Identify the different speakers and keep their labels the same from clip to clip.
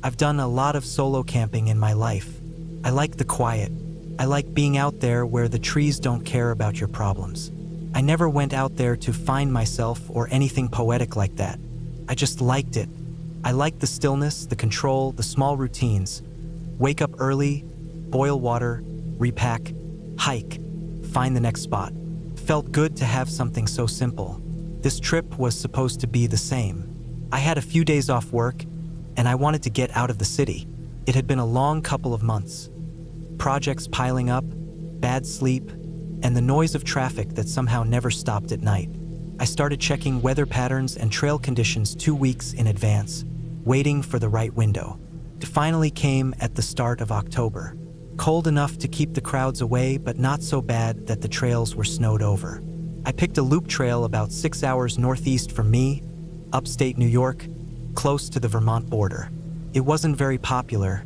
Speaker 1: I've done a lot of solo camping in my life. I like the quiet. I like being out there where the trees don't care about your problems. I never went out there to find myself or anything poetic like that. I just liked it. I liked the stillness, the control, the small routines. Wake up early, boil water, repack, hike, find the next spot. Felt good to have something so simple. This trip was supposed to be the same. I had a few days off work, and I wanted to get out of the city. It had been a long couple of months. Projects piling up, bad sleep, and the noise of traffic that somehow never stopped at night. I started checking weather patterns and trail conditions 2 weeks in advance, waiting for the right window. It finally came at the start of October. Cold enough to keep the crowds away, but not so bad that the trails were snowed over. I picked a loop trail about 6 hours northeast from me, upstate New York, close to the Vermont border. It wasn't very popular,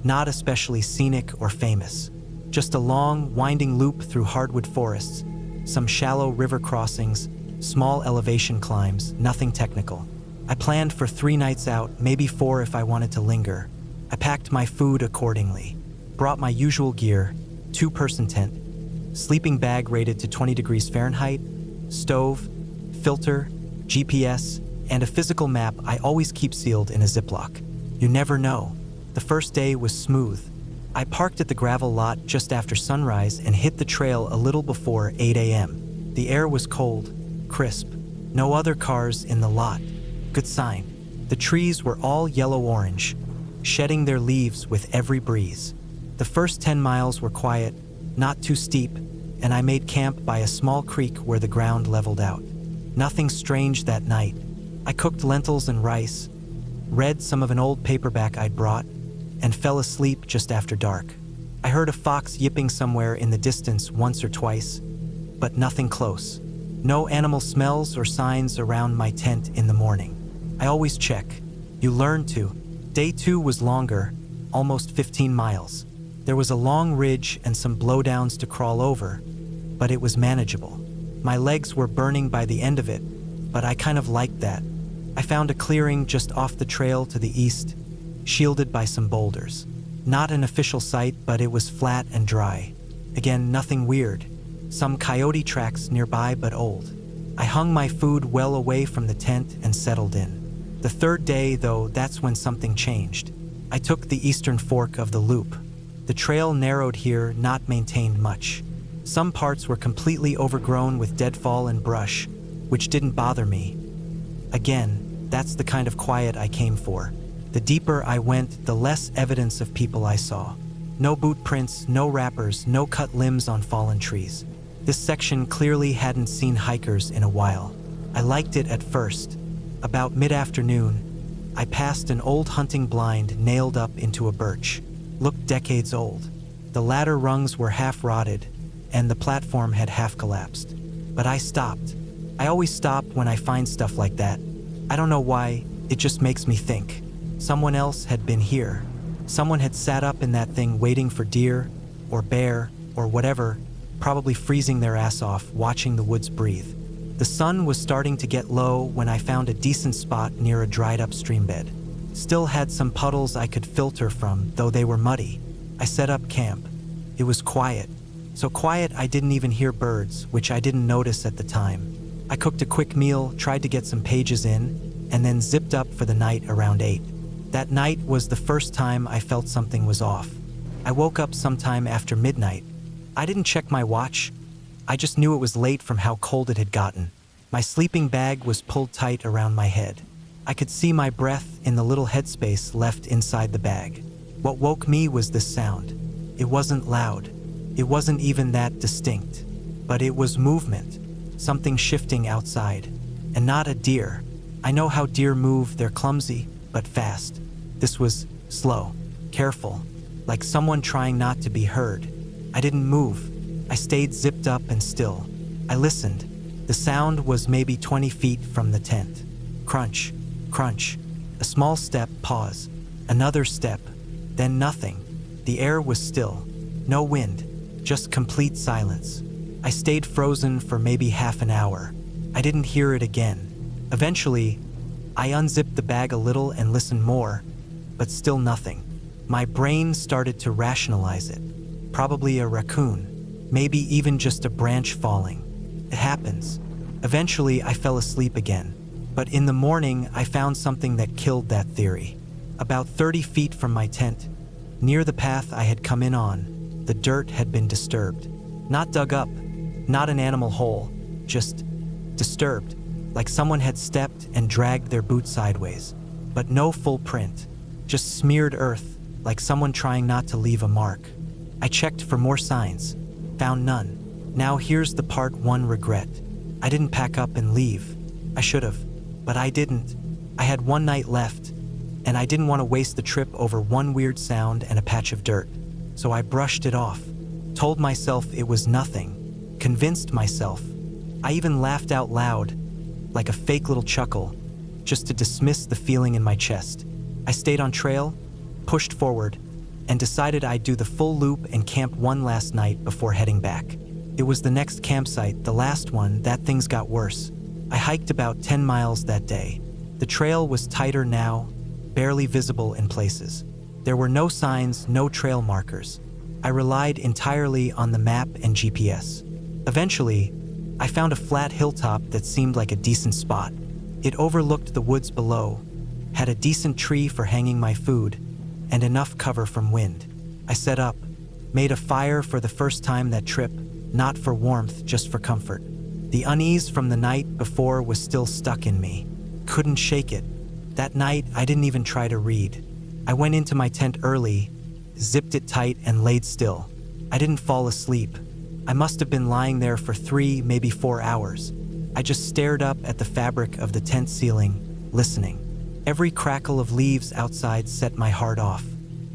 Speaker 1: not especially scenic or famous. Just a long, winding loop through hardwood forests, some shallow river crossings, small elevation climbs, nothing technical. I planned for 3 nights out, maybe 4 if I wanted to linger. I packed my food accordingly. Brought my usual gear, 2-person tent, sleeping bag rated to 20 degrees Fahrenheit, stove, filter, GPS, and a physical map I always keep sealed in a Ziploc. You never know. The first day was smooth. I parked at the gravel lot just after sunrise and hit the trail a little before 8 a.m. The air was cold, crisp. No other cars in the lot. Good sign. The trees were all yellow-orange, shedding their leaves with every breeze. The first 10 miles were quiet, not too steep, and I made camp by a small creek where the ground leveled out. Nothing strange that night. I cooked lentils and rice, read some of an old paperback I'd brought, and fell asleep just after dark. I heard a fox yipping somewhere in the distance once or twice, but nothing close. No animal smells or signs around my tent in the morning. I always check. You learn to. Day 2 was longer, almost 15 miles. There was a long ridge and some blowdowns to crawl over, but it was manageable. My legs were burning by the end of it, but I kind of liked that. I found a clearing just off the trail to the east, shielded by some boulders. Not an official site, but it was flat and dry. Again, nothing weird. Some coyote tracks nearby, but old. I hung my food well away from the tent and settled in. The 3rd day, though, that's when something changed. I took the eastern fork of the loop. The trail narrowed here, not maintained much. Some parts were completely overgrown with deadfall and brush, which didn't bother me. Again, that's the kind of quiet I came for. The deeper I went, the less evidence of people I saw. No boot prints, no wrappers, no cut limbs on fallen trees. This section clearly hadn't seen hikers in a while. I liked it at first. About mid-afternoon, I passed an old hunting blind nailed up into a birch. Looked decades old. The ladder rungs were half rotted, and the platform had half collapsed. But I stopped. I always stop when I find stuff like that. I don't know why, it just makes me think. Someone else had been here. Someone had sat up in that thing waiting for deer, or bear, or whatever, probably freezing their ass off, watching the woods breathe. The sun was starting to get low when I found a decent spot near a dried-up streambed. Still had some puddles I could filter from, though they were muddy. I set up camp. It was quiet. So quiet I didn't even hear birds, which I didn't notice at the time. I cooked a quick meal, tried to get some pages in, and then zipped up for the night around 8. That night was the first time I felt something was off. I woke up sometime after midnight. I didn't check my watch. I just knew it was late from how cold it had gotten. My sleeping bag was pulled tight around my head. I could see my breath in the little headspace left inside the bag. What woke me was this sound. It wasn't loud. It wasn't even that distinct. But it was movement. Something shifting outside. And not a deer. I know how deer move, they're clumsy, but fast. This was slow, careful, like someone trying not to be heard. I didn't move. I stayed zipped up and still. I listened. The sound was maybe 20 feet from the tent. Crunch, crunch. A small step, pause. Another step. Then nothing. The air was still. No wind. Just complete silence. I stayed frozen for maybe half an hour. I didn't hear it again. Eventually, I unzipped the bag a little and listened more, but still nothing. My brain started to rationalize it. Probably a raccoon, maybe even just a branch falling. It happens. Eventually, I fell asleep again. But in the morning, I found something that killed that theory. About 30 feet from my tent, near the path I had come in on, the dirt had been disturbed. Not dug up, not an animal hole, just disturbed, like someone had stepped and dragged their boot sideways. But no full print, just smeared earth, like someone trying not to leave a mark. I checked for more signs, found none. Now here's the part one regret. I didn't pack up and leave. I should have, but I didn't. I had one night left, and I didn't want to waste the trip over one weird sound and a patch of dirt. So I brushed it off, told myself it was nothing, convinced myself. I even laughed out loud, like a fake little chuckle, just to dismiss the feeling in my chest. I stayed on trail, pushed forward, and decided I'd do the full loop and camp one last night before heading back. It was the next campsite, the last one, that things got worse. I hiked about 10 miles that day. The trail was tighter now, barely visible in places. There were no signs, no trail markers. I relied entirely on the map and GPS. Eventually, I found a flat hilltop that seemed like a decent spot. It overlooked the woods below, had a decent tree for hanging my food, and enough cover from wind. I set up, made a fire for the first time that trip, not for warmth, just for comfort. The unease from the night before was still stuck in me. Couldn't shake it. That night, I didn't even try to read. I went into my tent early, zipped it tight, and laid still. I didn't fall asleep. I must have been lying there for 3, maybe 4 hours. I just stared up at the fabric of the tent ceiling, listening. Every crackle of leaves outside set my heart off.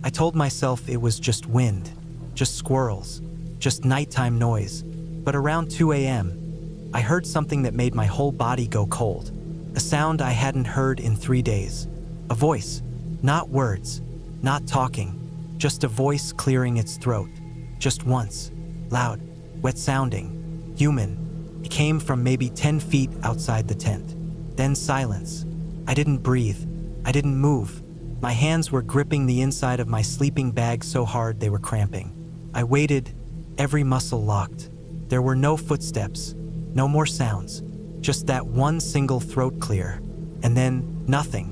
Speaker 1: I told myself it was just wind, just squirrels, just nighttime noise. But around 2 a.m., I heard something that made my whole body go cold. A sound I hadn't heard in 3 days. A voice, not words, not talking, just a voice clearing its throat. Just once, loud, wet sounding, human. It came from maybe 10 feet outside the tent. Then silence. I didn't breathe. I didn't move. My hands were gripping the inside of my sleeping bag so hard they were cramping. I waited, every muscle locked. There were no footsteps, no more sounds, just that one single throat clear. And then, nothing.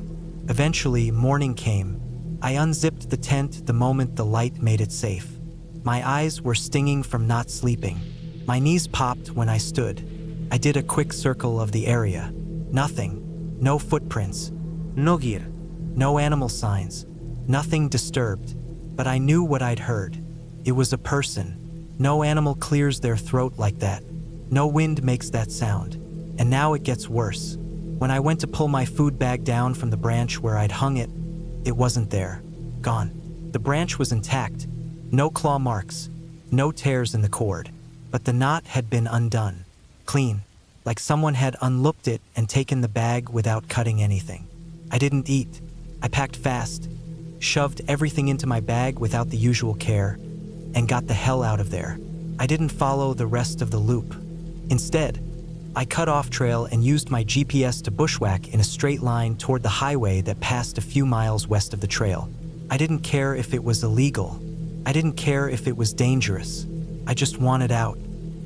Speaker 1: Eventually, morning came. I unzipped the tent the moment the light made it safe. My eyes were stinging from not sleeping. My knees popped when I stood. I did a quick circle of the area. Nothing. No footprints. No gear. No animal signs. Nothing disturbed. But I knew what I'd heard. It was a person. No animal clears their throat like that. No wind makes that sound. And now it gets worse. When I went to pull my food bag down from the branch where I'd hung it, it wasn't there. Gone. The branch was intact. No claw marks. No tears in the cord. But the knot had been undone. Clean. Like someone had unlooped it and taken the bag without cutting anything. I didn't eat. I packed fast, shoved everything into my bag without the usual care, and got the hell out of there. I didn't follow the rest of the loop. Instead, I cut off trail and used my GPS to bushwhack in a straight line toward the highway that passed a few miles west of the trail. I didn't care if it was illegal. I didn't care if it was dangerous. I just wanted out.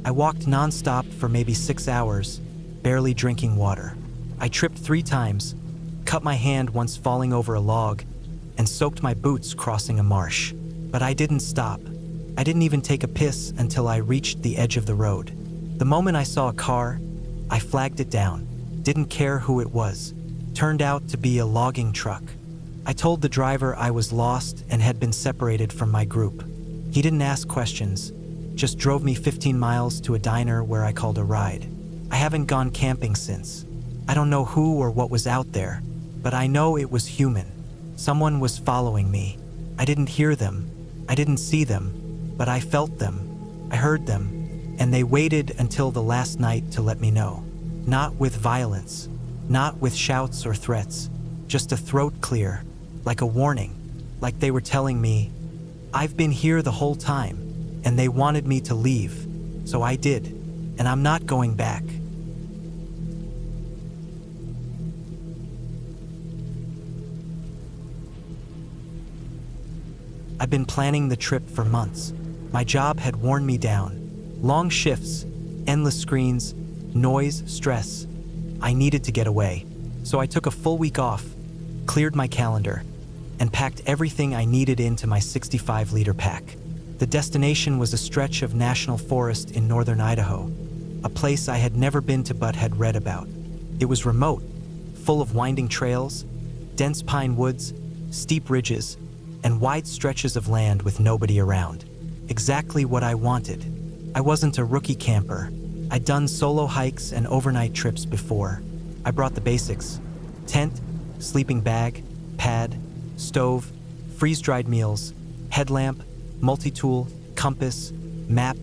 Speaker 1: I walked nonstop for maybe 6 hours, barely drinking water. I tripped 3 times, cut my hand once falling over a log, and soaked my boots crossing a marsh. But I didn't stop. I didn't even take a piss until I reached the edge of the road. The moment I saw a car, I flagged it down. Didn't care who it was. Turned out to be a logging truck. I told the driver I was lost and had been separated from my group. He didn't ask questions, just drove me 15 miles to a diner where I called a ride. I haven't gone camping since. I don't know who or what was out there, but I know it was human. Someone was following me. I didn't hear them. I didn't see them, but I felt them. I heard them, and they waited until the last night to let me know. Not with violence, not with shouts or threats, just a throat clear, like a warning, like they were telling me, I've been here the whole time, and they wanted me to leave, so I did, and I'm not going back. I'd been planning the trip for months. My job had worn me down. Long shifts, endless screens, noise, stress. I needed to get away. So I took a full week off, cleared my calendar, and packed everything I needed into my 65-liter pack. The destination was a stretch of national forest in northern Idaho, a place I had never been to but had read about. It was remote, full of winding trails, dense pine woods, steep ridges, and wide stretches of land with nobody around. Exactly what I wanted. I wasn't a rookie camper. I'd done solo hikes and overnight trips before. I brought the basics: tent, sleeping bag, pad, stove, freeze-dried meals, headlamp, multi-tool, compass, map,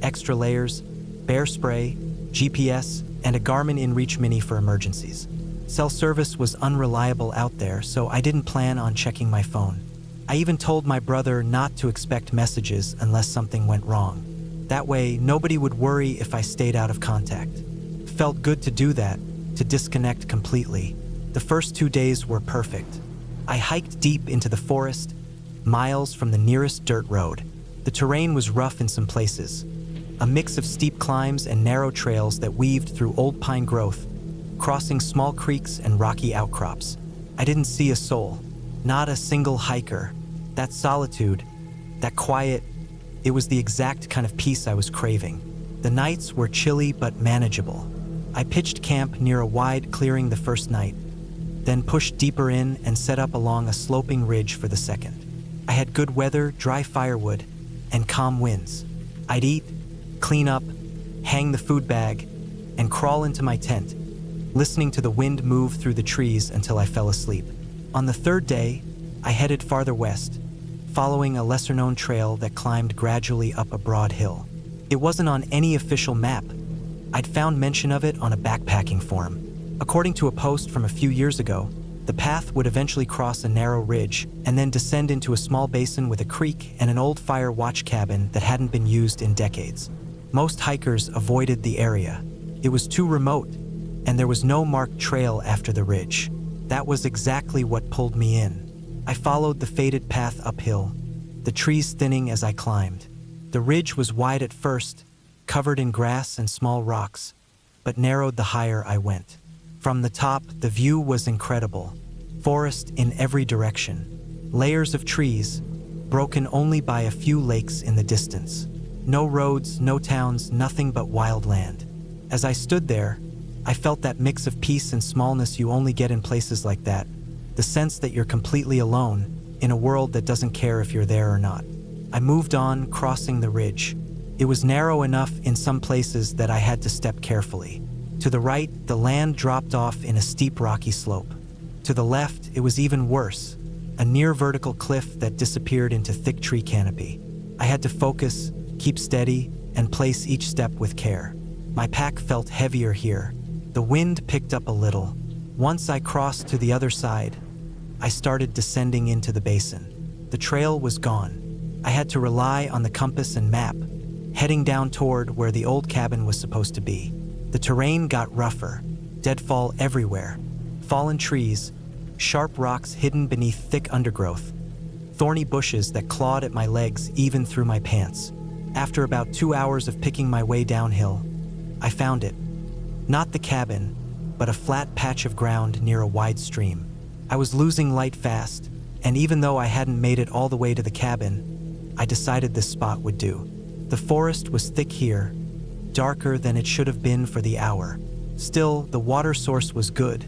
Speaker 1: extra layers, bear spray, GPS, and a Garmin InReach Mini for emergencies. Cell service was unreliable out there, so I didn't plan on checking my phone. I even told my brother not to expect messages unless something went wrong. That way, nobody would worry if I stayed out of contact. Felt good to do that, to disconnect completely. The first 2 days were perfect. I hiked deep into the forest, miles from the nearest dirt road. The terrain was rough in some places, a mix of steep climbs and narrow trails that weaved through old pine growth, crossing small creeks and rocky outcrops. I didn't see a soul, not a single hiker. That solitude, that quiet, it was the exact kind of peace I was craving. The nights were chilly but manageable. I pitched camp near a wide clearing the first night, then pushed deeper in and set up along a sloping ridge for the second. I had good weather, dry firewood, and calm winds. I'd eat, clean up, hang the food bag, and crawl into my tent, listening to the wind move through the trees until I fell asleep. On the third day, I headed farther west, following a lesser-known trail that climbed gradually up a broad hill. It wasn't on any official map. I'd found mention of it on a backpacking forum. According to a post from a few years ago, the path would eventually cross a narrow ridge and then descend into a small basin with a creek and an old fire watch cabin that hadn't been used in decades. Most hikers avoided the area. It was too remote, and there was no marked trail after the ridge. That was exactly what pulled me in. I followed the faded path uphill, the trees thinning as I climbed. The ridge was wide at first, covered in grass and small rocks, but narrowed the higher I went. From the top, the view was incredible. Forest in every direction. Layers of trees, broken only by a few lakes in the distance. No roads, no towns, nothing but wild land. As I stood there, I felt that mix of peace and smallness you only get in places like that. The sense that you're completely alone in a world that doesn't care if you're there or not. I moved on, crossing the ridge. It was narrow enough in some places that I had to step carefully. To the right, the land dropped off in a steep rocky slope. To the left, it was even worse, a near vertical cliff that disappeared into thick tree canopy. I had to focus, keep steady, and place each step with care. My pack felt heavier here. The wind picked up a little. Once I crossed to the other side, I started descending into the basin. The trail was gone. I had to rely on the compass and map, heading down toward where the old cabin was supposed to be. The terrain got rougher, deadfall everywhere, fallen trees, sharp rocks hidden beneath thick undergrowth, thorny bushes that clawed at my legs even through my pants. After about 2 hours of picking my way downhill, I found it. Not the cabin, but a flat patch of ground near a wide stream. I was losing light fast, and even though I hadn't made it all the way to the cabin, I decided this spot would do. The forest was thick here, darker than it should have been for the hour. Still, the water source was good,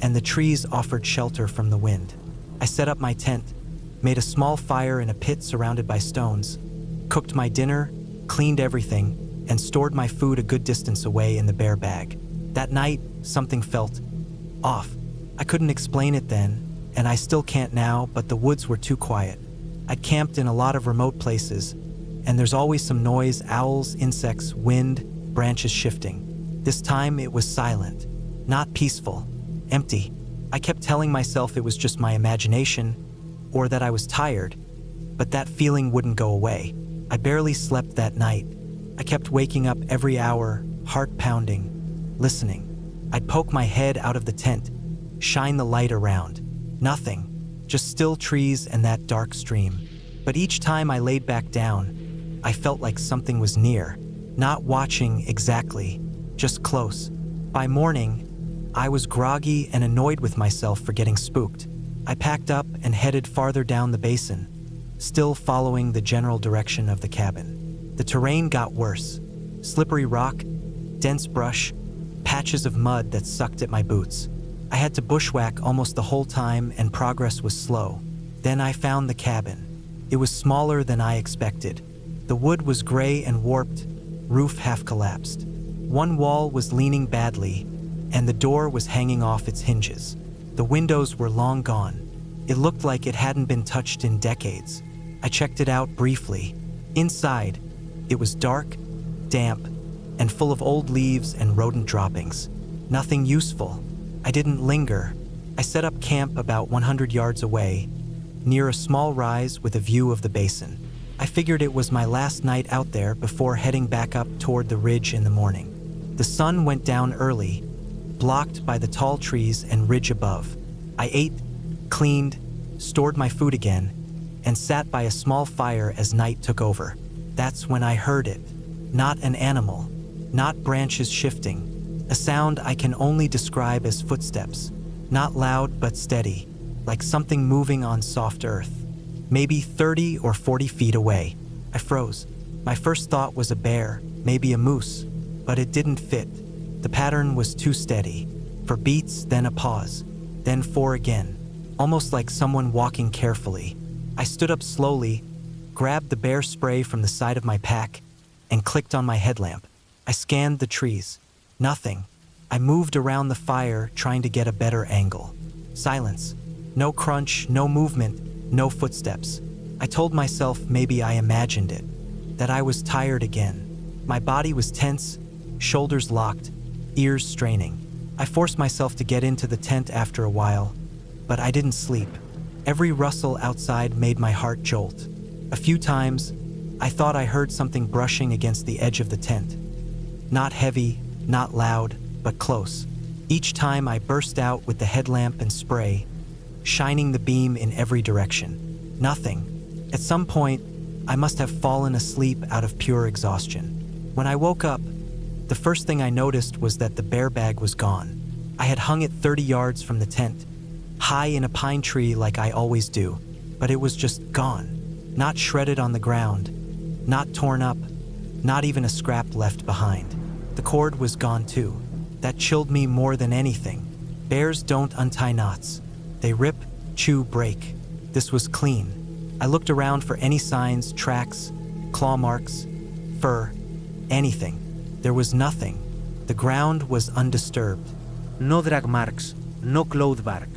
Speaker 1: and the trees offered shelter from the wind. I set up my tent, made a small fire in a pit surrounded by stones, cooked my dinner, cleaned everything, and stored my food a good distance away in the bear bag. That night, something felt off. I couldn't explain it then, and I still can't now, but the woods were too quiet. I'd camped in a lot of remote places, and there's always some noise: owls, insects, wind, branches shifting. This time it was silent, not peaceful, empty. I kept telling myself it was just my imagination, or that I was tired, but that feeling wouldn't go away. I barely slept that night. I kept waking up every hour, heart pounding, listening. I'd poke my head out of the tent, shine the light around. Nothing, just still trees and that dark stream. But each time I laid back down, I felt like something was near, not watching exactly, just close. By morning, I was groggy and annoyed with myself for getting spooked. I packed up and headed farther down the basin, still following the general direction of the cabin. The terrain got worse. Slippery rock, dense brush, patches of mud that sucked at my boots. I had to bushwhack almost the whole time and progress was slow. Then I found the cabin. It was smaller than I expected. The wood was gray and warped, roof half collapsed. One wall was leaning badly, and the door was hanging off its hinges. The windows were long gone. It looked like it hadn't been touched in decades. I checked it out briefly. Inside, it was dark, damp, and full of old leaves and rodent droppings. Nothing useful. I didn't linger. I set up camp about 100 yards away, near a small rise with a view of the basin. I figured it was my last night out there before heading back up toward the ridge in the morning. The sun went down early, blocked by the tall trees and ridge above. I ate, cleaned, stored my food again, and sat by a small fire as night took over. That's when I heard it. Not an animal, not branches shifting. A sound I can only describe as footsteps. Not loud but steady, like something moving on soft earth. Maybe 30 or 40 feet away. I froze. My first thought was a bear, maybe a moose, but it didn't fit. The pattern was too steady. 4 beats, then a pause, then 4 again, almost like someone walking carefully. I stood up slowly, grabbed the bear spray from the side of my pack, and clicked on my headlamp. I scanned the trees. Nothing. I moved around the fire, trying to get a better angle. Silence. No crunch, no movement, no footsteps. I told myself maybe I imagined it, that I was tired again. My body was tense, shoulders locked, ears straining. I forced myself to get into the tent after a while, but I didn't sleep. Every rustle outside made my heart jolt. A few times, I thought I heard something brushing against the edge of the tent. Not heavy, not loud, but close. Each time I burst out with the headlamp and spray, shining the beam in every direction. Nothing. At some point, I must have fallen asleep out of pure exhaustion. When I woke up, the first thing I noticed was that the bear bag was gone. I had hung it 30 yards from the tent, high in a pine tree like I always do, but it was just gone. Not shredded on the ground, not torn up, not even a scrap left behind. The cord was gone too. That chilled me more than anything. Bears don't untie knots. They rip, chew, break. This was clean. I looked around for any signs, tracks, claw marks, fur, anything. There was nothing. The ground was undisturbed.
Speaker 2: No drag marks, no cloth bark.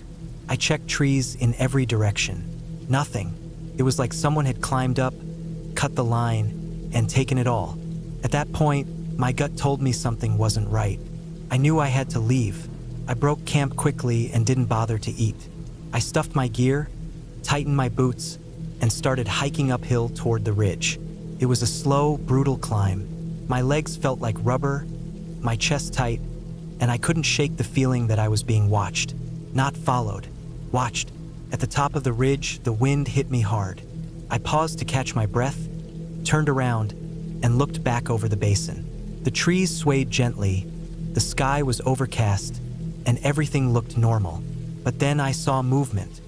Speaker 1: I checked trees in every direction. Nothing. It was like someone had climbed up, cut the line, and taken it all. At that point, my gut told me something wasn't right. I knew I had to leave. I broke camp quickly and didn't bother to eat. I stuffed my gear, tightened my boots, and started hiking uphill toward the ridge. It was a slow, brutal climb. My legs felt like rubber, my chest tight, and I couldn't shake the feeling that I was being watched. Not followed. Watched. At the top of the ridge, the wind hit me hard. I paused to catch my breath, turned around, and looked back over the basin. The trees swayed gently, the sky was overcast, and everything looked normal. But then I saw movement.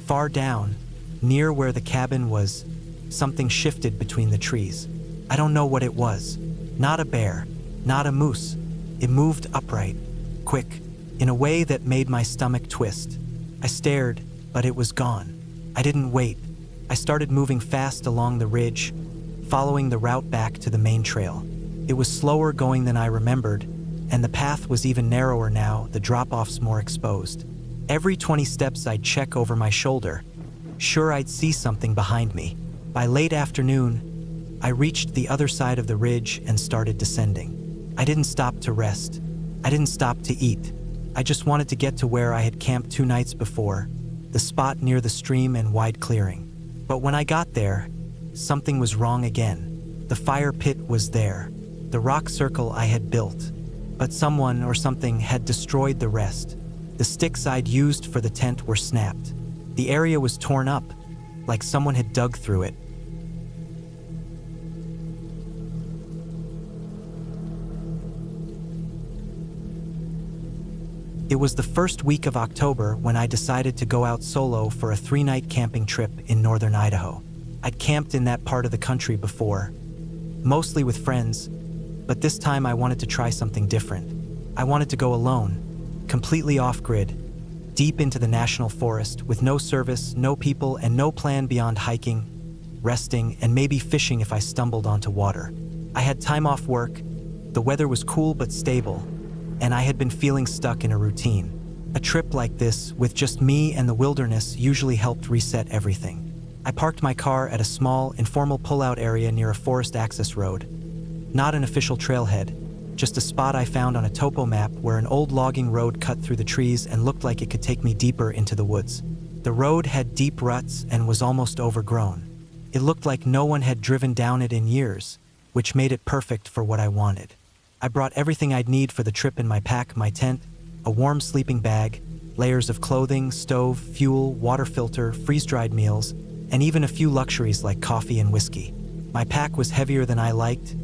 Speaker 1: Far down, near where the cabin was, something shifted between the trees. I don't know what it was. Not a bear, not a moose. It moved upright, quick, in a way that made my stomach twist. I stared, but it was gone. I didn't wait. I started moving fast along the ridge, following the route back to the main trail. It was slower going than I remembered, and the path was even narrower now, the drop-offs more exposed. Every 20 steps I'd check over my shoulder, sure I'd see something behind me. By late afternoon, I reached the other side of the ridge and started descending. I didn't stop to rest. I didn't stop to eat. I just wanted to get to where I had camped 2 nights before, the spot near the stream and wide clearing. But when I got there, something was wrong again. The fire pit was there, the rock circle I had built, but someone or something had destroyed the rest. The sticks I'd used for the tent were snapped. The area was torn up, like someone had dug through it. It was the first week of October when I decided to go out solo for a 3-night camping trip in northern Idaho. I'd camped in that part of the country before, mostly with friends, but this time I wanted to try something different. I wanted to go alone, completely off-grid, deep into the national forest with no service, no people, and no plan beyond hiking, resting, and maybe fishing if I stumbled onto water. I had time off work, the weather was cool but stable, and I had been feeling stuck in a routine. A trip like this, with just me and the wilderness, usually helped reset everything. I parked my car at a small, informal pull-out area near a forest access road. Not an official trailhead, just a spot I found on a topo map where an old logging road cut through the trees and looked like it could take me deeper into the woods. The road had deep ruts and was almost overgrown. It looked like no one had driven down it in years, which made it perfect for what I wanted. I brought everything I'd need for the trip in my pack: my tent, a warm sleeping bag, layers of clothing, stove, fuel, water filter, freeze-dried meals, and even a few luxuries like coffee and whiskey. My pack was heavier than I liked,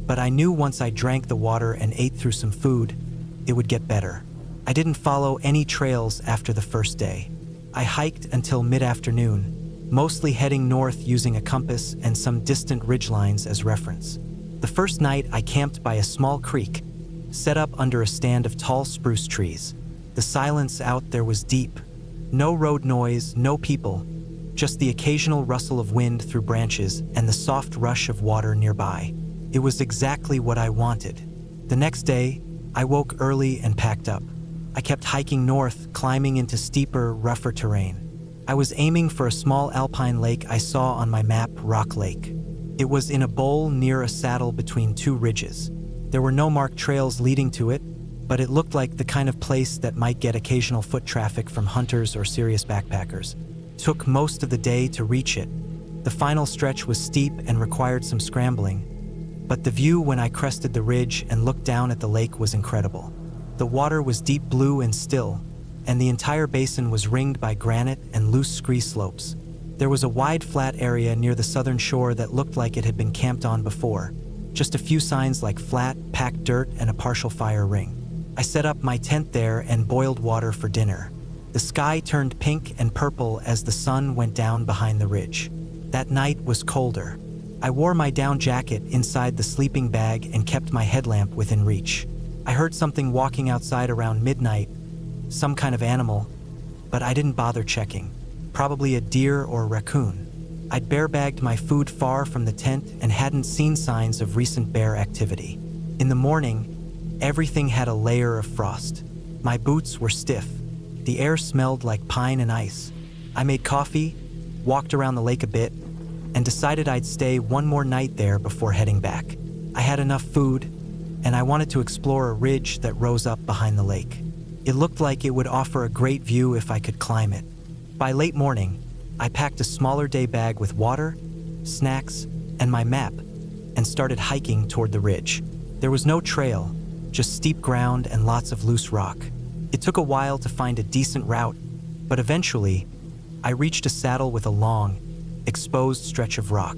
Speaker 1: but I knew once I drank the water and ate through some food, it would get better. I didn't follow any trails after the first day. I hiked until mid-afternoon, mostly heading north using a compass and some distant ridgelines as reference. The first night I camped by a small creek, set up under a stand of tall spruce trees. The silence out there was deep. No road noise, no people, just the occasional rustle of wind through branches and the soft rush of water nearby. It was exactly what I wanted. The next day, I woke early and packed up. I kept hiking north, climbing into steeper, rougher terrain. I was aiming for a small alpine lake I saw on my map, Rock Lake. It was in a bowl near a saddle between two ridges. There were no marked trails leading to it, but it looked like the kind of place that might get occasional foot traffic from hunters or serious backpackers. It took most of the day to reach it. The final stretch was steep and required some scrambling, but the view when I crested the ridge and looked down at the lake was incredible. The water was deep blue and still, and the entire basin was ringed by granite and loose scree slopes. There was a wide flat area near the southern shore that looked like it had been camped on before. Just a few signs like flat, packed dirt, and a partial fire ring. I set up my tent there and boiled water for dinner. The sky turned pink and purple as the sun went down behind the ridge. That night was colder. I wore my down jacket inside the sleeping bag and kept my headlamp within reach. I heard something walking outside around midnight, some kind of animal, but I didn't bother checking. Probably a deer or raccoon. I'd bear-bagged my food far from the tent and hadn't seen signs of recent bear activity. In the morning, everything had a layer of frost. My boots were stiff. The air smelled like pine and ice. I made coffee, walked around the lake a bit, and decided I'd stay one more night there before heading back. I had enough food, and I wanted to explore a ridge that rose up behind the lake. It looked like it would offer a great view if I could climb it. By late morning, I packed a smaller day bag with water, snacks, and my map, and started hiking toward the ridge. There was no trail, just steep ground and lots of loose rock. It took a while to find a decent route, but eventually, I reached a saddle with a long, exposed stretch of rock.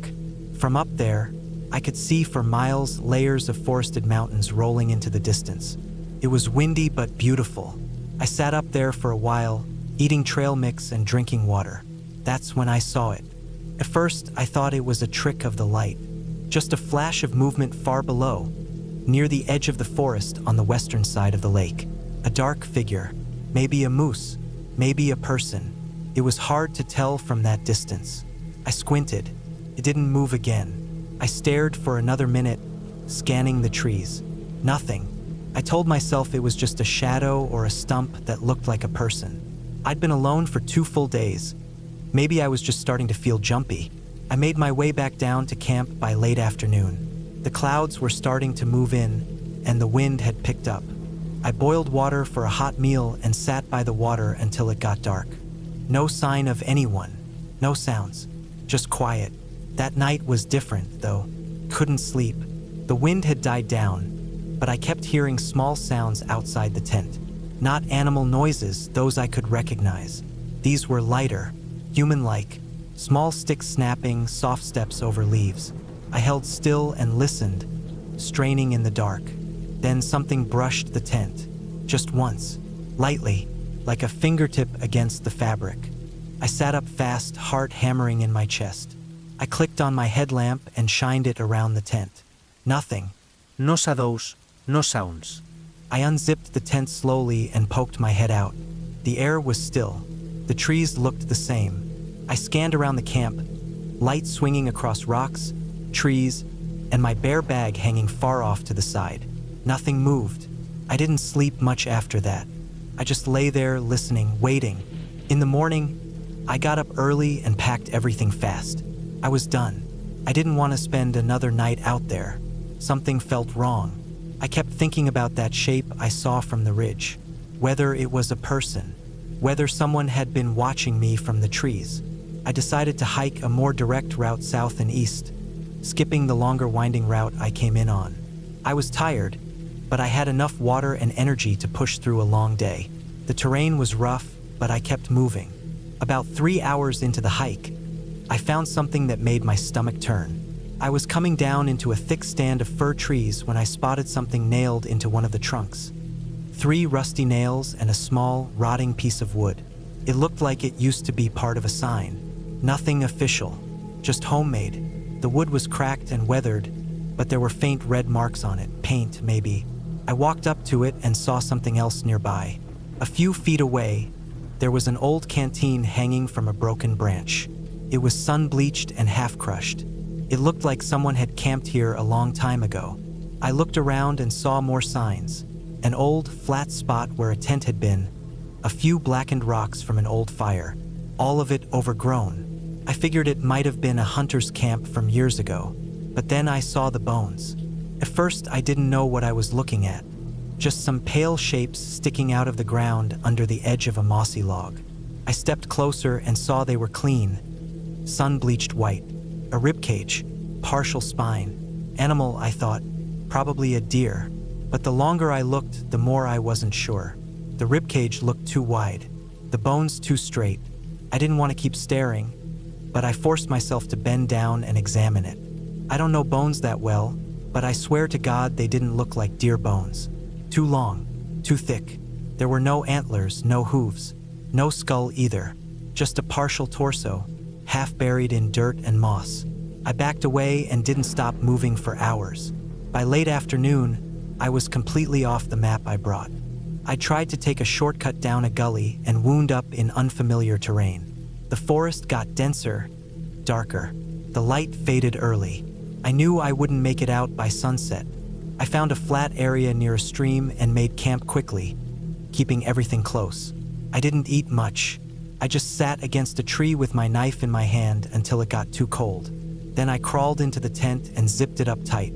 Speaker 1: From up there, I could see for miles layers of forested mountains rolling into the distance. It was windy but beautiful. I sat up there for a while, eating trail mix and drinking water. That's when I saw it. At first, I thought it was a trick of the light, just a flash of movement far below, near the edge of the forest on the western side of the lake. A dark figure, maybe a moose, maybe a person. It was hard to tell from that distance. I squinted. It didn't move again. I stared for another minute, scanning the trees. Nothing. I told myself it was just a shadow or a stump that looked like a person. I'd been alone for 2 full days. Maybe I was just starting to feel jumpy. I made my way back down to camp by late afternoon. The clouds were starting to move in, and the wind had picked up. I boiled water for a hot meal and sat by the water until it got dark. No sign of anyone. No sounds. Just quiet. That night was different, though. Couldn't sleep. The wind had died down, but I kept hearing small sounds outside the tent. Not animal noises, those I could recognize. These were lighter, human-like, small sticks snapping, soft steps over leaves. I held still and listened, straining in the dark. Then something brushed the tent. Just once. lightly, like a fingertip against the fabric. I sat up fast, heart hammering in my chest. I clicked on my headlamp and shined it around the tent. Nothing.
Speaker 2: No shadows, no sounds.
Speaker 1: I unzipped the tent slowly and poked my head out. The air was still. The trees looked the same. I scanned around the camp, light swinging across rocks, trees, and my bare bag hanging far off to the side. Nothing moved. I didn't sleep much after that. I just lay there listening, waiting. In the morning, I got up early and packed everything fast. I was done. I didn't want to spend another night out there. Something felt wrong. I kept thinking about that shape I saw from the ridge. Whether it was a person, whether someone had been watching me from the trees. I decided to hike a more direct route south and east, skipping the longer winding route I came in on. I was tired, but I had enough water and energy to push through a long day. The terrain was rough, but I kept moving. About 3 hours into the hike, I found something that made my stomach turn. I was coming down into a thick stand of fir trees when I spotted something nailed into one of the trunks. 3 rusty nails and a small, rotting piece of wood. It looked like it used to be part of a sign. Nothing official, just homemade. The wood was cracked and weathered, but there were faint red marks on it, paint maybe. I walked up to it and saw something else nearby. A few feet away, there was an old canteen hanging from a broken branch. It was sun-bleached and half-crushed. It looked like someone had camped here a long time ago. I looked around and saw more signs. An old, flat spot where a tent had been. A few blackened rocks from an old fire. All of it overgrown. I figured it might have been a hunter's camp from years ago. But then I saw the bones. At first, I didn't know what I was looking at. Just some pale shapes sticking out of the ground under the edge of a mossy log. I stepped closer and saw they were clean. Sun-bleached white. A ribcage, partial spine. Animal, I thought, probably a deer. But the longer I looked, the more I wasn't sure. The ribcage looked too wide, the bones too straight. I didn't want to keep staring, but I forced myself to bend down and examine it. I don't know bones that well, but I swear to God they didn't look like deer bones. Too long, too thick. There were no antlers, no hooves, no skull either. Just a partial torso, half buried in dirt and moss. I backed away and didn't stop moving for hours. By late afternoon, I was completely off the map I brought. I tried to take a shortcut down a gully and wound up in unfamiliar terrain. The forest got denser, darker. The light faded early. I knew I wouldn't make it out by sunset. I found a flat area near a stream and made camp quickly, keeping everything close. I didn't eat much. I just sat against a tree with my knife in my hand until it got too cold. Then I crawled into the tent and zipped it up tight.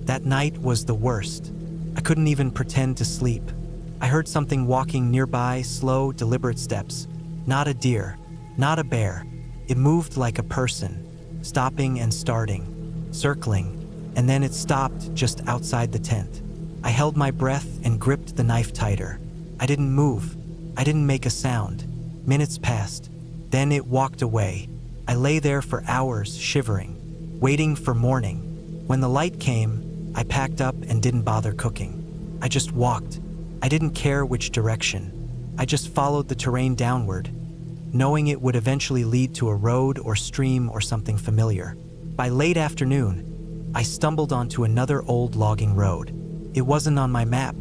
Speaker 1: That night was the worst. I couldn't even pretend to sleep. I heard something walking nearby, slow, deliberate steps. Not a deer, not a bear. It moved like a person, stopping and starting, circling, and then it stopped just outside the tent. I held my breath and gripped the knife tighter. I didn't move. I didn't make a sound. Minutes passed. Then it walked away. I lay there for hours, shivering, waiting for morning. When the light came, I packed up and didn't bother cooking. I just walked. I didn't care which direction. I just followed the terrain downward, knowing it would eventually lead to a road or stream or something familiar. By late afternoon, I stumbled onto another old logging road. It wasn't on my map,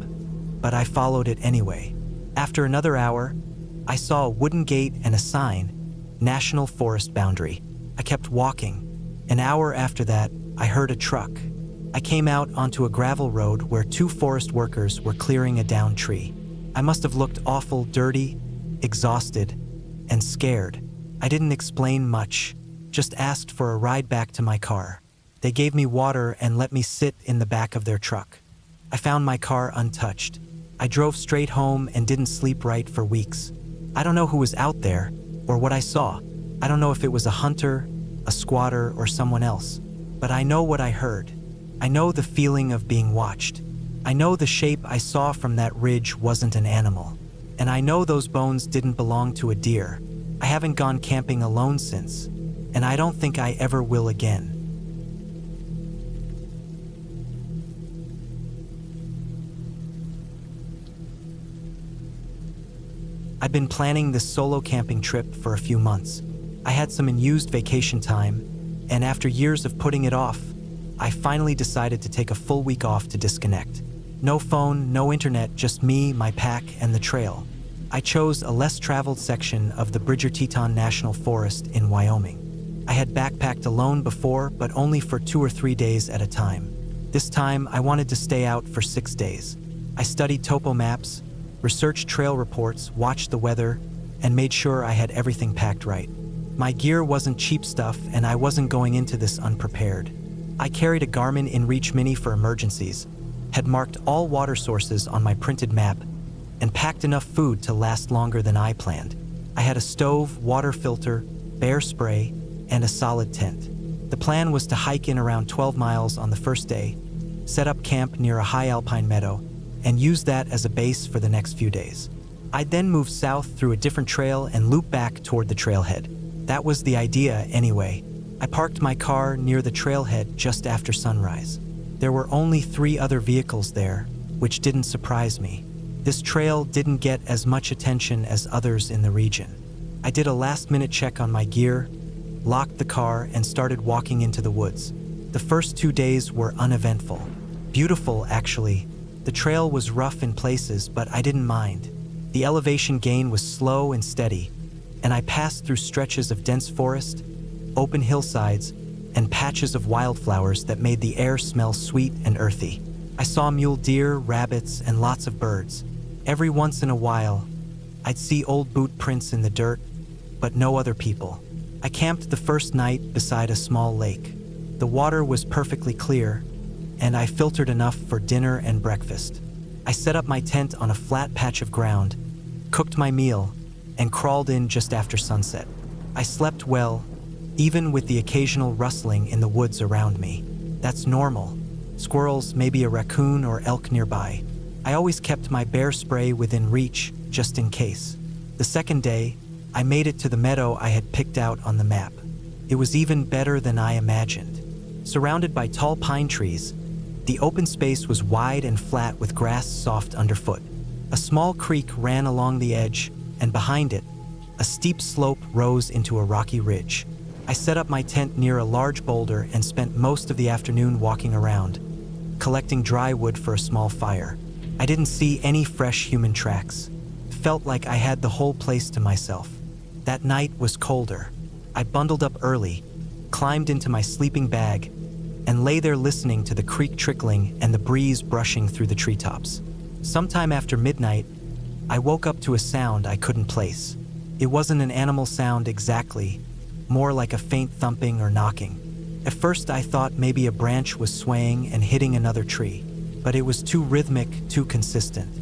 Speaker 1: but I followed it anyway. After another hour, I saw a wooden gate and a sign, National Forest Boundary. I kept walking. An hour after that, I heard a truck. I came out onto a gravel road where 2 forest workers were clearing a downed tree. I must have looked awful, dirty, exhausted, and scared. I didn't explain much, just asked for a ride back to my car. They gave me water and let me sit in the back of their truck. I found my car untouched. I drove straight home and didn't sleep right for weeks. I don't know who was out there or what I saw. I don't know if it was a hunter, a squatter, or someone else. But I know what I heard. I know the feeling of being watched. I know the shape I saw from that ridge wasn't an animal. And I know those bones didn't belong to a deer. I haven't gone camping alone since, and I don't think I ever will again. I'd been planning this solo camping trip for a few months. I had some unused vacation time, and after years of putting it off, I finally decided to take a full week off to disconnect. No phone, no internet, just me, my pack, and the trail. I chose a less traveled section of the Bridger-Teton National Forest in Wyoming. I had backpacked alone before, but only for 2 or 3 days at a time. This time, I wanted to stay out for 6 days. I studied topo maps, researched trail reports, watched the weather, and made sure I had everything packed right. My gear wasn't cheap stuff, and I wasn't going into this unprepared. I carried a Garmin InReach Mini for emergencies, had marked all water sources on my printed map, and packed enough food to last longer than I planned. I had a stove, water filter, bear spray, and a solid tent. The plan was to hike in around 12 miles on the first day, set up camp near a high alpine meadow, and use that as a base for the next few days. I'd then move south through a different trail and loop back toward the trailhead. That was the idea anyway. I parked my car near the trailhead just after sunrise. There were only 3 other vehicles there, which didn't surprise me. This trail didn't get as much attention as others in the region. I did a last-minute check on my gear, locked the car, and started walking into the woods. The first 2 days were uneventful. Beautiful, actually. The trail was rough in places, but I didn't mind. The elevation gain was slow and steady, and I passed through stretches of dense forest, open hillsides, and patches of wildflowers that made the air smell sweet and earthy. I saw mule deer, rabbits, and lots of birds. Every once in a while, I'd see old boot prints in the dirt, but no other people. I camped the first night beside a small lake. The water was perfectly clear, and I filtered enough for dinner and breakfast. I set up my tent on a flat patch of ground, cooked my meal, and crawled in just after sunset. I slept well, even with the occasional rustling in the woods around me. That's normal. Squirrels, maybe a raccoon or elk nearby. I always kept my bear spray within reach, just in case. The second day, I made it to the meadow I had picked out on the map. It was even better than I imagined. Surrounded by tall pine trees, the open space was wide and flat with grass soft underfoot. A small creek ran along the edge, and behind it, a steep slope rose into a rocky ridge. I set up my tent near a large boulder and spent most of the afternoon walking around, collecting dry wood for a small fire. I didn't see any fresh human tracks. Felt like I had the whole place to myself. That night was colder. I bundled up early, climbed into my sleeping bag, and lay there listening to the creek trickling and the breeze brushing through the treetops. Sometime after midnight, I woke up to a sound I couldn't place. It wasn't an animal sound exactly, more like a faint thumping or knocking. At first I thought maybe a branch was swaying and hitting another tree, but it was too rhythmic, too consistent.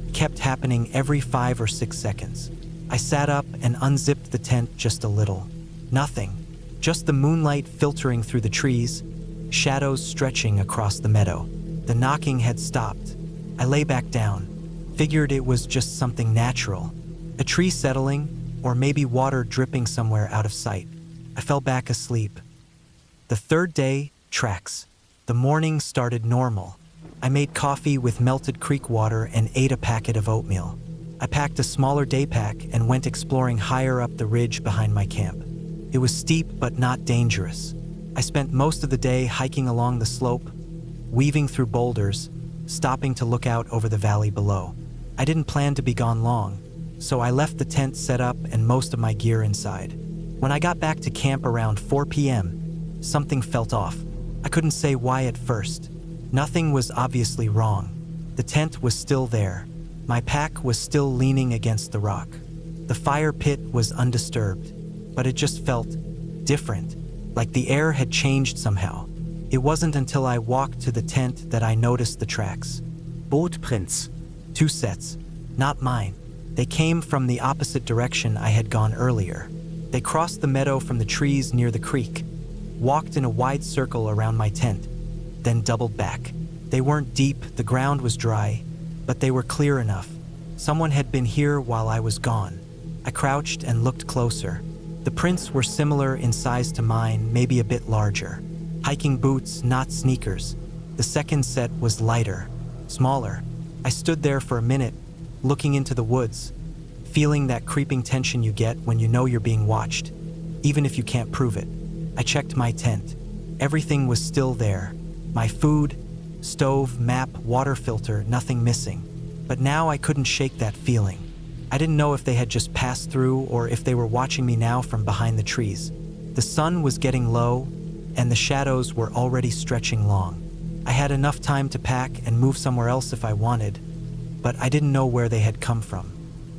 Speaker 1: It kept happening every 5 or 6 seconds. I sat up and unzipped the tent just a little. Nothing, just the moonlight filtering through the trees, shadows stretching across the meadow. The knocking had stopped. I lay back down, figured it was just something natural. A tree settling, or maybe water dripping somewhere out of sight. I fell back asleep. The third day, tracks. The morning started normal. I made coffee with melted creek water and ate a packet of oatmeal. I packed a smaller day pack and went exploring higher up the ridge behind my camp. It was steep but not dangerous. I spent most of the day hiking along the slope, weaving through boulders, stopping to look out over the valley below. I didn't plan to be gone long, so I left the tent set up and most of my gear inside. When I got back to camp around 4 p.m., something felt off. I couldn't say why at first. Nothing was obviously wrong. The tent was still there. My pack was still leaning against the rock. The fire pit was undisturbed, but it just felt different, like the air had changed somehow. It wasn't until I walked to the tent that I noticed the tracks.
Speaker 2: Boot prints.
Speaker 1: 2 sets, not mine. They came from the opposite direction I had gone earlier. They crossed the meadow from the trees near the creek, walked in a wide circle around my tent, then doubled back. They weren't deep, the ground was dry, but they were clear enough. Someone had been here while I was gone. I crouched and looked closer. The prints were similar in size to mine, maybe a bit larger. Hiking boots, not sneakers. The second set was lighter, smaller. I stood there for a minute, looking into the woods, feeling that creeping tension you get when you know you're being watched, even if you can't prove it. I checked my tent. Everything was still there. My food, stove, map, water filter, nothing missing. But now I couldn't shake that feeling. I didn't know if they had just passed through or if they were watching me now from behind the trees. The sun was getting low, and the shadows were already stretching long. I had enough time to pack and move somewhere else if I wanted, but I didn't know where they had come from.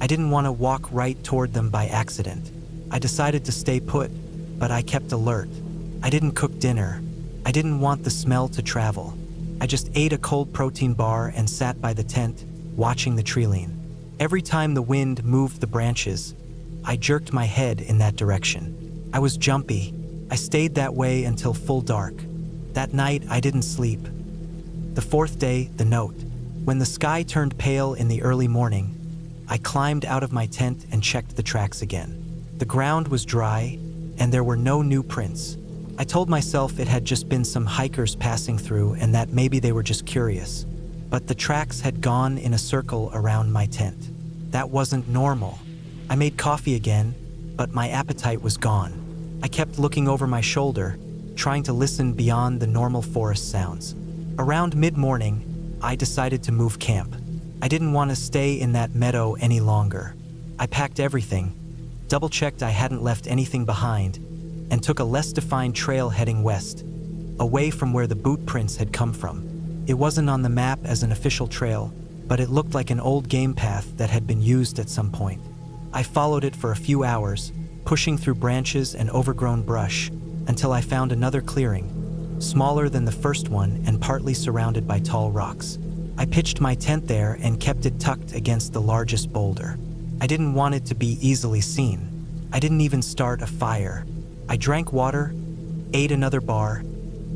Speaker 1: I didn't want to walk right toward them by accident. I decided to stay put, but I kept alert. I didn't cook dinner. I didn't want the smell to travel. I just ate a cold protein bar and sat by the tent, watching the tree lean. Every time the wind moved the branches, I jerked my head in that direction. I was jumpy. I stayed that way until full dark. That night, I didn't sleep. The fourth day, the note. When the sky turned pale in the early morning, I climbed out of my tent and checked the tracks again. The ground was dry, and there were no new prints. I told myself it had just been some hikers passing through and that maybe they were just curious. But the tracks had gone in a circle around my tent. That wasn't normal. I made coffee again, but my appetite was gone. I kept looking over my shoulder, trying to listen beyond the normal forest sounds. Around mid-morning, I decided to move camp. I didn't want to stay in that meadow any longer. I packed everything, double-checked I hadn't left anything behind, and took a less defined trail heading west, away from where the boot prints had come from. It wasn't on the map as an official trail, but it looked like an old game path that had been used at some point. I followed it for a few hours, pushing through branches and overgrown brush, until I found another clearing, smaller than the first one and partly surrounded by tall rocks. I pitched my tent there and kept it tucked against the largest boulder. I didn't want it to be easily seen. I didn't even start a fire. I drank water, ate another bar,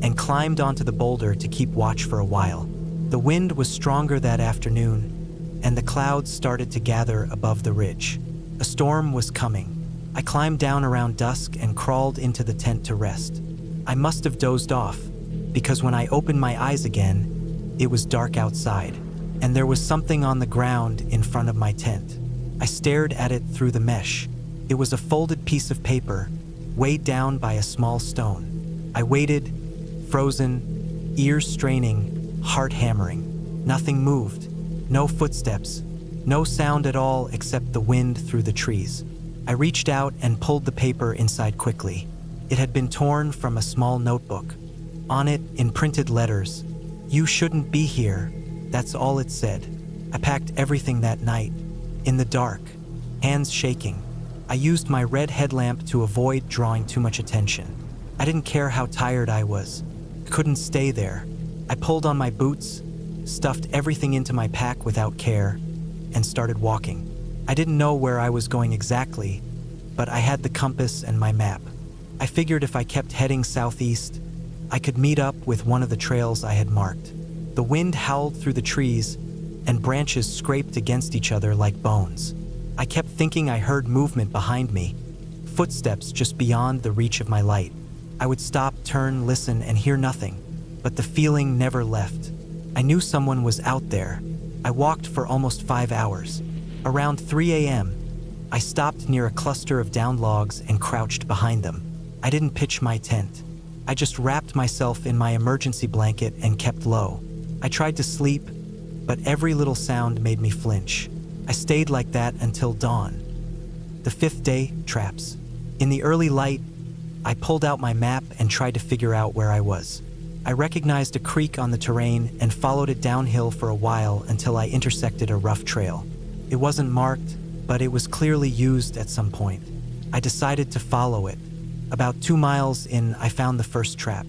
Speaker 1: and climbed onto the boulder to keep watch for a while. The wind was stronger that afternoon, and the clouds started to gather above the ridge. A storm was coming. I climbed down around dusk and crawled into the tent to rest. I must have dozed off, because when I opened my eyes again, it was dark outside, and there was something on the ground in front of my tent. I stared at it through the mesh. It was a folded piece of paper, weighed down by a small stone. I waited, frozen, ears straining, heart hammering. Nothing moved. No footsteps. No sound at all except the wind through the trees. I reached out and pulled the paper inside quickly. It had been torn from a small notebook. On it, in printed letters, "You shouldn't be here." That's all it said. I packed everything that night, in the dark, hands shaking. I used my red headlamp to avoid drawing too much attention. I didn't care how tired I was. Couldn't stay there. I pulled on my boots, stuffed everything into my pack without care, and started walking. I didn't know where I was going exactly, but I had the compass and my map. I figured if I kept heading southeast, I could meet up with one of the trails I had marked. The wind howled through the trees, and branches scraped against each other like bones. I kept thinking I heard movement behind me, footsteps just beyond the reach of my light. I would stop, turn, listen, and hear nothing, but the feeling never left. I knew someone was out there. I walked for almost 5 hours. Around 3 a.m., I stopped near a cluster of downed logs and crouched behind them. I didn't pitch my tent. I just wrapped myself in my emergency blanket and kept low. I tried to sleep, but every little sound made me flinch. I stayed like that until dawn. The fifth day, traps. In the early light, I pulled out my map and tried to figure out where I was. I recognized a creek on the terrain and followed it downhill for a while until I intersected a rough trail. It wasn't marked, but it was clearly used at some point. I decided to follow it. About 2 miles in, I found the first trap.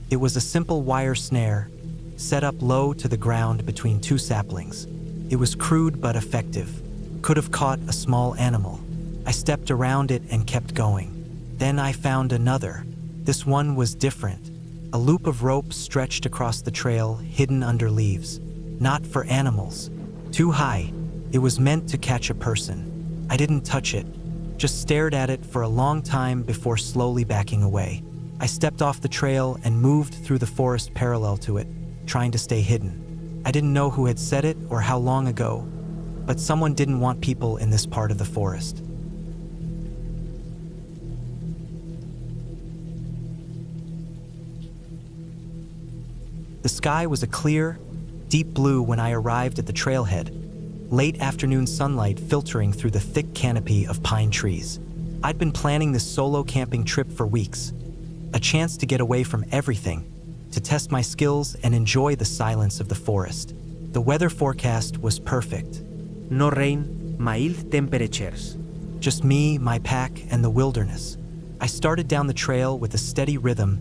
Speaker 1: It was a simple wire snare, set up low to the ground between 2 saplings. It was crude but effective. Could have caught a small animal. I stepped around it and kept going. Then I found another. This one was different. A loop of rope stretched across the trail, hidden under leaves. Not for animals. Too high. It was meant to catch a person. I didn't touch it, just stared at it for a long time before slowly backing away. I stepped off the trail and moved through the forest parallel to it, trying to stay hidden. I didn't know who had set it or how long ago, but someone didn't want people in this part of the forest. The sky was a clear, deep blue when I arrived at the trailhead, late afternoon sunlight filtering through the thick canopy of pine trees. I'd been planning this solo camping trip for weeks, a chance to get away from everything, to test my skills and enjoy the silence of the forest. The weather forecast was perfect.
Speaker 2: No rain, mild temperatures.
Speaker 1: Just me, my pack, and the wilderness. I started down the trail with a steady rhythm,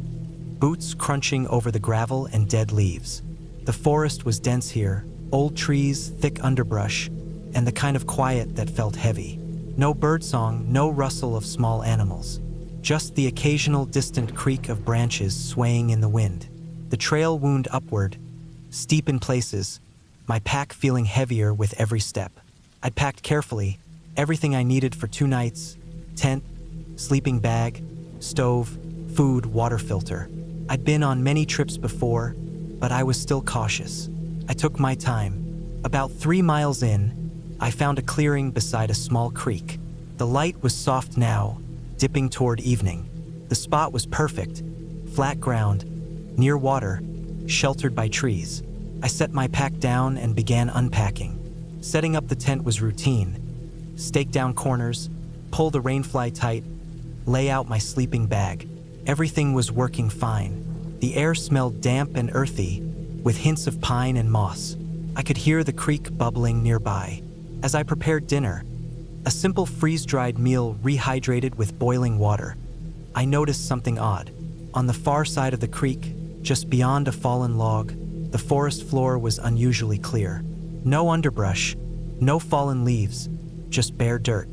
Speaker 1: boots crunching over the gravel and dead leaves. The forest was dense here, old trees, thick underbrush, and the kind of quiet that felt heavy. No birdsong, no rustle of small animals. Just the occasional distant creak of branches swaying in the wind. The trail wound upward, steep in places, my pack feeling heavier with every step. I'd packed carefully, everything I needed for 2 nights: tent, sleeping bag, stove, food, water filter. I'd been on many trips before, but I was still cautious. I took my time. About 3 miles in, I found a clearing beside a small creek. The light was soft now, dipping toward evening. The spot was perfect, flat ground, near water, sheltered by trees. I set my pack down and began unpacking. Setting up the tent was routine. Stake down corners, pull the rainfly tight, lay out my sleeping bag. Everything was working fine. The air smelled damp and earthy, with hints of pine and moss. I could hear the creek bubbling nearby. As I prepared dinner, a simple freeze-dried meal rehydrated with boiling water, I noticed something odd. On the far side of the creek, just beyond a fallen log, the forest floor was unusually clear. No underbrush, no fallen leaves, just bare dirt.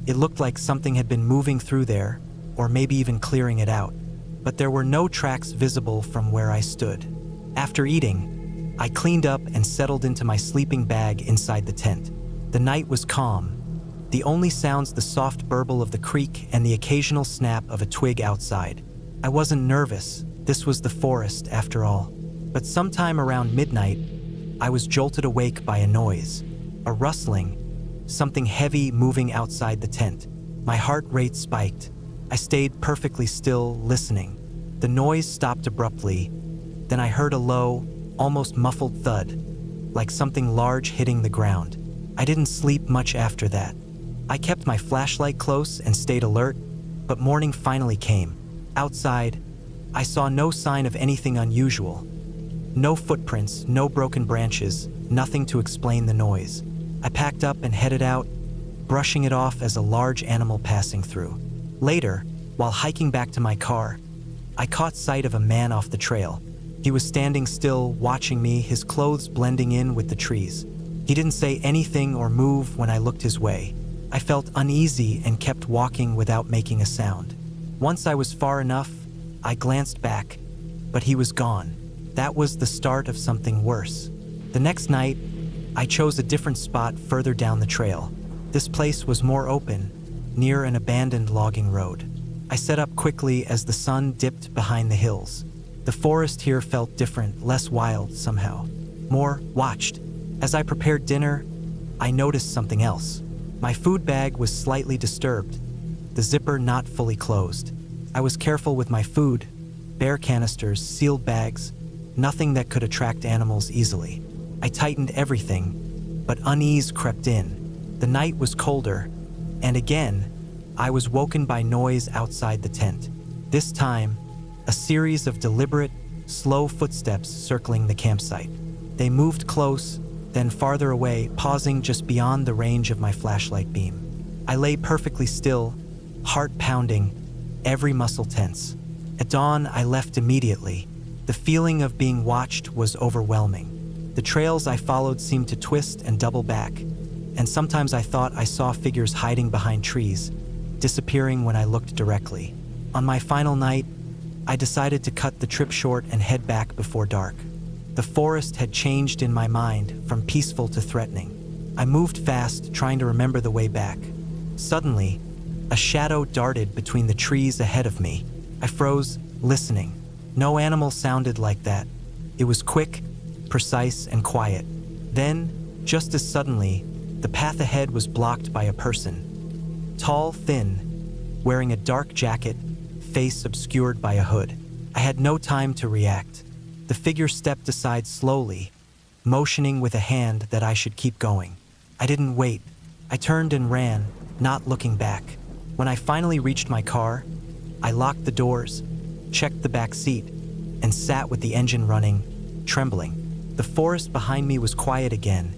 Speaker 1: It looked like something had been moving through there, or maybe even clearing it out. But there were no tracks visible from where I stood. After eating, I cleaned up and settled into my sleeping bag inside the tent. The night was calm. The only sounds the soft burble of the creek and the occasional snap of a twig outside. I wasn't nervous. This was the forest, after all. But sometime around midnight, I was jolted awake by a noise. A rustling, something heavy moving outside the tent. My heart rate spiked. I stayed perfectly still, listening. The noise stopped abruptly. Then I heard a low, almost muffled thud, like something large hitting the ground. I didn't sleep much after that. I kept my flashlight close and stayed alert, but morning finally came. Outside, I saw no sign of anything unusual. No footprints, no broken branches, nothing to explain the noise. I packed up and headed out, brushing it off as a large animal passing through. Later, while hiking back to my car, I caught sight of a man off the trail. He was standing still, watching me, his clothes blending in with the trees. He didn't say anything or move when I looked his way. I felt uneasy and kept walking without making a sound. Once I was far enough, I glanced back, but he was gone. That was the start of something worse. The next night, I chose a different spot further down the trail. This place was more open, near an abandoned logging road. I set up quickly as the sun dipped behind the hills. The forest here felt different, less wild somehow, more watched. As I prepared dinner, I noticed something else. My food bag was slightly disturbed, the zipper not fully closed. I was careful with my food, bare canisters, sealed bags, nothing that could attract animals easily. I tightened everything, but unease crept in. The night was colder, and again, I was woken by noise outside the tent. This time, a series of deliberate, slow footsteps circling the campsite. They moved close, then farther away, pausing just beyond the range of my flashlight beam. I lay perfectly still, heart pounding, every muscle tense. At dawn, I left immediately. The feeling of being watched was overwhelming. The trails I followed seemed to twist and double back, and sometimes I thought I saw figures hiding behind trees, disappearing when I looked directly. On my final night, I decided to cut the trip short and head back before dark. The forest had changed in my mind, from peaceful to threatening. I moved fast, trying to remember the way back. Suddenly, a shadow darted between the trees ahead of me. I froze, listening. No animal sounded like that. It was quick, precise, and quiet. Then, just as suddenly, The path ahead was blocked by a person. Tall, thin, wearing a dark jacket, face obscured by a hood. I had no time to react. The figure stepped aside slowly, motioning with a hand that I should keep going. I didn't wait. I turned and ran, not looking back. When I finally reached my car, I locked the doors, checked the back seat, and sat with the engine running, trembling. The forest behind me was quiet again,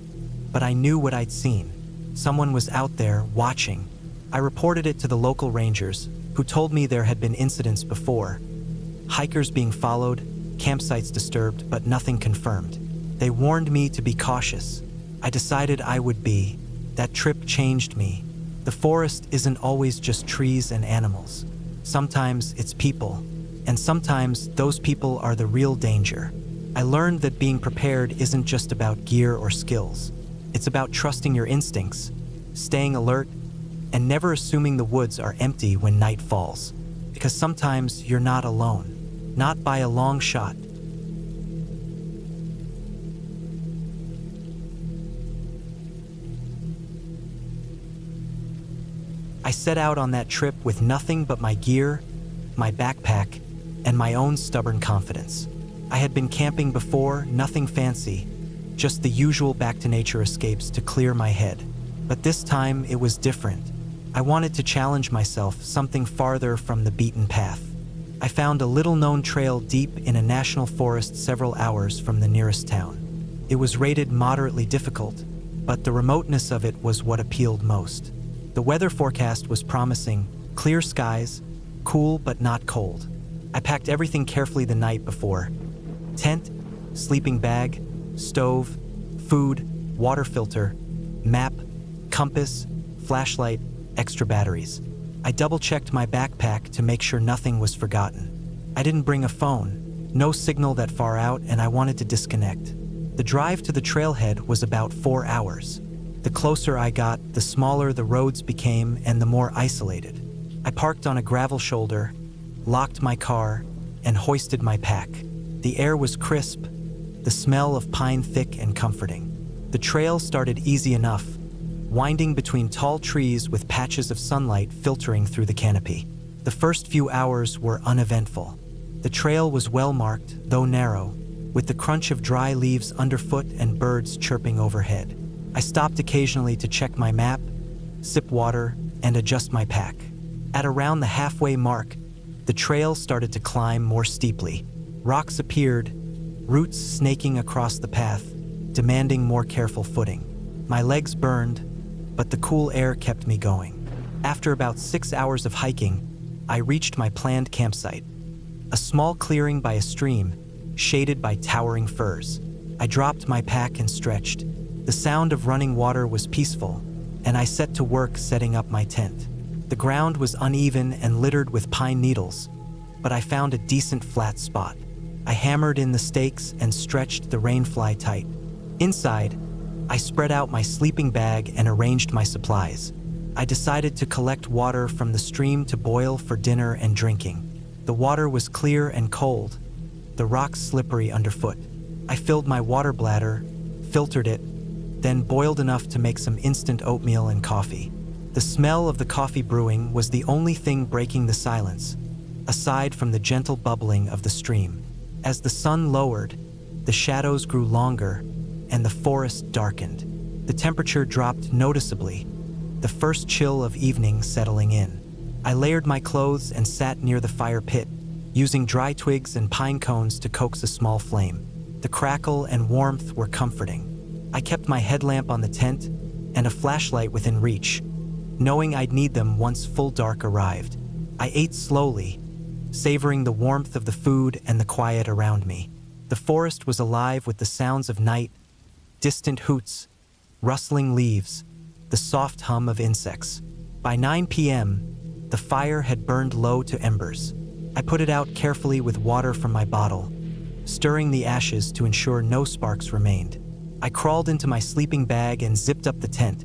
Speaker 1: but I knew what I'd seen. Someone was out there, watching. I reported it to the local rangers, who told me there had been incidents before. Hikers being followed, campsites disturbed, but nothing confirmed. They warned me to be cautious. I decided I would be. That trip changed me. The forest isn't always just trees and animals. Sometimes it's people, and sometimes those people are the real danger. I learned that being prepared isn't just about gear or skills. It's about trusting your instincts, staying alert, and never assuming the woods are empty when night falls. Because sometimes you're not alone, not by a long shot. I set out on that trip with nothing but my gear, my backpack, and my own stubborn confidence. I had been camping before, nothing fancy, just the usual back-to-nature escapes to clear my head. But this time, it was different. I wanted to challenge myself, something farther from the beaten path. I found a little-known trail deep in a national forest several hours from the nearest town. It was rated moderately difficult, but the remoteness of it was what appealed most. The weather forecast was promising, clear skies, cool but not cold. I packed everything carefully the night before. Tent, sleeping bag, stove, food, water filter, map, compass, flashlight, extra batteries. I double-checked my backpack to make sure nothing was forgotten. I didn't bring a phone, no signal that far out, and I wanted to disconnect. The drive to the trailhead was about 4 hours. The closer I got, the smaller the roads became and the more isolated. I parked on a gravel shoulder, locked my car, and hoisted my pack. The air was crisp, the smell of pine thick and comforting. The trail started easy enough, winding between tall trees with patches of sunlight filtering through the canopy. The first few hours were uneventful. The trail was well marked, though narrow, with the crunch of dry leaves underfoot and birds chirping overhead. I stopped occasionally to check my map, sip water, and adjust my pack. At around the halfway mark, the trail started to climb more steeply. Rocks appeared, roots snaking across the path, demanding more careful footing. My legs burned, but the cool air kept me going. After about 6 hours of hiking, I reached my planned campsite, a small clearing by a stream, shaded by towering firs. I dropped my pack and stretched. The sound of running water was peaceful, and I set to work setting up my tent. The ground was uneven and littered with pine needles, but I found a decent flat spot. I hammered in the stakes and stretched the rainfly tight. Inside, I spread out my sleeping bag and arranged my supplies. I decided to collect water from the stream to boil for dinner and drinking. The water was clear and cold, the rocks slippery underfoot. I filled my water bladder, filtered it, then boiled enough to make some instant oatmeal and coffee. The smell of the coffee brewing was the only thing breaking the silence, aside from the gentle bubbling of the stream. As the sun lowered, the shadows grew longer, and the forest darkened. The temperature dropped noticeably, the first chill of evening settling in. I layered my clothes and sat near the fire pit, using dry twigs and pine cones to coax a small flame. The crackle and warmth were comforting. I kept my headlamp on the tent and a flashlight within reach, knowing I'd need them once full dark arrived. I ate slowly, savoring the warmth of the food and the quiet around me. The forest was alive with the sounds of night, distant hoots, rustling leaves, the soft hum of insects. By 9 p.m., the fire had burned low to embers. I put it out carefully with water from my bottle, stirring the ashes to ensure no sparks remained. I crawled into my sleeping bag and zipped up the tent,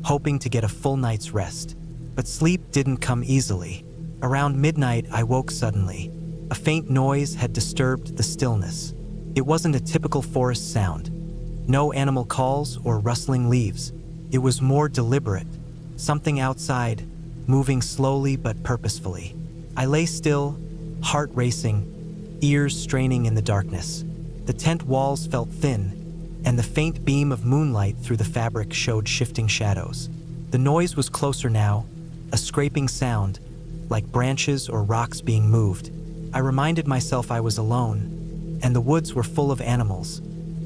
Speaker 1: hoping to get a full night's rest. But sleep didn't come easily. Around midnight, I woke suddenly. A faint noise had disturbed the stillness. It wasn't a typical forest sound. No animal calls or rustling leaves, It was more deliberate, something outside, moving slowly but purposefully. I lay still, heart racing, ears straining in the darkness. The tent walls felt thin, and the faint beam of moonlight through the fabric showed shifting shadows. The noise was closer now, a scraping sound, like branches or rocks being moved. I reminded myself I was alone, and the woods were full of animals,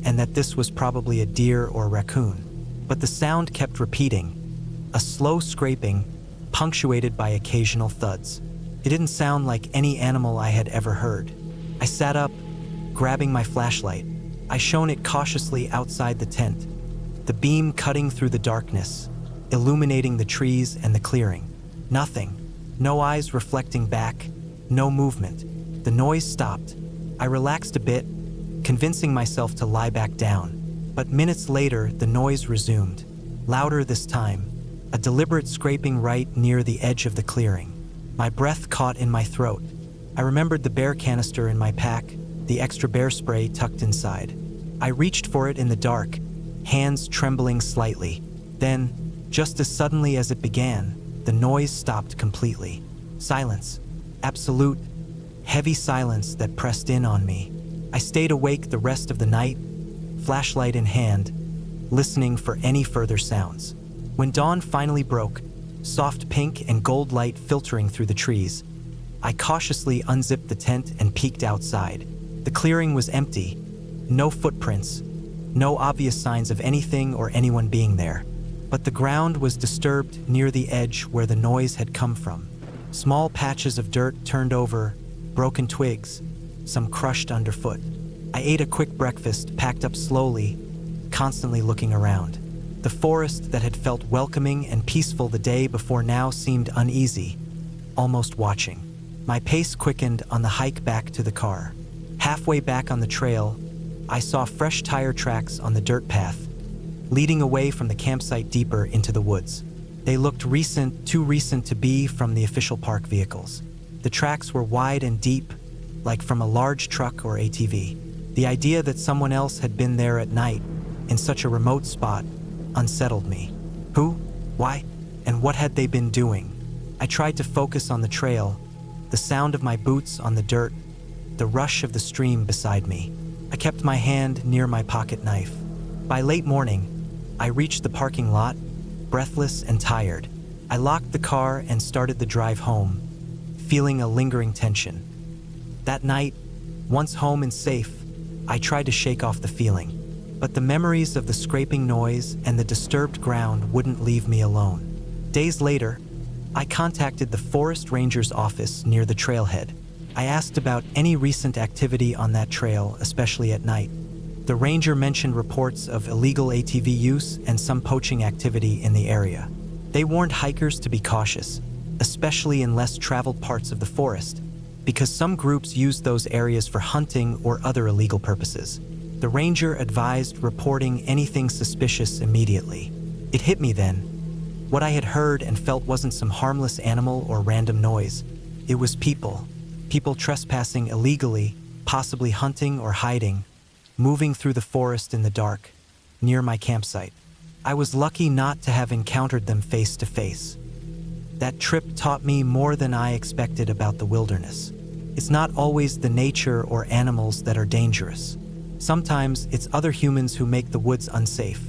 Speaker 1: and that this was probably a deer or raccoon. But the sound kept repeating, a slow scraping, punctuated by occasional thuds. It didn't sound like any animal I had ever heard. I sat up, grabbing my flashlight. I shone it cautiously outside the tent, the beam cutting through the darkness, illuminating the trees and the clearing. Nothing. No eyes reflecting back, no movement. The noise stopped. I relaxed a bit, convincing myself to lie back down. But minutes later, the noise resumed, louder this time, a deliberate scraping right near the edge of the clearing. My breath caught in my throat. I remembered the bear canister in my pack, the extra bear spray tucked inside. I reached for it in the dark, hands trembling slightly. Then, just as suddenly as it began, the noise stopped completely. Silence. Absolute, heavy silence that pressed in on me. I stayed awake the rest of the night, flashlight in hand, listening for any further sounds. When dawn finally broke, soft pink and gold light filtering through the trees, I cautiously unzipped the tent and peeked outside. The clearing was empty, no footprints, no obvious signs of anything or anyone being there. But the ground was disturbed near the edge where the noise had come from. Small patches of dirt turned over, broken twigs, some crushed underfoot. I ate a quick breakfast, packed up slowly, constantly looking around. The forest that had felt welcoming and peaceful the day before now seemed uneasy, almost watching. My pace quickened on the hike back to the car. Halfway back on the trail, I saw fresh tire tracks on the dirt path, leading away from the campsite deeper into the woods. They looked recent, too recent to be from the official park vehicles. The tracks were wide and deep, like from a large truck or ATV. The idea that someone else had been there at night, in such a remote spot, unsettled me. Who? Why? And what had they been doing? I tried to focus on the trail, the sound of my boots on the dirt, the rush of the stream beside me. I kept my hand near my pocket knife. By late morning, I reached the parking lot, breathless and tired. I locked the car and started the drive home, feeling a lingering tension. That night, once home and safe, I tried to shake off the feeling. But the memories of the scraping noise and the disturbed ground wouldn't leave me alone. Days later, I contacted the forest ranger's office near the trailhead. I asked about any recent activity on that trail, especially at night. The ranger mentioned reports of illegal ATV use and some poaching activity in the area. They warned hikers to be cautious, especially in less traveled parts of the forest, because some groups use those areas for hunting or other illegal purposes. The ranger advised reporting anything suspicious immediately. It hit me then. What I had heard and felt wasn't some harmless animal or random noise. It was people. People trespassing illegally, possibly hunting or hiding, moving through the forest in the dark, near my campsite. I was lucky not to have encountered them face to face. That trip taught me more than I expected about the wilderness. It's not always the nature or animals that are dangerous. Sometimes it's other humans who make the woods unsafe.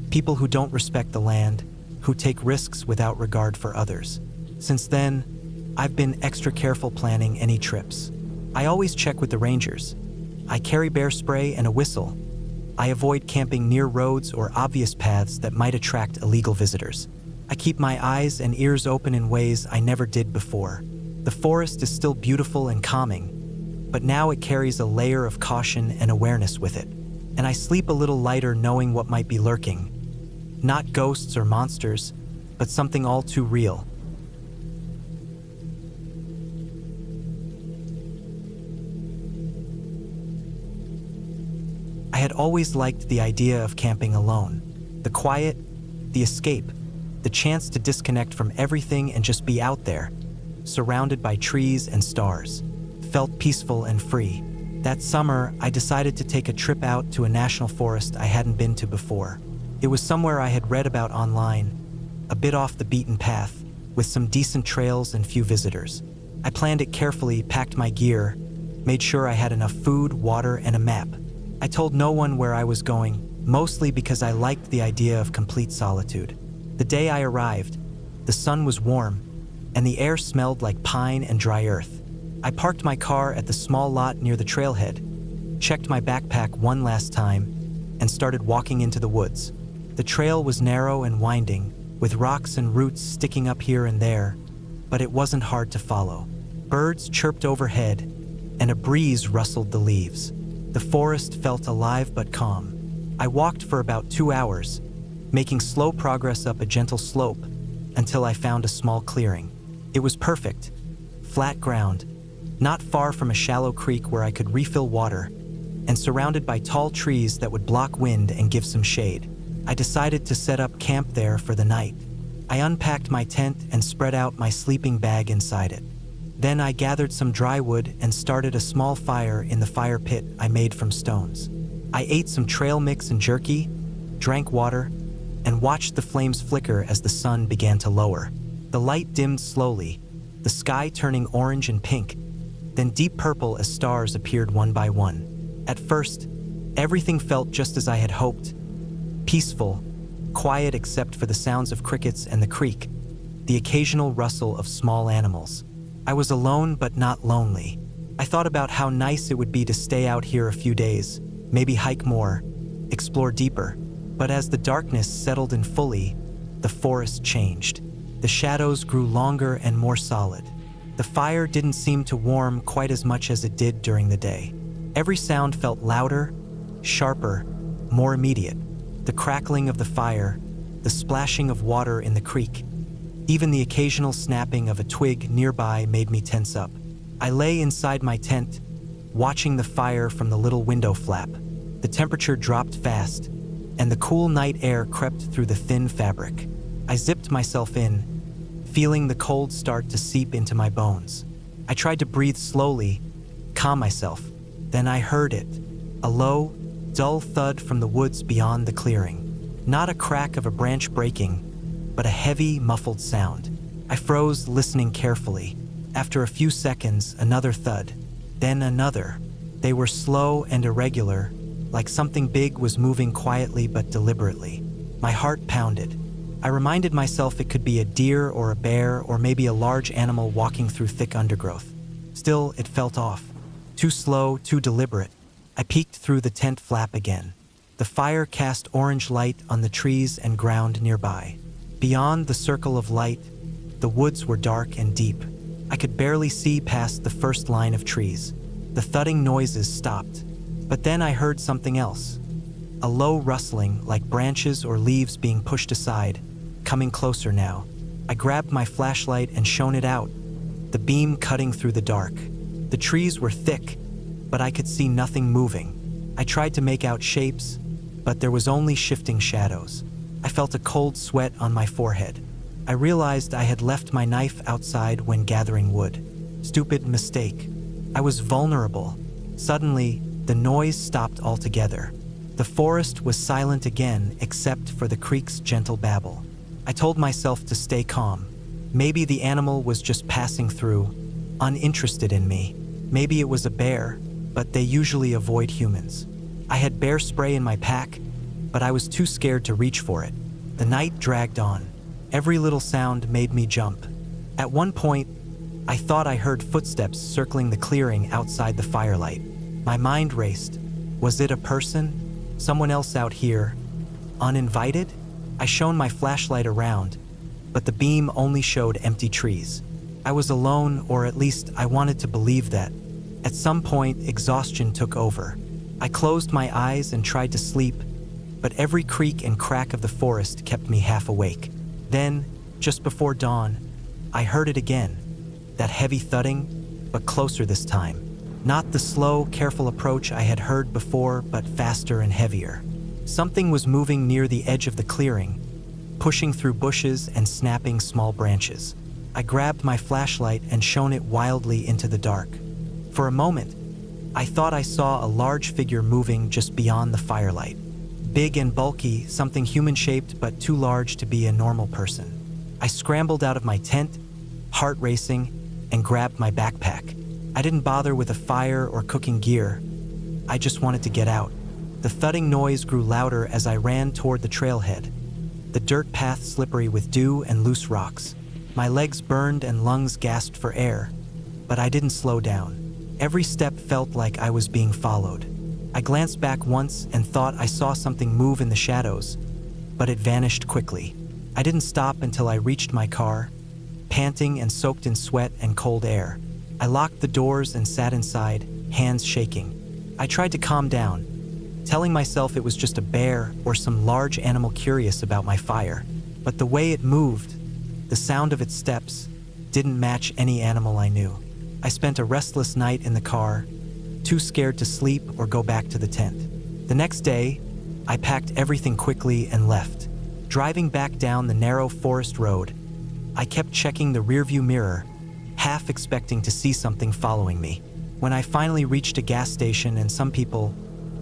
Speaker 1: People who don't respect the land, who take risks without regard for others. Since then, I've been extra careful planning any trips. I always check with the rangers. I carry bear spray and a whistle. I avoid camping near roads or obvious paths that might attract illegal visitors. I keep my eyes and ears open in ways I never did before. The forest is still beautiful and calming, but now it carries a layer of caution and awareness with it. And I sleep a little lighter knowing what might be lurking. Not ghosts or monsters, but something all too real. I had always liked the idea of camping alone. The quiet, the escape, the chance to disconnect from everything and just be out there, surrounded by trees and stars. Felt peaceful and free. That summer, I decided to take a trip out to a national forest I hadn't been to before. It was somewhere I had read about online, a bit off the beaten path, with some decent trails and few visitors. I planned it carefully, packed my gear, made sure I had enough food, water, and a map. I told no one where I was going, mostly because I liked the idea of complete solitude. The day I arrived, the sun was warm, and the air smelled like pine and dry earth. I parked my car at the small lot near the trailhead, checked my backpack one last time, and started walking into the woods. The trail was narrow and winding, with rocks and roots sticking up here and there, but it wasn't hard to follow. Birds chirped overhead, and a breeze rustled the leaves. The forest felt alive but calm. I walked for about 2 hours, making slow progress up a gentle slope until I found a small clearing. It was perfect, flat ground, not far from a shallow creek where I could refill water, and surrounded by tall trees that would block wind and give some shade. I decided to set up camp there for the night. I unpacked my tent and spread out my sleeping bag inside it. Then I gathered some dry wood and started a small fire in the fire pit I made from stones. I ate some trail mix and jerky, drank water, and watched the flames flicker as the sun began to lower. The light dimmed slowly, the sky turning orange and pink, then deep purple as stars appeared one by one. At first, everything felt just as I had hoped. Peaceful, quiet except for the sounds of crickets and the creek, the occasional rustle of small animals. I was alone but not lonely. I thought about how nice it would be to stay out here a few days, maybe hike more, explore deeper. But as the darkness settled in fully, the forest changed. The shadows grew longer and more solid. The fire didn't seem to warm quite as much as it did during the day. Every sound felt louder, sharper, more immediate. The crackling of the fire, the splashing of water in the creek, even the occasional snapping of a twig nearby made me tense up. I lay inside my tent, watching the fire from the little window flap. The temperature dropped fast, and the cool night air crept through the thin fabric. I zipped myself in, feeling the cold start to seep into my bones. I tried to breathe slowly, calm myself. Then I heard it, a low, dull thud from the woods beyond the clearing. Not a crack of a branch breaking, but a heavy, muffled sound. I froze, listening carefully. After a few seconds, another thud, then another. They were slow and irregular, like something big was moving quietly but deliberately. My heart pounded. I reminded myself it could be a deer or a bear or maybe a large animal walking through thick undergrowth. Still, it felt off. Too slow, too deliberate. I peeked through the tent flap again. The fire cast orange light on the trees and ground nearby. Beyond the circle of light, the woods were dark and deep. I could barely see past the first line of trees. The thudding noises stopped. But then I heard something else. A low rustling, like branches or leaves being pushed aside, coming closer now. I grabbed my flashlight and shone it out, the beam cutting through the dark. The trees were thick, but I could see nothing moving. I tried to make out shapes, but there was only shifting shadows. I felt a cold sweat on my forehead. I realized I had left my knife outside when gathering wood. Stupid mistake. I was vulnerable. Suddenly, the noise stopped altogether. The forest was silent again except for the creek's gentle babble. I told myself to stay calm. Maybe the animal was just passing through, uninterested in me. Maybe it was a bear, but they usually avoid humans. I had bear spray in my pack, but I was too scared to reach for it. The night dragged on. Every little sound made me jump. At one point, I thought I heard footsteps circling the clearing outside the firelight. My mind raced. Was it a person? Someone else out here? Uninvited? I shone my flashlight around, but the beam only showed empty trees. I was alone, or at least I wanted to believe that. At some point, exhaustion took over. I closed my eyes and tried to sleep, but every creak and crack of the forest kept me half awake. Then, just before dawn, I heard it again. That heavy thudding, but closer this time. Not the slow, careful approach I had heard before, but faster and heavier. Something was moving near the edge of the clearing, pushing through bushes and snapping small branches. I grabbed my flashlight and shone it wildly into the dark. For a moment, I thought I saw a large figure moving just beyond the firelight. Big and bulky, something human-shaped but too large to be a normal person. I scrambled out of my tent, heart racing, and grabbed my backpack. I didn't bother with a fire or cooking gear. I just wanted to get out. The thudding noise grew louder as I ran toward the trailhead. The dirt path slippery with dew and loose rocks. My legs burned and lungs gasped for air, but I didn't slow down. Every step felt like I was being followed. I glanced back once and thought I saw something move in the shadows, but it vanished quickly. I didn't stop until I reached my car, panting and soaked in sweat and cold air. I locked the doors and sat inside, hands shaking. I tried to calm down, telling myself it was just a bear or some large animal curious about my fire. But the way it moved, the sound of its steps, didn't match any animal I knew. I spent a restless night in the car, too scared to sleep or go back to the tent. The next day, I packed everything quickly and left. Driving back down the narrow forest road, I kept checking the rearview mirror, half expecting to see something following me. When I finally reached a gas station and some people,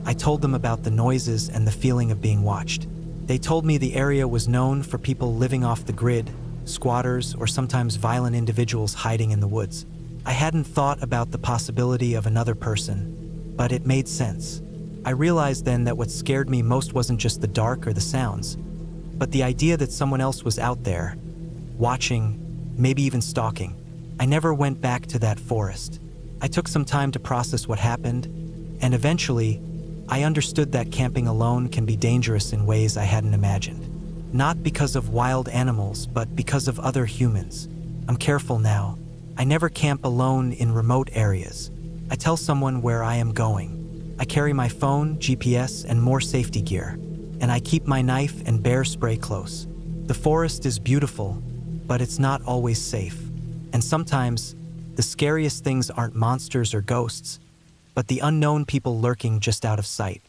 Speaker 1: I told them about the noises and the feeling of being watched. They told me the area was known for people living off the grid, squatters, or sometimes violent individuals hiding in the woods. I hadn't thought about the possibility of another person, but it made sense. I realized then that what scared me most wasn't just the dark or the sounds, but the idea that someone else was out there, watching, maybe even stalking. I never went back to that forest. I took some time to process what happened, and eventually, I understood that camping alone can be dangerous in ways I hadn't imagined. Not because of wild animals, but because of other humans. I'm careful now. I never camp alone in remote areas. I tell someone where I am going. I carry my phone, GPS, and more safety gear. And I keep my knife and bear spray close. The forest is beautiful, but it's not always safe. And sometimes, the scariest things aren't monsters or ghosts, but the unknown people lurking just out of sight.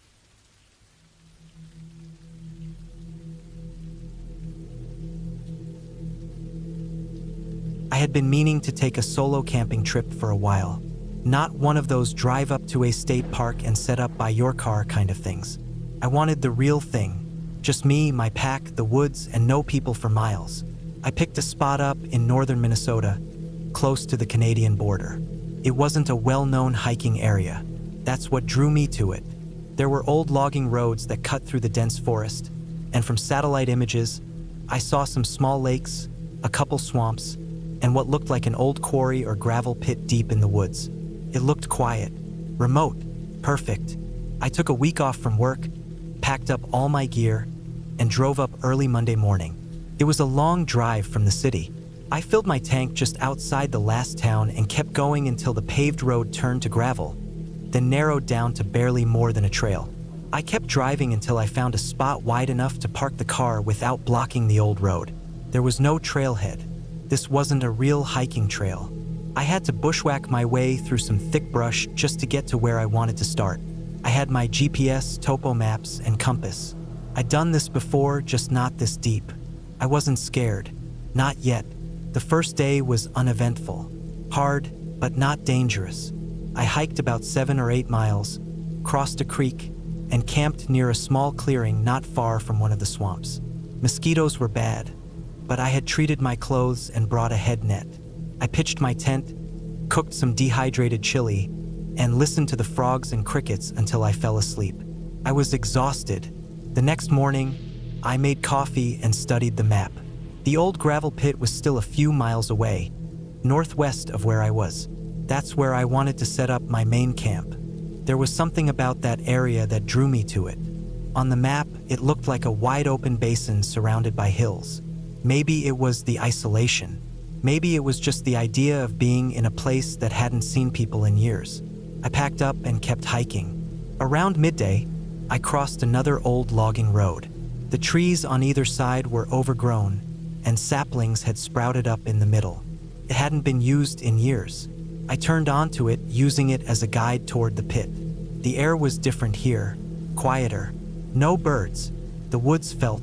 Speaker 1: I had been meaning to take a solo camping trip for a while. Not one of those drive up to a state park and set up by your car kind of things. I wanted the real thing. Just me, my pack, the woods, and no people for miles. I picked a spot up in northern Minnesota, close to the Canadian border. It wasn't a well-known hiking area. That's what drew me to it. There were old logging roads that cut through the dense forest, and from satellite images, I saw some small lakes, a couple swamps, and what looked like an old quarry or gravel pit deep in the woods. It looked quiet, remote, perfect. I took a week off from work, packed up all my gear, and drove up early Monday morning. It was a long drive from the city. I filled my tank just outside the last town and kept going until the paved road turned to gravel, then narrowed down to barely more than a trail. I kept driving until I found a spot wide enough to park the car without blocking the old road. There was no trailhead. This wasn't a real hiking trail. I had to bushwhack my way through some thick brush just to get to where I wanted to start. I had my GPS, topo maps, and compass. I'd done this before, just not this deep. I wasn't scared. Not yet. The first day was uneventful. Hard, but not dangerous. I hiked about 7 or 8 miles, crossed a creek, and camped near a small clearing not far from one of the swamps. Mosquitoes were bad, but I had treated my clothes and brought a head net. I pitched my tent, cooked some dehydrated chili, and listened to the frogs and crickets until I fell asleep. I was exhausted. The next morning, I made coffee and studied the map. The old gravel pit was still a few miles away, northwest of where I was. That's where I wanted to set up my main camp. There was something about that area that drew me to it. On the map, it looked like a wide-open basin surrounded by hills. Maybe it was the isolation. Maybe it was just the idea of being in a place that hadn't seen people in years. I packed up and kept hiking. Around midday, I crossed another old logging road. The trees on either side were overgrown, and saplings had sprouted up in the middle. It hadn't been used in years. I turned onto it, using it as a guide toward the pit. The air was different here, quieter. No birds. The woods felt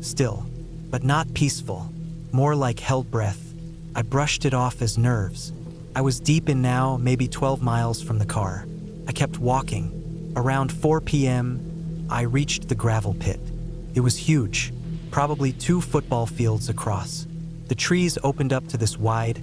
Speaker 1: still, but not peaceful, more like held breath. I brushed it off as nerves. I was deep in now, maybe 12 miles from the car. I kept walking. Around 4 p.m., I reached the gravel pit. It was huge, probably 2 football fields across. The trees opened up to this wide,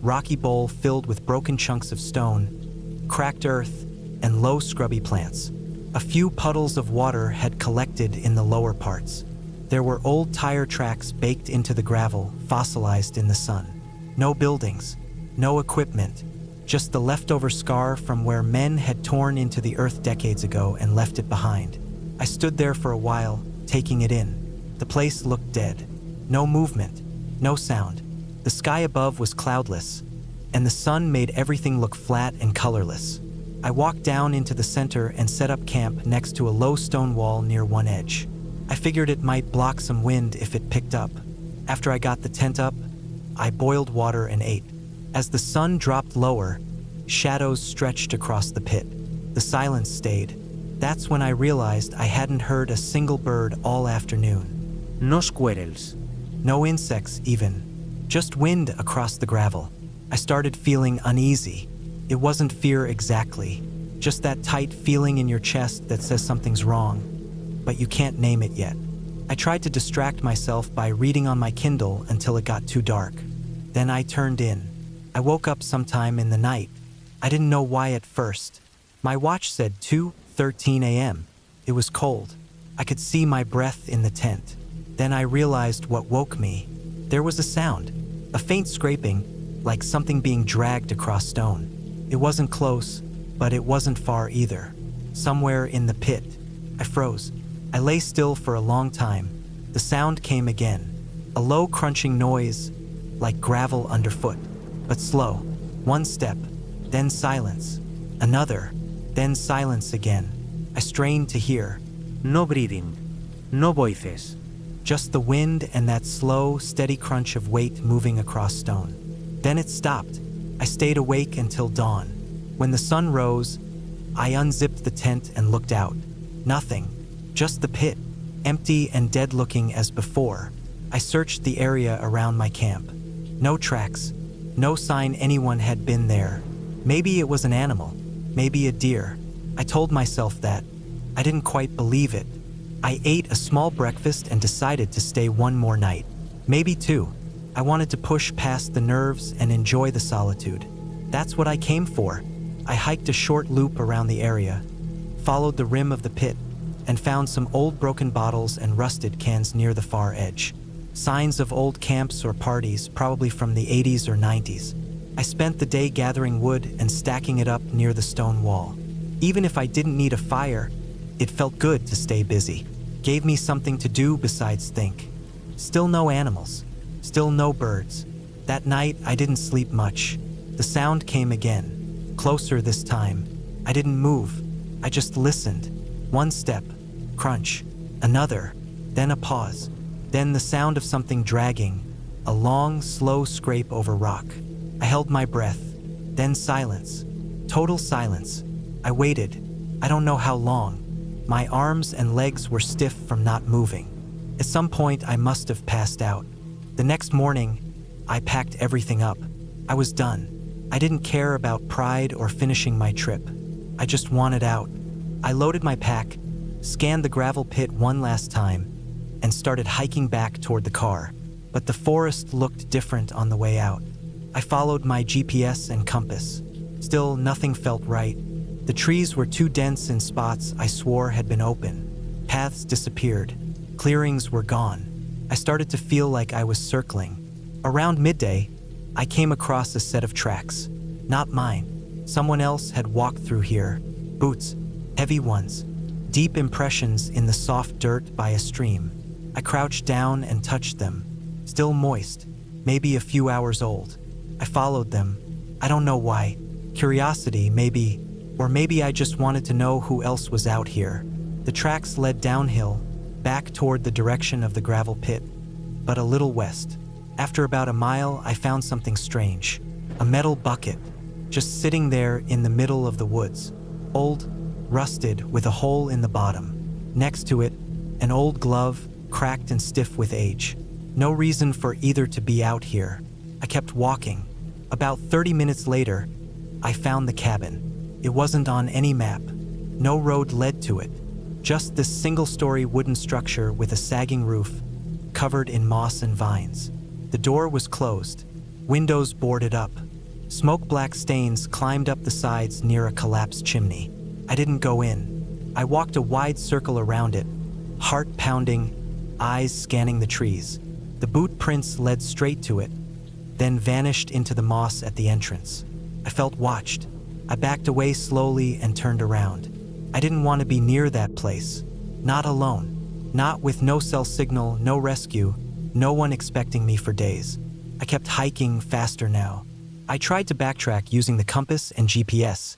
Speaker 1: rocky bowl filled with broken chunks of stone, cracked earth, and low scrubby plants. A few puddles of water had collected in the lower parts. There were old tire tracks baked into the gravel, fossilized in the sun. No buildings, no equipment, just the leftover scar from where men had torn into the earth decades ago and left it behind. I stood there for a while, taking it in. The place looked dead. No movement, no sound. The sky above was cloudless, and the sun made everything look flat and colorless. I walked down into the center and set up camp next to a low stone wall near one edge. I figured it might block some wind if it picked up. After I got the tent up, I boiled water and ate. As the sun dropped lower, shadows stretched across the pit. The silence stayed. That's when I realized I hadn't heard a single bird all afternoon.
Speaker 2: No squirrels.
Speaker 1: No insects even. Just wind across the gravel. I started feeling uneasy. It wasn't fear exactly, just that tight feeling in your chest that says something's wrong, but you can't name it yet. I tried to distract myself by reading on my Kindle until it got too dark. Then I turned in. I woke up sometime in the night. I didn't know why at first. My watch said 2:13 a.m. It was cold. I could see my breath in the tent. Then I realized what woke me. There was a sound, a faint scraping, like something being dragged across stone. It wasn't close, but it wasn't far either. Somewhere in the pit. I froze. I lay still for a long time. The sound came again. A low crunching noise, like gravel underfoot, but slow. One step, then silence. Another, then silence again. I strained to hear.
Speaker 2: No breathing. No voices.
Speaker 1: Just the wind and that slow, steady crunch of weight moving across stone. Then it stopped. I stayed awake until dawn. When the sun rose, I unzipped the tent and looked out. Nothing. Just the pit, empty and dead-looking as before. I searched the area around my camp. No tracks. No sign anyone had been there. Maybe it was an animal. Maybe a deer. I told myself that. I didn't quite believe it. I ate a small breakfast and decided to stay one more night. Maybe 2. I wanted to push past the nerves and enjoy the solitude. That's what I came for. I hiked a short loop around the area, followed the rim of the pit, and found some old broken bottles and rusted cans near the far edge. Signs of old camps or parties, probably from the 80s or 90s. I spent the day gathering wood and stacking it up near the stone wall. Even if I didn't need a fire, it felt good to stay busy. Gave me something to do besides think. Still no animals. Still no birds. That night, I didn't sleep much. The sound came again, closer this time. I didn't move. I just listened. One step, crunch, another, then a pause, then the sound of something dragging, a long, slow scrape over rock. I held my breath, then silence, total silence. I waited. I don't know how long. My arms and legs were stiff from not moving. At some point, I must have passed out. The next morning, I packed everything up. I was done. I didn't care about pride or finishing my trip. I just wanted out. I loaded my pack, scanned the gravel pit one last time, and started hiking back toward the car. But the forest looked different on the way out. I followed my GPS and compass. Still, nothing felt right. The trees were too dense in spots I swore had been open. Paths disappeared. Clearings were gone. I started to feel like I was circling. Around midday, I came across a set of tracks. Not mine. Someone else had walked through here. Boots, heavy ones. Deep impressions in the soft dirt by a stream. I crouched down and touched them. Still moist, maybe a few hours old. I followed them. I don't know why. Curiosity, maybe. Or maybe I just wanted to know who else was out here. The tracks led downhill, back toward the direction of the gravel pit, but a little west. After about a mile, I found something strange. A metal bucket, just sitting there in the middle of the woods. Old, rusted, with a hole in the bottom. Next to it, an old glove, cracked and stiff with age. No reason for either to be out here. I kept walking. About 30 minutes later, I found the cabin. It wasn't on any map. No road led to it. Just this single-story wooden structure with a sagging roof, covered in moss and vines. The door was closed, windows boarded up. Smoke-black stains climbed up the sides near a collapsed chimney. I didn't go in. I walked a wide circle around it, heart pounding, eyes scanning the trees. The boot prints led straight to it, then vanished into the moss at the entrance. I felt watched. I backed away slowly and turned around. I didn't want to be near that place. Not alone. Not with no cell signal, no rescue, no one expecting me for days. I kept hiking faster now. I tried to backtrack using the compass and GPS,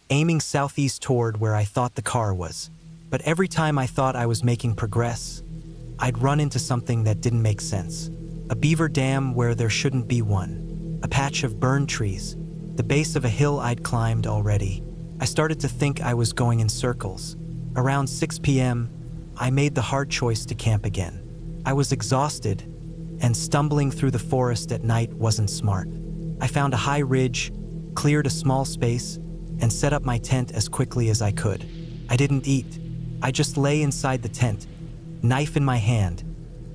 Speaker 1: aiming southeast toward where I thought the car was. But every time I thought I was making progress, I'd run into something that didn't make sense. A beaver dam where there shouldn't be one. A patch of burned trees. The base of a hill I'd climbed already. I started to think I was going in circles. Around 6 p.m., I made the hard choice to camp again. I was exhausted, and stumbling through the forest at night wasn't smart. I found a high ridge, cleared a small space, and set up my tent as quickly as I could. I didn't eat. I just lay inside the tent, knife in my hand,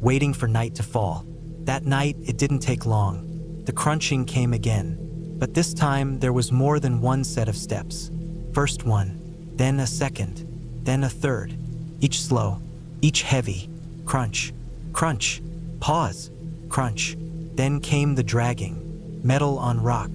Speaker 1: waiting for night to fall. That night, it didn't take long. The crunching came again, but this time there was more than one set of steps. First one, then a second, then a third. Each slow, each heavy. Crunch, crunch, pause, crunch. Then came the dragging. Metal on rock.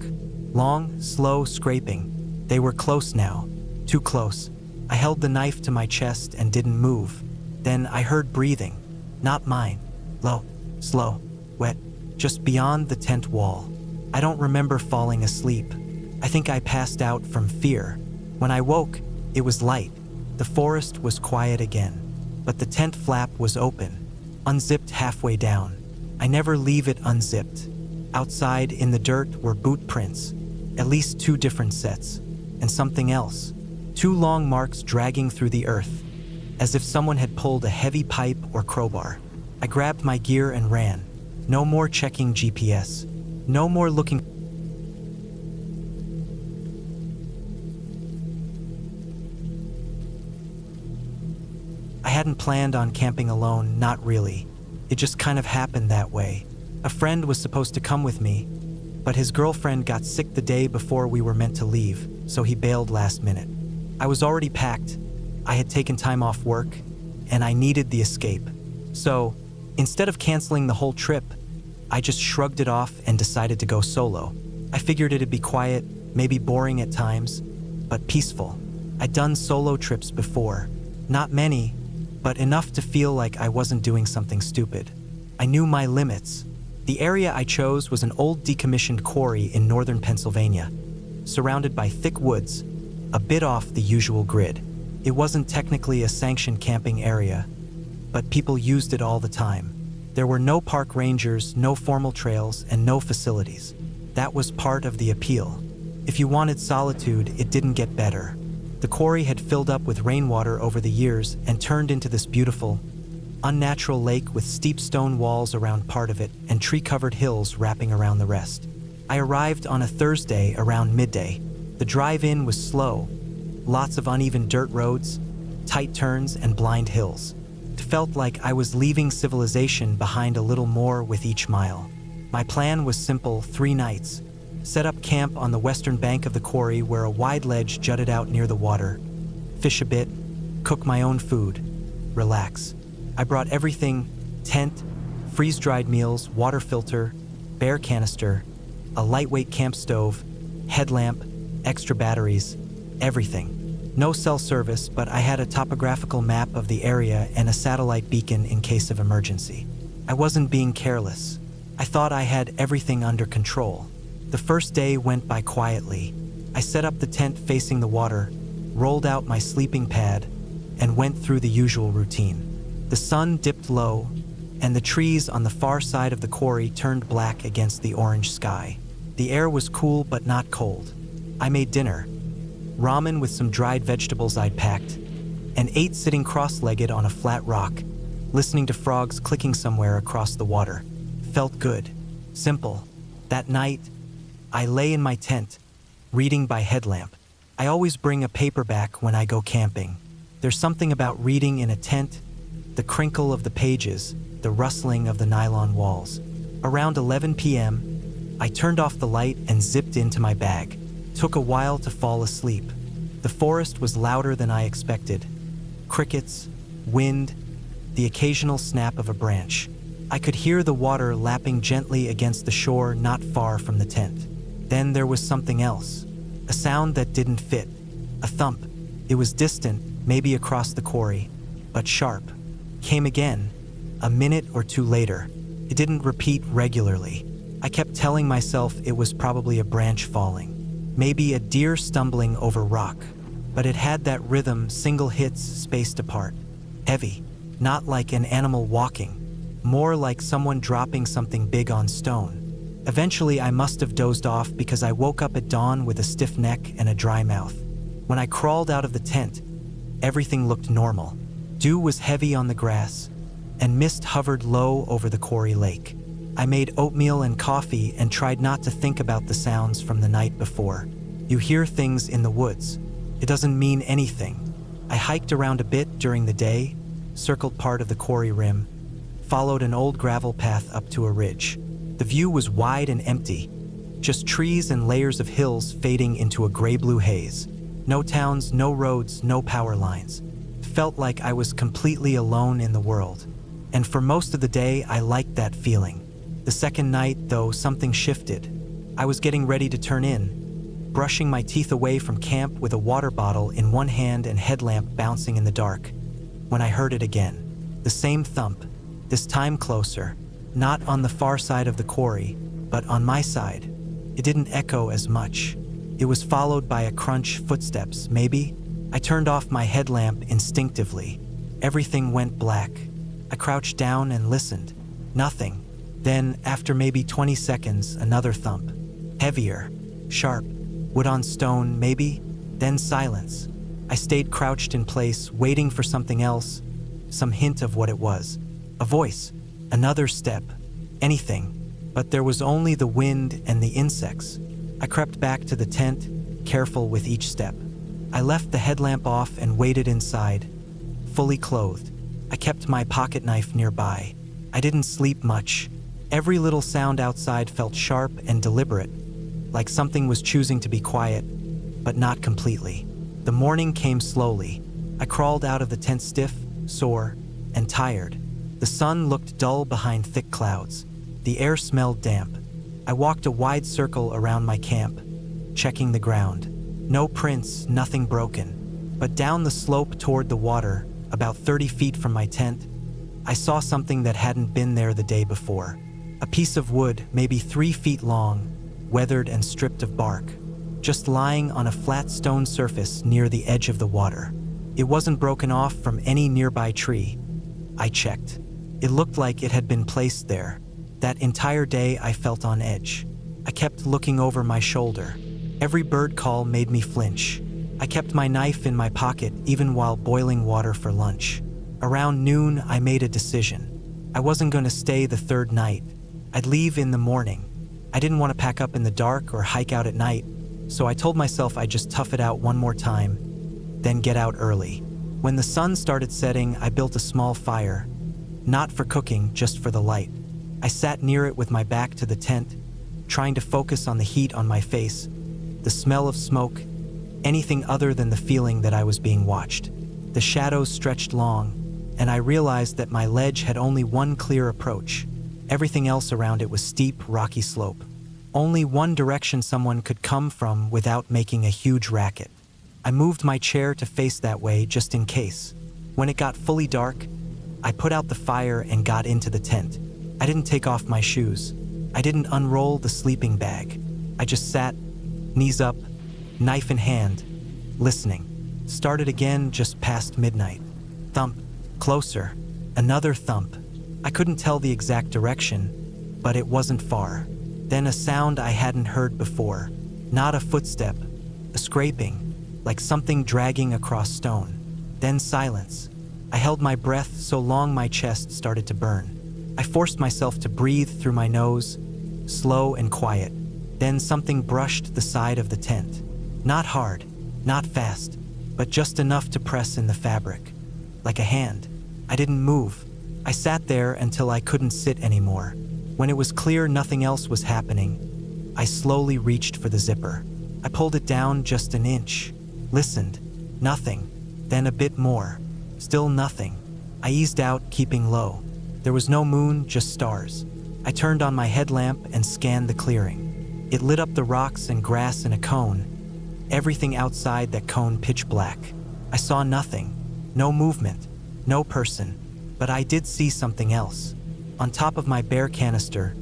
Speaker 1: Long, slow scraping. They were close now. Too close. I held the knife to my chest and didn't move. Then I heard breathing. Not mine. Low, slow, wet, just beyond the tent wall. I don't remember falling asleep. I think I passed out from fear. When I woke, it was light. The forest was quiet again, but the tent flap was open, unzipped halfway down. I never leave it unzipped. Outside in the dirt were boot prints, at least 2 different sets, and something else. 2 long marks dragging through the earth, as if someone had pulled a heavy pipe or crowbar. I grabbed my gear and ran. No more checking GPS. No more looking. I hadn't planned on camping alone, not really. It just kind of happened that way. A friend was supposed to come with me, but his girlfriend got sick the day before we were meant to leave, so he bailed last minute. I was already packed. I had taken time off work, and I needed the escape. So, instead of canceling the whole trip, I just shrugged it off and decided to go solo. I figured it'd be quiet, maybe boring at times, but peaceful. I'd done solo trips before. Not many, but enough to feel like I wasn't doing something stupid. I knew my limits. The area I chose was an old decommissioned quarry in northern Pennsylvania, surrounded by thick woods, a bit off the usual grid. It wasn't technically a sanctioned camping area, but people used it all the time. There were no park rangers, no formal trails, and no facilities. That was part of the appeal. If you wanted solitude, it didn't get better. The quarry had filled up with rainwater over the years and turned into this beautiful, unnatural lake with steep stone walls around part of it and tree-covered hills wrapping around the rest. I arrived on a Thursday around midday. The drive-in was slow, lots of uneven dirt roads, tight turns, and blind hills. It felt like I was leaving civilization behind a little more with each mile. My plan was simple: 3 nights. Set up camp on the western bank of the quarry where a wide ledge jutted out near the water. Fish a bit, cook my own food, relax. I brought everything: tent, freeze-dried meals, water filter, bear canister, a lightweight camp stove, headlamp, extra batteries, everything. No cell service, but I had a topographical map of the area and a satellite beacon in case of emergency. I wasn't being careless. I thought I had everything under control. The first day went by quietly. I set up the tent facing the water, rolled out my sleeping pad, and went through the usual routine. The sun dipped low, and the trees on the far side of the quarry turned black against the orange sky. The air was cool but not cold. I made dinner, ramen with some dried vegetables I'd packed, and ate sitting cross-legged on a flat rock, listening to frogs clicking somewhere across the water. Felt good. Simple. That night, I lay in my tent, reading by headlamp. I always bring a paperback when I go camping. There's something about reading in a tent, the crinkle of the pages, the rustling of the nylon walls. Around 11 p.m., I turned off the light and zipped into my bag. Took a while to fall asleep. The forest was louder than I expected. Crickets, wind, the occasional snap of a branch. I could hear the water lapping gently against the shore not far from the tent. Then there was something else. A sound that didn't fit. A thump. It was distant, maybe across the quarry, but sharp. Came again, a minute or two later. It didn't repeat regularly. I kept telling myself it was probably a branch falling, maybe a deer stumbling over rock, but it had that rhythm, single hits spaced apart. Heavy, not like an animal walking, more like someone dropping something big on stone. Eventually, I must have dozed off because I woke up at dawn with a stiff neck and a dry mouth. When I crawled out of the tent, everything looked normal. Dew was heavy on the grass, and mist hovered low over the quarry lake. I made oatmeal and coffee and tried not to think about the sounds from the night before. You hear things in the woods. It doesn't mean anything. I hiked around a bit during the day, circled part of the quarry rim, followed an old gravel path up to a ridge. The view was wide and empty, just trees and layers of hills fading into a gray-blue haze. No towns, no roads, no power lines. Felt like I was completely alone in the world. And for most of the day, I liked that feeling. The second night, though, something shifted. I was getting ready to turn in, brushing my teeth away from camp with a water bottle in one hand and headlamp bouncing in the dark, when I heard it again. The same thump, this time closer, not on the far side of the quarry, but on my side. It didn't echo as much. It was followed by a crunch, footsteps, maybe. I turned off my headlamp instinctively. Everything went black. I crouched down and listened. Nothing. Then, after maybe 20 seconds, another thump. Heavier, sharp, wood on stone, maybe. Then silence. I stayed crouched in place, waiting for something else, some hint of what it was. A voice, another step, anything. But there was only the wind and the insects. I crept back to the tent, careful with each step. I left the headlamp off and waited inside, fully clothed. I kept my pocket knife nearby. I didn't sleep much. Every little sound outside felt sharp and deliberate, like something was choosing to be quiet, but not completely. The morning came slowly. I crawled out of the tent stiff, sore, and tired. The sun looked dull behind thick clouds. The air smelled damp. I walked a wide circle around my camp, checking the ground. No prints, nothing broken. But down the slope toward the water, about 30 feet from my tent, I saw something that hadn't been there the day before. A piece of wood, maybe 3 feet long, weathered and stripped of bark, just lying on a flat stone surface near the edge of the water. It wasn't broken off from any nearby tree. I checked. It looked like it had been placed there. That entire day I felt on edge. I kept looking over my shoulder. Every bird call made me flinch. I kept my knife in my pocket even while boiling water for lunch. Around noon, I made a decision. I wasn't going to stay the third night. I'd leave in the morning. I didn't want to pack up in the dark or hike out at night, so I told myself I'd just tough it out one more time, then get out early. When the sun started setting, I built a small fire, not for cooking, just for the light. I sat near it with my back to the tent, trying to focus on the heat on my face, the smell of smoke, anything other than the feeling that I was being watched. The shadows stretched long, and I realized that my ledge had only one clear approach. Everything else around it was steep, rocky slope. Only one direction someone could come from without making a huge racket. I moved my chair to face that way just in case. When it got fully dark, I put out the fire and got into the tent. I didn't take off my shoes. I didn't unroll the sleeping bag. I just sat, knees up, knife in hand, listening. Started again just past midnight. Thump, closer, another thump. I couldn't tell the exact direction, but it wasn't far. Then a sound I hadn't heard before. Not a footstep, a scraping, like something dragging across stone. Then silence. I held my breath so long my chest started to burn. I forced myself to breathe through my nose, slow and quiet. Then something brushed the side of the tent. Not hard, not fast, but just enough to press in the fabric. Like a hand. I didn't move. I sat there until I couldn't sit anymore. When it was clear nothing else was happening, I slowly reached for the zipper. I pulled it down just an inch. Listened. Nothing. Then a bit more. Still nothing. I eased out, keeping low. There was no moon, just stars. I turned on my headlamp and scanned the clearing. It lit up the rocks and grass in a cone. Everything outside that cone pitch black. I saw nothing. No movement. No person. But I did see something else. On top of my bare canister,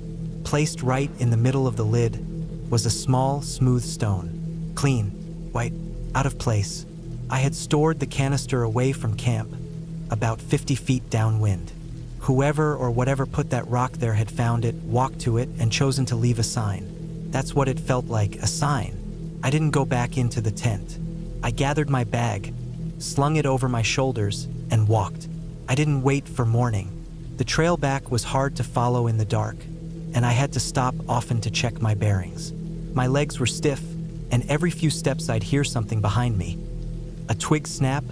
Speaker 1: placed right in the middle of the lid, was a small, smooth stone. Clean, white, out of place. I had stored the canister away from camp, about 50 feet downwind. Whoever or whatever put that rock there had found it, walked to it, and chosen to leave a sign. That's what it felt like, a sign. I didn't go back into the tent. I gathered my bag, slung it over my shoulders, and walked. I didn't wait for morning. The trail back was hard to follow in the dark, and I had to stop often to check my bearings. My legs were stiff, and every few steps I'd hear something behind me. A twig snap,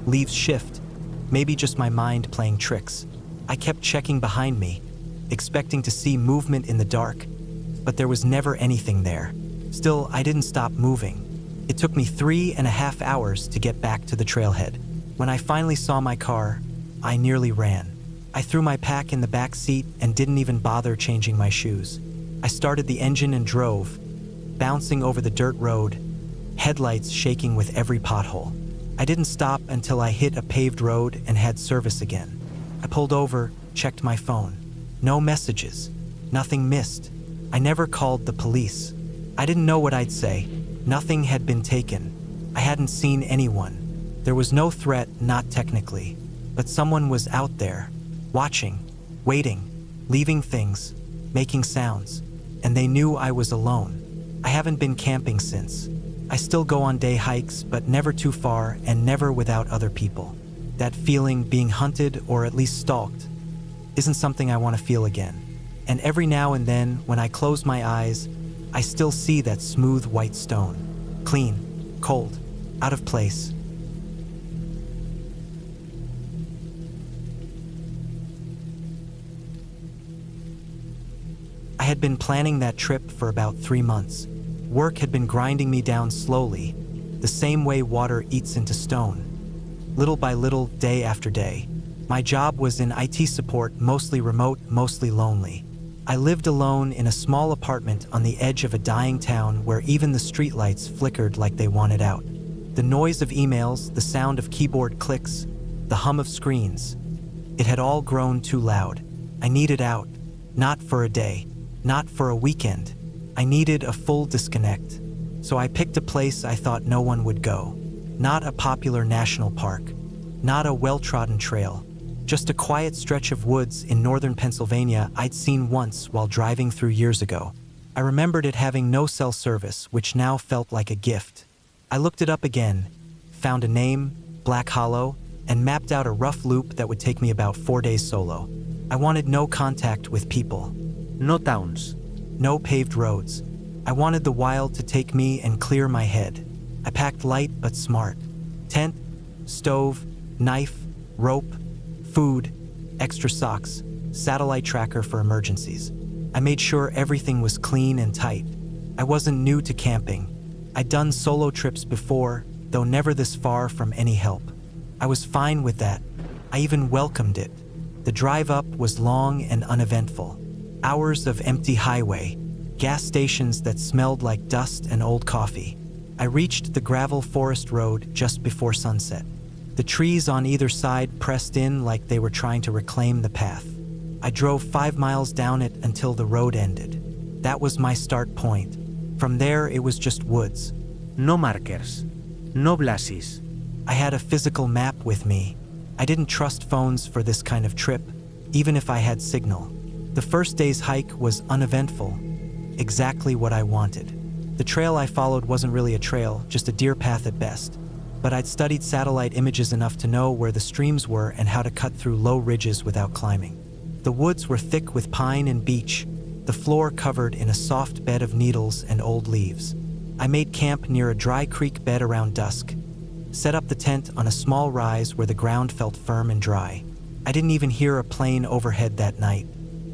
Speaker 1: leaves shift, maybe just my mind playing tricks. I kept checking behind me, expecting to see movement in the dark, but there was never anything there. Still, I didn't stop moving. It took me 3.5 hours to get back to the trailhead. When I finally saw my car, I nearly ran. I threw my pack in the back seat and didn't even bother changing my shoes. I started the engine and drove, bouncing over the dirt road, headlights shaking with every pothole. I didn't stop until I hit a paved road and had service again. I pulled over, checked my phone. No messages. Nothing missed. I never called the police. I didn't know what I'd say. Nothing had been taken. I hadn't seen anyone. There was no threat, not technically. But someone was out there, watching, waiting, leaving things, making sounds. And they knew I was alone. I haven't been camping since. I still go on day hikes, but never too far and never without other people. That feeling, being hunted or at least stalked, isn't something I want to feel again. And every now and then, when I close my eyes, I still see that smooth white stone. Clean, cold, out of place. I had been planning that trip for about 3 months. Work had been grinding me down slowly, the same way water eats into stone. Little by little, day after day. My job was in IT support, mostly remote, mostly lonely. I lived alone in a small apartment on the edge of a dying town where even the streetlights flickered like they wanted out. The noise of emails, the sound of keyboard clicks, the hum of screens. It had all grown too loud. I needed out. Not for a day. Not for a weekend. I needed a full disconnect. So I picked a place I thought no one would go. Not a popular national park. Not a well-trodden trail. Just a quiet stretch of woods in northern Pennsylvania I'd seen once while driving through years ago. I remembered it having no cell service, which now felt like a gift. I looked it up again, found a name, Black Hollow, and mapped out a rough loop that would take me about 4 days solo. I wanted no contact with people.
Speaker 2: No towns.
Speaker 1: No paved roads. I wanted the wild to take me and clear my head. I packed light but smart. Tent, stove, knife, rope, food, extra socks, satellite tracker for emergencies. I made sure everything was clean and tight. I wasn't new to camping. I'd done solo trips before, though never this far from any help. I was fine with that. I even welcomed it. The drive up was long and uneventful. Hours of empty highway, gas stations that smelled like dust and old coffee. I reached the gravel forest road just before sunset. The trees on either side pressed in like they were trying to reclaim the path. I drove 5 miles down it until the road ended. That was my start point. From there, it was just woods.
Speaker 2: No markers. No blasis.
Speaker 1: I had a physical map with me. I didn't trust phones for this kind of trip, even if I had signal. The first day's hike was uneventful, exactly what I wanted. The trail I followed wasn't really a trail, just a deer path at best. But I'd studied satellite images enough to know where the streams were and how to cut through low ridges without climbing. The woods were thick with pine and beech, the floor covered in a soft bed of needles and old leaves. I made camp near a dry creek bed around dusk, set up the tent on a small rise where the ground felt firm and dry. I didn't even hear a plane overhead that night.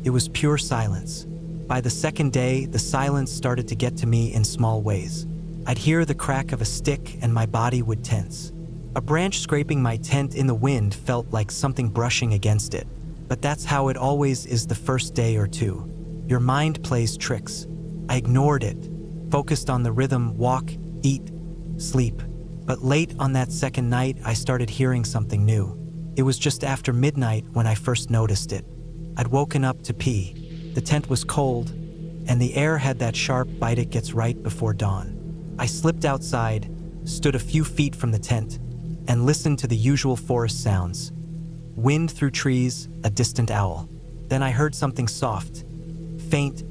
Speaker 1: It was pure silence. By the second day, the silence started to get to me in small ways. I'd hear the crack of a stick and my body would tense. A branch scraping my tent in the wind felt like something brushing against it. But that's how it always is the first day or two. Your mind plays tricks. I ignored it, focused on the rhythm, walk, eat, sleep. But late on that second night, I started hearing something new. It was just after midnight when I first noticed it. I'd woken up to pee. The tent was cold, and the air had that sharp bite it gets right before dawn. I slipped outside, stood a few feet from the tent, and listened to the usual forest sounds. Wind through trees, a distant owl. Then I heard something soft, faint,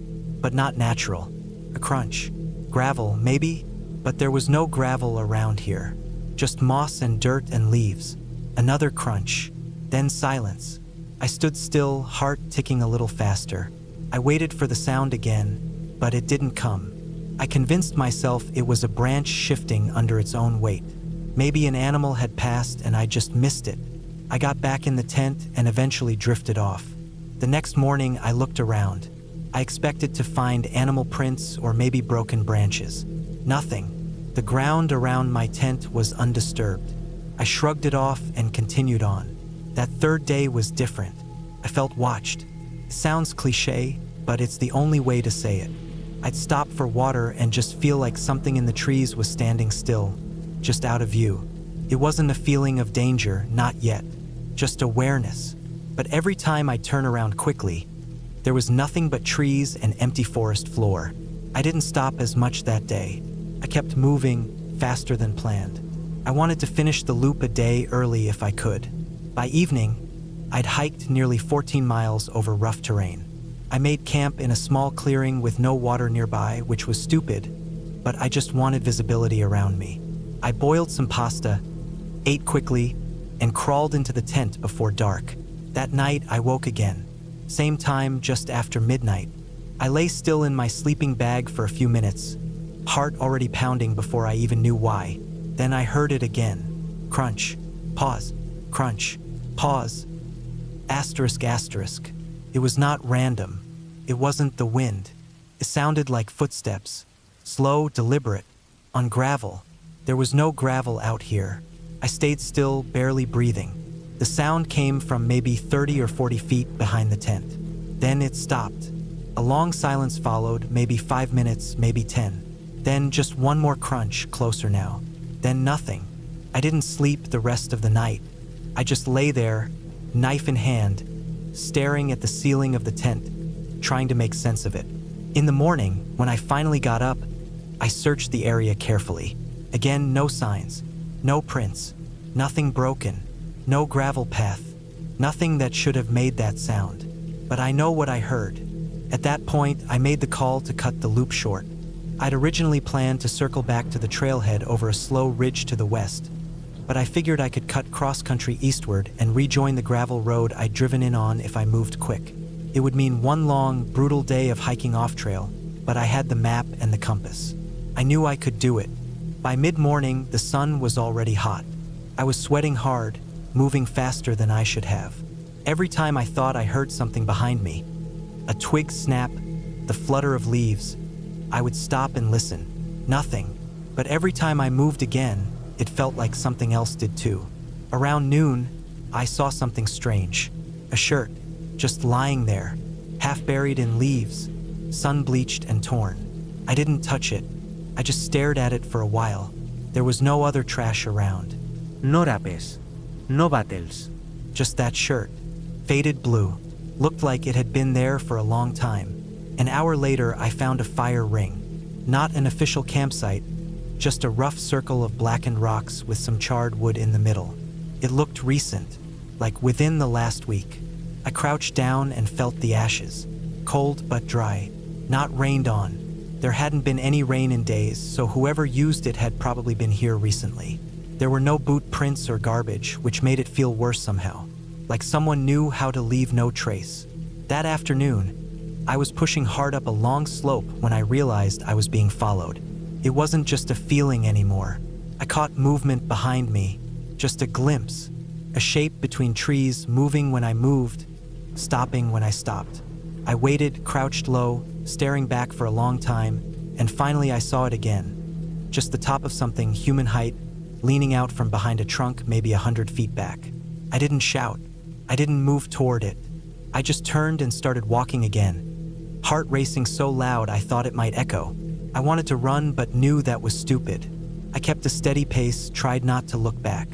Speaker 1: but not natural. A crunch. Gravel, maybe? But there was no gravel around here. Just moss and dirt and leaves. Another crunch. Then silence. I stood still, heart ticking a little faster. I waited for the sound again, but it didn't come. I convinced myself it was a branch shifting under its own weight. Maybe an animal had passed and I just missed it. I got back in the tent and eventually drifted off. The next morning, I looked around. I expected to find animal prints or maybe broken branches. Nothing. The ground around my tent was undisturbed. I shrugged it off and continued on. That third day was different. I felt watched. It sounds cliché, but it's the only way to say it. I'd stop for water and just feel like something in the trees was standing still, just out of view. It wasn't a feeling of danger, not yet, just awareness. But every time I turn around quickly, there was nothing but trees and empty forest floor. I didn't stop as much that day. I kept moving, faster than planned. I wanted to finish the loop a day early if I could. By evening, I'd hiked nearly 14 miles over rough terrain. I made camp in a small clearing with no water nearby, which was stupid, but I just wanted visibility around me. I boiled some pasta, ate quickly, and crawled into the tent before dark. That night, I woke again. Same time, just after midnight. I lay still in my sleeping bag for a few minutes, heart already pounding before I even knew why. Then I heard it again. Crunch. Pause. Crunch. Pause. Asterisk, asterisk. It was not random. It wasn't the wind. It sounded like footsteps. Slow, deliberate. On gravel. There was no gravel out here. I stayed still, barely breathing. The sound came from maybe 30 or 40 feet behind the tent. Then it stopped. A long silence followed, maybe 5 minutes, maybe 10. Then just one more crunch, closer now. Then nothing. I didn't sleep the rest of the night. I just lay there, knife in hand, staring at the ceiling of the tent, trying to make sense of it. In the morning, when I finally got up, I searched the area carefully. Again, no signs, no prints, nothing broken, no gravel path, nothing that should have made that sound. But I know what I heard. At that point, I made the call to cut the loop short. I'd originally planned to circle back to the trailhead over a slow ridge to the west, but I figured I could cut cross-country eastward and rejoin the gravel road I'd driven in on if I moved quick. It would mean one long, brutal day of hiking off-trail, but I had the map and the compass. I knew I could do it. By mid-morning, the sun was already hot. I was sweating hard, moving faster than I should have. Every time I thought I heard something behind me, a twig snap, the flutter of leaves, I would stop and listen. Nothing. But every time I moved again, it felt like something else did too. Around noon, I saw something strange. A shirt, just lying there, half buried in leaves, sun-bleached and torn. I didn't touch it. I just stared at it for a while. There was no other trash around.
Speaker 2: No rapes. No battles.
Speaker 1: Just that shirt. Faded blue. Looked like it had been there for a long time. An hour later, I found a fire ring. Not an official campsite, just a rough circle of blackened rocks with some charred wood in the middle. It looked recent, like within the last week. I crouched down and felt the ashes. Cold but dry. Not rained on. There hadn't been any rain in days, so whoever used it had probably been here recently. There were no boot prints or garbage, which made it feel worse somehow. Like someone knew how to leave no trace. That afternoon, I was pushing hard up a long slope when I realized I was being followed. It wasn't just a feeling anymore. I caught movement behind me, just a glimpse, a shape between trees moving when I moved, stopping when I stopped. I waited, crouched low, staring back for a long time, and finally I saw it again. Just the top of something human height, leaning out from behind a trunk maybe 100 feet back. I didn't shout. I didn't move toward it. I just turned and started walking again, heart racing so loud I thought it might echo. I wanted to run but knew that was stupid. I kept a steady pace, tried not to look back.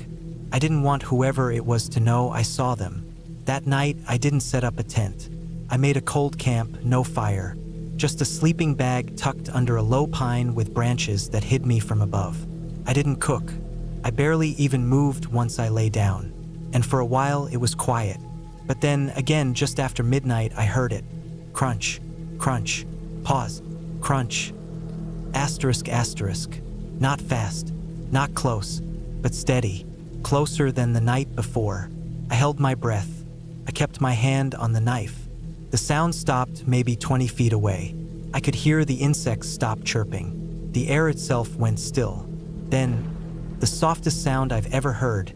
Speaker 1: I didn't want whoever it was to know I saw them. That night, I didn't set up a tent. I made a cold camp, no fire, just a sleeping bag tucked under a low pine with branches that hid me from above. I didn't cook. I barely even moved once I lay down. And for a while, it was quiet. But then, again, just after midnight, I heard it. Crunch, crunch, pause, crunch. Asterisk, asterisk. Not fast, not close, but steady, closer than the night before. I held my breath. I kept my hand on the knife. The sound stopped maybe 20 feet away. I could hear the insects stop chirping. The air itself went still. Then, the softest sound I've ever heard.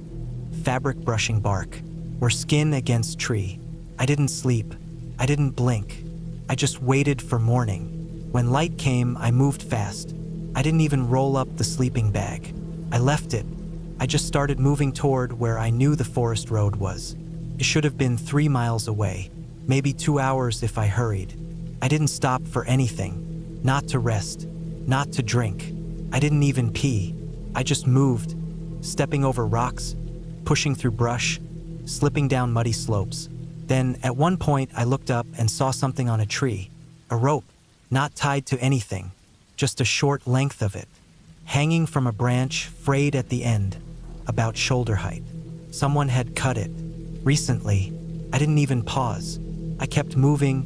Speaker 1: Fabric brushing bark, or skin against tree. I didn't sleep. I didn't blink. I just waited for morning. When light came, I moved fast. I didn't even roll up the sleeping bag. I left it. I just started moving toward where I knew the forest road was. It should have been 3 miles away, maybe 2 hours if I hurried. I didn't stop for anything, not to rest, not to drink. I didn't even pee. I just moved, stepping over rocks, pushing through brush, slipping down muddy slopes. Then, at one point, I looked up and saw something on a tree, a rope, not tied to anything, just a short length of it, hanging from a branch, frayed at the end, about shoulder height. Someone had cut it. Recently. I didn't even pause. I kept moving,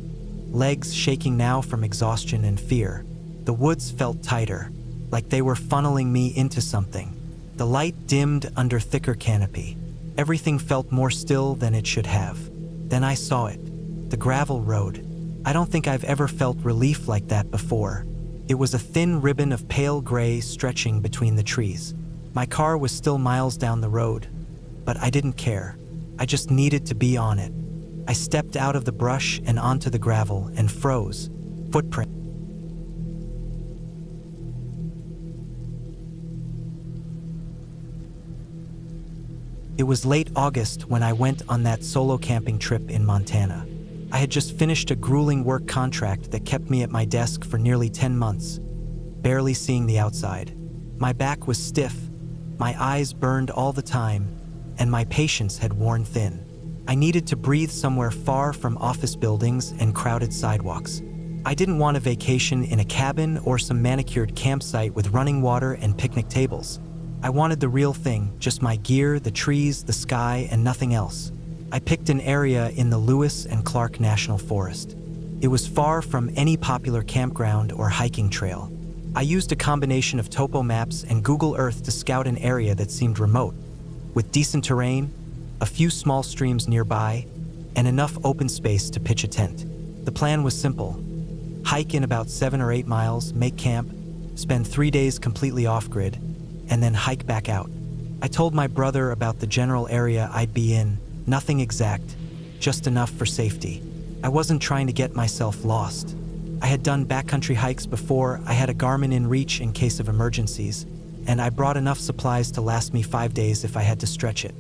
Speaker 1: legs shaking now from exhaustion and fear. The woods felt tighter, like they were funneling me into something. The light dimmed under thicker canopy. Everything felt more still than it should have. Then I saw it. The gravel road. I don't think I've ever felt relief like that before. It was a thin ribbon of pale gray stretching between the trees. My car was still miles down the road, but I didn't care. I just needed to be on it. I stepped out of the brush and onto the gravel and froze. Footprint. It was late August when I went on that solo camping trip in Montana. I had just finished a grueling work contract that kept me at my desk for nearly 10 months, barely seeing the outside. My back was stiff, my eyes burned all the time, and my patience had worn thin. I needed to breathe somewhere far from office buildings and crowded sidewalks. I didn't want a vacation in a cabin or some manicured campsite with running water and picnic tables. I wanted the real thing, just my gear, the trees, the sky, and nothing else. I picked an area in the Lewis and Clark National Forest. It was far from any popular campground or hiking trail. I used a combination of topo maps and Google Earth to scout an area that seemed remote, with decent terrain, a few small streams nearby, and enough open space to pitch a tent. The plan was simple. Hike in about 7 or 8 miles, make camp, spend 3 days completely off-grid, and then hike back out. I told my brother about the general area I'd be in, nothing exact, just enough for safety. I wasn't trying to get myself lost. I had done backcountry hikes before, I had a Garmin in reach in case of emergencies, and I brought enough supplies to last me 5 days if I had to stretch it.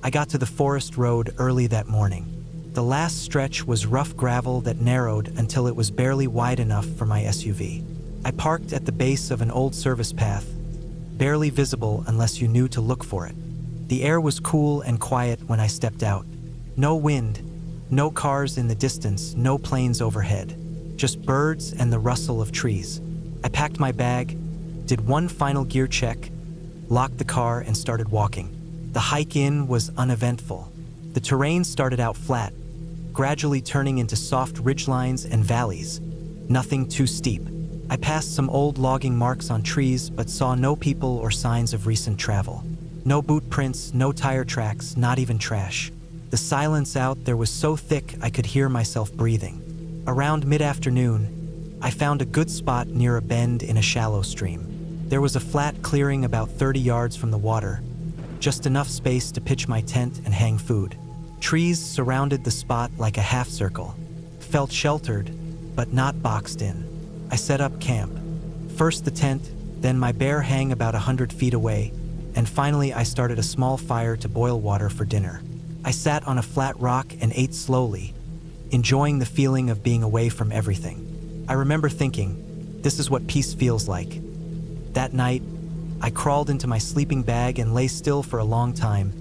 Speaker 1: I got to the forest road early that morning. The last stretch was rough gravel that narrowed until it was barely wide enough for my SUV. I parked at the base of an old service path, barely visible unless you knew to look for it. The air was cool and quiet when I stepped out. No wind, no cars in the distance, no planes overhead, just birds and the rustle of trees. I packed my bag, did one final gear check, locked the car and started walking. The hike in was uneventful. The terrain started out flat, gradually turning into soft ridgelines and valleys, nothing too steep. I passed some old logging marks on trees but saw no people or signs of recent travel. No boot prints, no tire tracks, not even trash. The silence out there was so thick I could hear myself breathing. Around mid-afternoon, I found a good spot near a bend in a shallow stream. There was a flat clearing about 30 yards from the water, just enough space to pitch my tent and hang food. Trees surrounded the spot like a half circle. Felt sheltered, but not boxed in. I set up camp. First the tent, then my bear hang about 100 feet away, and finally I started a small fire to boil water for dinner. I sat on a flat rock and ate slowly, enjoying the feeling of being away from everything. I remember thinking, this is what peace feels like. That night, I crawled into my sleeping bag and lay still for a long time,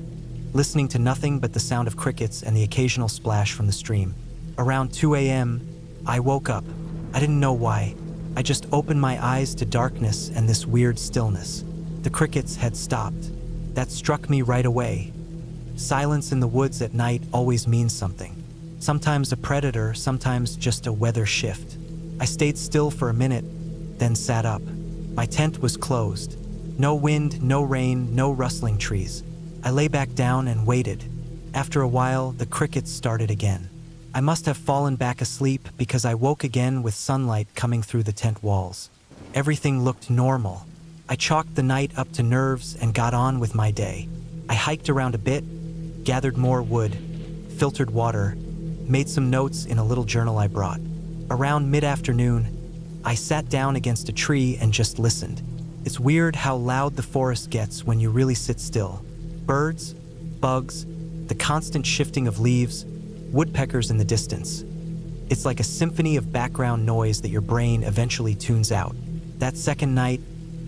Speaker 1: listening to nothing but the sound of crickets and the occasional splash from the stream. Around 2 a.m., I woke up. I didn't know why. I just opened my eyes to darkness and this weird stillness. The crickets had stopped. That struck me right away. Silence in the woods at night always means something. Sometimes a predator, sometimes just a weather shift. I stayed still for a minute, then sat up. My tent was closed. No wind, no rain, no rustling trees. I lay back down and waited. After a while, the crickets started again. I must have fallen back asleep because I woke again with sunlight coming through the tent walls. Everything looked normal. I chalked the night up to nerves and got on with my day. I hiked around a bit, gathered more wood, filtered water, made some notes in a little journal I brought. Around mid-afternoon, I sat down against a tree and just listened. It's weird how loud the forest gets when you really sit still. Birds, bugs, the constant shifting of leaves, woodpeckers in the distance. It's like a symphony of background noise that your brain eventually tunes out. That second night,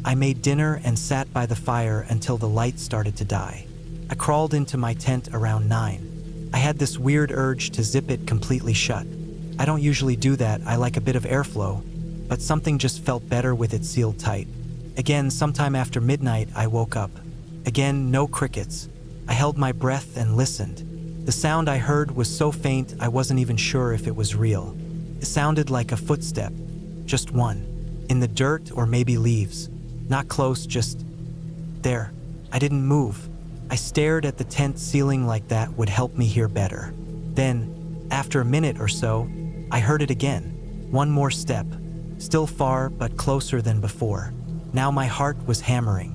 Speaker 1: I made dinner and sat by the fire until the light started to die. I crawled into my tent around 9. I had this weird urge to zip it completely shut. I don't usually do that, I like a bit of airflow, but something just felt better with it sealed tight. Again, sometime after midnight, I woke up. Again, no crickets. I held my breath and listened. The sound I heard was so faint I wasn't even sure if it was real. It sounded like a footstep, just one, in the dirt or maybe leaves. Not close, just there. I didn't move. I stared at the tent ceiling like that would help me hear better. Then, after a minute or so, I heard it again. One more step. Still far, but closer than before. Now my heart was hammering.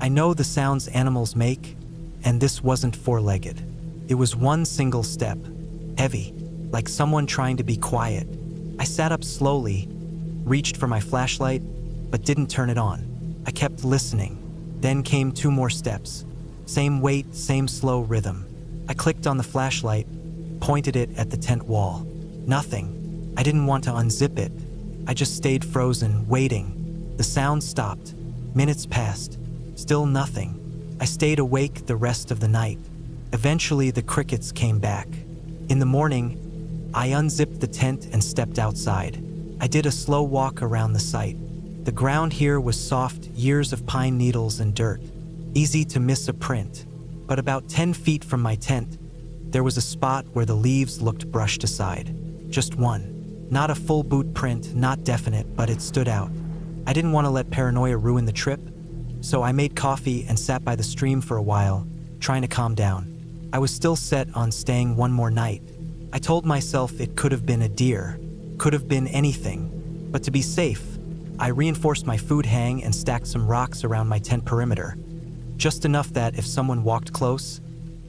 Speaker 1: I know the sounds animals make, and this wasn't four-legged. It was one single step, heavy, like someone trying to be quiet. I sat up slowly, reached for my flashlight, but didn't turn it on. I kept listening. Then came 2 more steps. Same weight, same slow rhythm. I clicked on the flashlight, pointed it at the tent wall. Nothing. I didn't want to unzip it. I just stayed frozen, waiting. The sound stopped. Minutes passed. Still nothing. I stayed awake the rest of the night. Eventually, the crickets came back. In the morning, I unzipped the tent and stepped outside. I did a slow walk around the site. The ground here was soft, years of pine needles and dirt. Easy to miss a print. But about 10 feet from my tent, there was a spot where the leaves looked brushed aside. Just one. Not a full boot print, not definite, but it stood out. I didn't want to let paranoia ruin the trip, so I made coffee and sat by the stream for a while, trying to calm down. I was still set on staying one more night. I told myself it could have been a deer, could have been anything. But to be safe, I reinforced my food hang and stacked some rocks around my tent perimeter. Just enough that if someone walked close,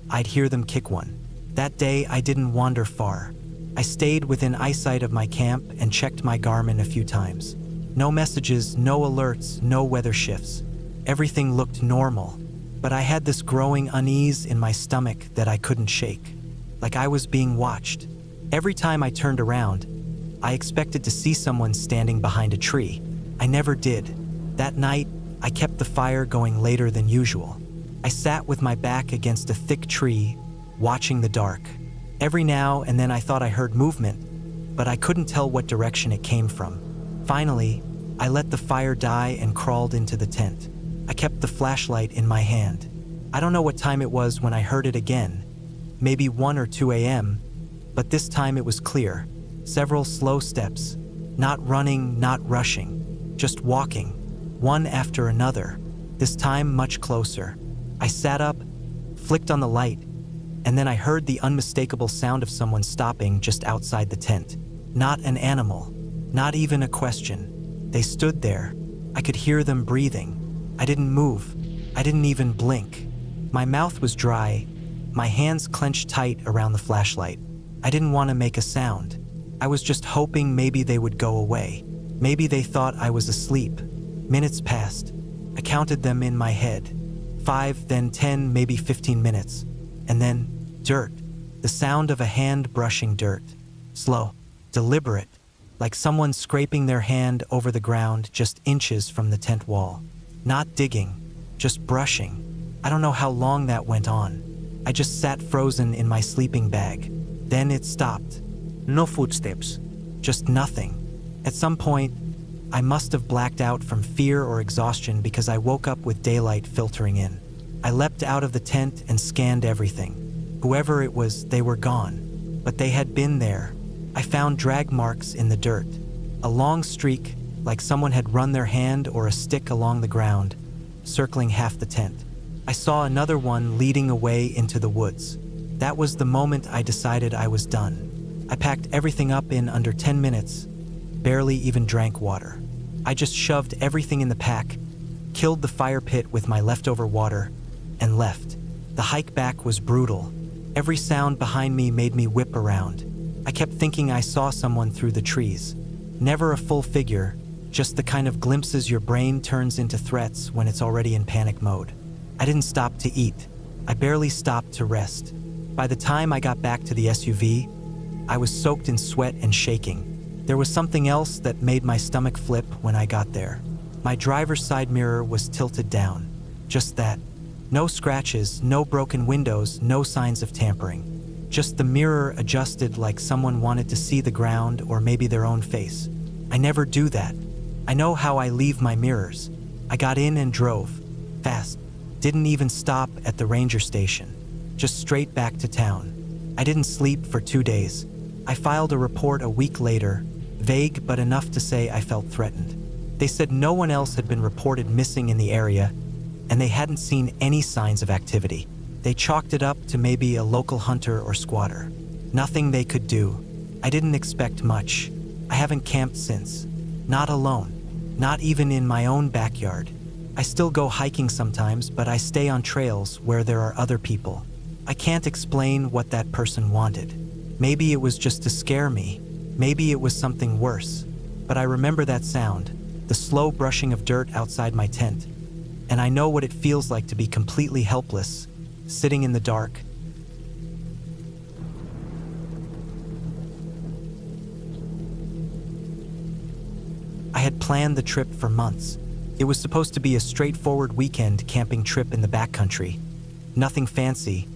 Speaker 1: I'd hear them kick one. That day, I didn't wander far. I stayed within eyesight of my camp and checked my Garmin a few times. No messages, no alerts, no weather shifts. Everything looked normal, but I had this growing unease in my stomach that I couldn't shake, like I was being watched. Every time I turned around, I expected to see someone standing behind a tree. I never did. That night, I kept the fire going later than usual. I sat with my back against a thick tree, watching the dark. Every now and then I thought I heard movement, but I couldn't tell what direction it came from. Finally, I let the fire die and crawled into the tent. I kept the flashlight in my hand. I don't know what time it was when I heard it again, maybe 1 or 2 a.m., but this time it was clear. Several slow steps, not running, not rushing, just walking, one after another, this time much closer. I sat up, flicked on the light, and then I heard the unmistakable sound of someone stopping just outside the tent. Not an animal, not even a question. They stood there, I could hear them breathing. I didn't move. I didn't even blink. My mouth was dry, my hands clenched tight around the flashlight. I didn't want to make a sound. I was just hoping maybe they would go away. Maybe they thought I was asleep. Minutes passed. I counted them in my head. 5, then 10, maybe 15 minutes. And then, dirt. The sound of a hand brushing dirt. Slow, deliberate, like someone scraping their hand over the ground just inches from the tent wall. Not digging, just brushing. I don't know how long that went on. I just sat frozen in my sleeping bag. Then it stopped.
Speaker 2: No footsteps.
Speaker 1: Just nothing. At some point, I must have blacked out from fear or exhaustion because I woke up with daylight filtering in. I leapt out of the tent and scanned everything. Whoever it was, they were gone. But they had been there. I found drag marks in the dirt. A long streak, like someone had run their hand or a stick along the ground, circling half the tent. I saw another one leading away into the woods. That was the moment I decided I was done. I packed everything up in under 10 minutes, barely even drank water. I just shoved everything in the pack, killed the fire pit with my leftover water, and left. The hike back was brutal. Every sound behind me made me whip around. I kept thinking I saw someone through the trees. Never a full figure, just the kind of glimpses your brain turns into threats when it's already in panic mode. I didn't stop to eat. I barely stopped to rest. By the time I got back to the SUV, I was soaked in sweat and shaking. There was something else that made my stomach flip when I got there. My driver's side mirror was tilted down. Just that. No scratches, no broken windows, no signs of tampering. Just the mirror adjusted like someone wanted to see the ground or maybe their own face. I never do that. I know how I leave my mirrors. I got in and drove. Fast. Didn't even stop at the ranger station. Just straight back to town. I didn't sleep for 2 days. I filed a report a week later, vague but enough to say I felt threatened. They said no one else had been reported missing in the area, and they hadn't seen any signs of activity. They chalked it up to maybe a local hunter or squatter. Nothing they could do. I didn't expect much. I haven't camped since. Not alone. Not even in my own backyard. I still go hiking sometimes, but I stay on trails where there are other people. I can't explain what that person wanted. Maybe it was just to scare me. Maybe it was something worse. But I remember that sound, the slow brushing of dirt outside my tent. And I know what it feels like to be completely helpless, sitting in the dark. I had planned the trip for months. It was supposed to be a straightforward weekend camping trip in the backcountry. Nothing fancy,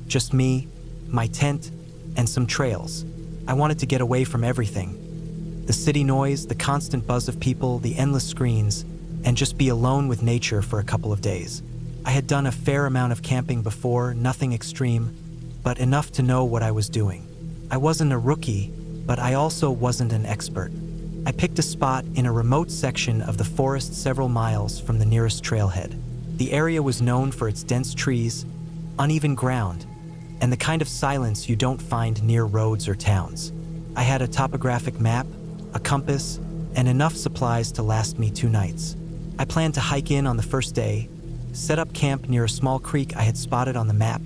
Speaker 1: just me, my tent, and some trails. I wanted to get away from everything. The city noise, the constant buzz of people, the endless screens, and just be alone with nature for a couple of days. I had done a fair amount of camping before, nothing extreme, but enough to know what I was doing. I wasn't a rookie, but I also wasn't an expert. I picked a spot in a remote section of the forest several miles from the nearest trailhead. The area was known for its dense trees, uneven ground, and the kind of silence you don't find near roads or towns. I had a topographic map, a compass, and enough supplies to last me 2 nights. I planned to hike in on the first day, set up camp near a small creek I had spotted on the map,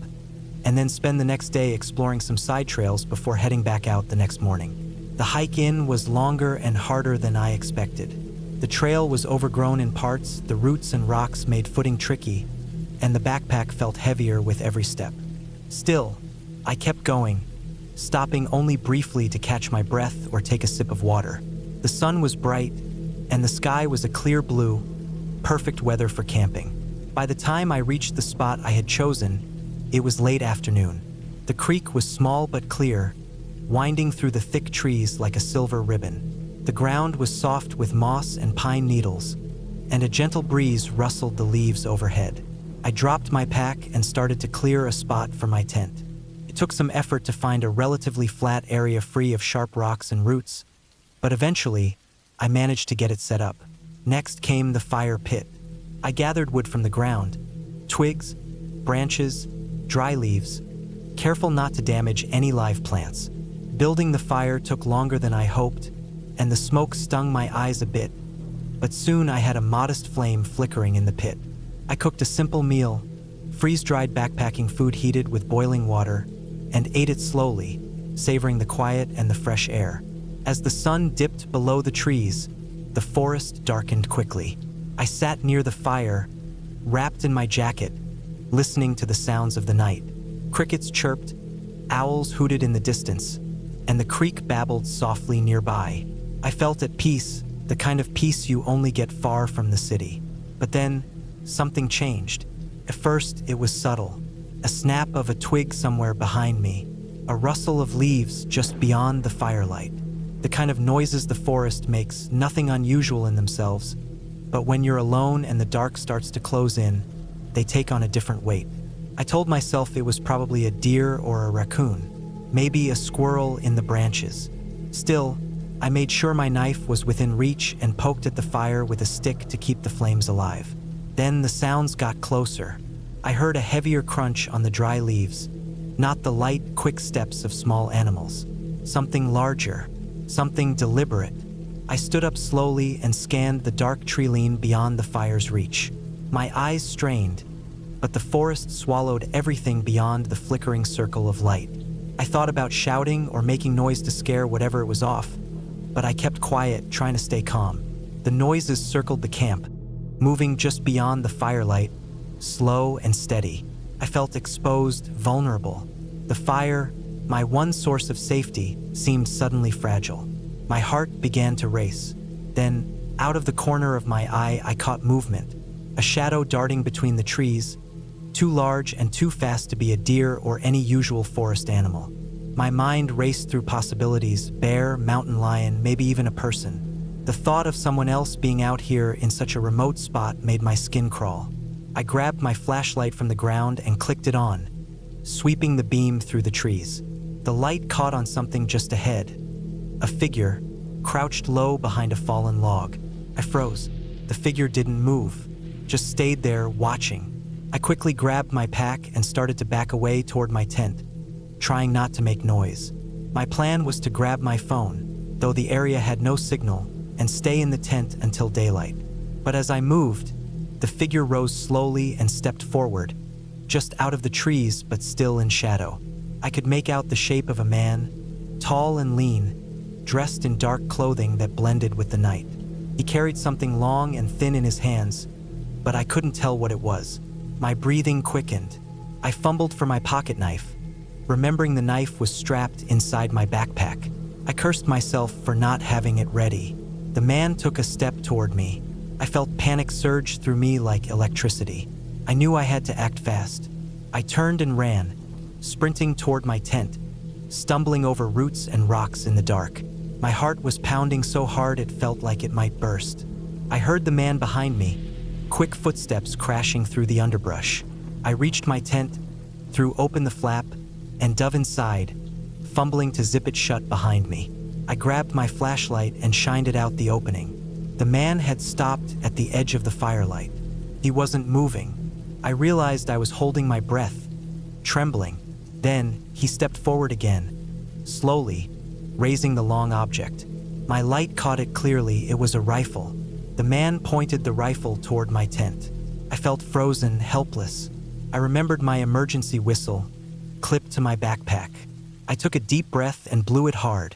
Speaker 1: and then spend the next day exploring some side trails before heading back out the next morning. The hike in was longer and harder than I expected. The trail was overgrown in parts, the roots and rocks made footing tricky, and the backpack felt heavier with every step. Still, I kept going, stopping only briefly to catch my breath or take a sip of water. The sun was bright, and the sky was a clear blue, perfect weather for camping. By the time I reached the spot I had chosen, it was late afternoon. The creek was small but clear, winding through the thick trees like a silver ribbon. The ground was soft with moss and pine needles, and a gentle breeze rustled the leaves overhead. I dropped my pack and started to clear a spot for my tent. It took some effort to find a relatively flat area free of sharp rocks and roots, but eventually, I managed to get it set up. Next came the fire pit. I gathered wood from the ground, twigs, branches, dry leaves, careful not to damage any live plants. Building the fire took longer than I hoped, and the smoke stung my eyes a bit, but soon I had a modest flame flickering in the pit. I cooked a simple meal, freeze-dried backpacking food heated with boiling water, and ate it slowly, savoring the quiet and the fresh air. As the sun dipped below the trees, the forest darkened quickly. I sat near the fire, wrapped in my jacket, listening to the sounds of the night. Crickets chirped, owls hooted in the distance, and the creek babbled softly nearby. I felt at peace, the kind of peace you only get far from the city. But then, something changed. At first, it was subtle. A snap of a twig somewhere behind me, a rustle of leaves just beyond the firelight. The kind of noises the forest makes, nothing unusual in themselves, but when you're alone and the dark starts to close in, they take on a different weight. I told myself it was probably a deer or a raccoon, maybe a squirrel in the branches. Still, I made sure my knife was within reach and poked at the fire with a stick to keep the flames alive. Then the sounds got closer. I heard a heavier crunch on the dry leaves, not the light, quick steps of small animals. Something larger, something deliberate. I stood up slowly and scanned the dark tree-line beyond the fire's reach. My eyes strained, but the forest swallowed everything beyond the flickering circle of light. I thought about shouting or making noise to scare whatever it was off, but I kept quiet, trying to stay calm. The noises circled the camp, moving just beyond the firelight, slow and steady. I felt exposed, vulnerable. The fire, my one source of safety, seemed suddenly fragile. My heart began to race. Then, out of the corner of my eye, I caught movement. A shadow darting between the trees, too large and too fast to be a deer or any usual forest animal. My mind raced through possibilities: bear, mountain lion, maybe even a person. The thought of someone else being out here in such a remote spot made my skin crawl. I grabbed my flashlight from the ground and clicked it on, sweeping the beam through the trees. The light caught on something just ahead. A figure, crouched low behind a fallen log. I froze. The figure didn't move, just stayed there, watching. I quickly grabbed my pack and started to back away toward my tent, trying not to make noise. My plan was to grab my phone, though the area had no signal, and stay in the tent until daylight. But as I moved, the figure rose slowly and stepped forward, just out of the trees but still in shadow. I could make out the shape of a man, tall and lean, dressed in dark clothing that blended with the night. He carried something long and thin in his hands, but I couldn't tell what it was. My breathing quickened. I fumbled for my pocket knife, remembering the knife was strapped inside my backpack. I cursed myself for not having it ready. The man took a step toward me. I felt panic surge through me like electricity. I knew I had to act fast. I turned and ran, sprinting toward my tent, stumbling over roots and rocks in the dark. My heart was pounding so hard it felt like it might burst. I heard the man behind me, quick footsteps crashing through the underbrush. I reached my tent, threw open the flap, and dove inside, fumbling to zip it shut behind me. I grabbed my flashlight and shined it out the opening. The man had stopped at the edge of the firelight. He wasn't moving. I realized I was holding my breath, trembling. Then he stepped forward again, slowly, raising the long object. My light caught it clearly. It was a rifle. The man pointed the rifle toward my tent. I felt frozen, helpless. I remembered my emergency whistle, clipped to my backpack. I took a deep breath and blew it hard,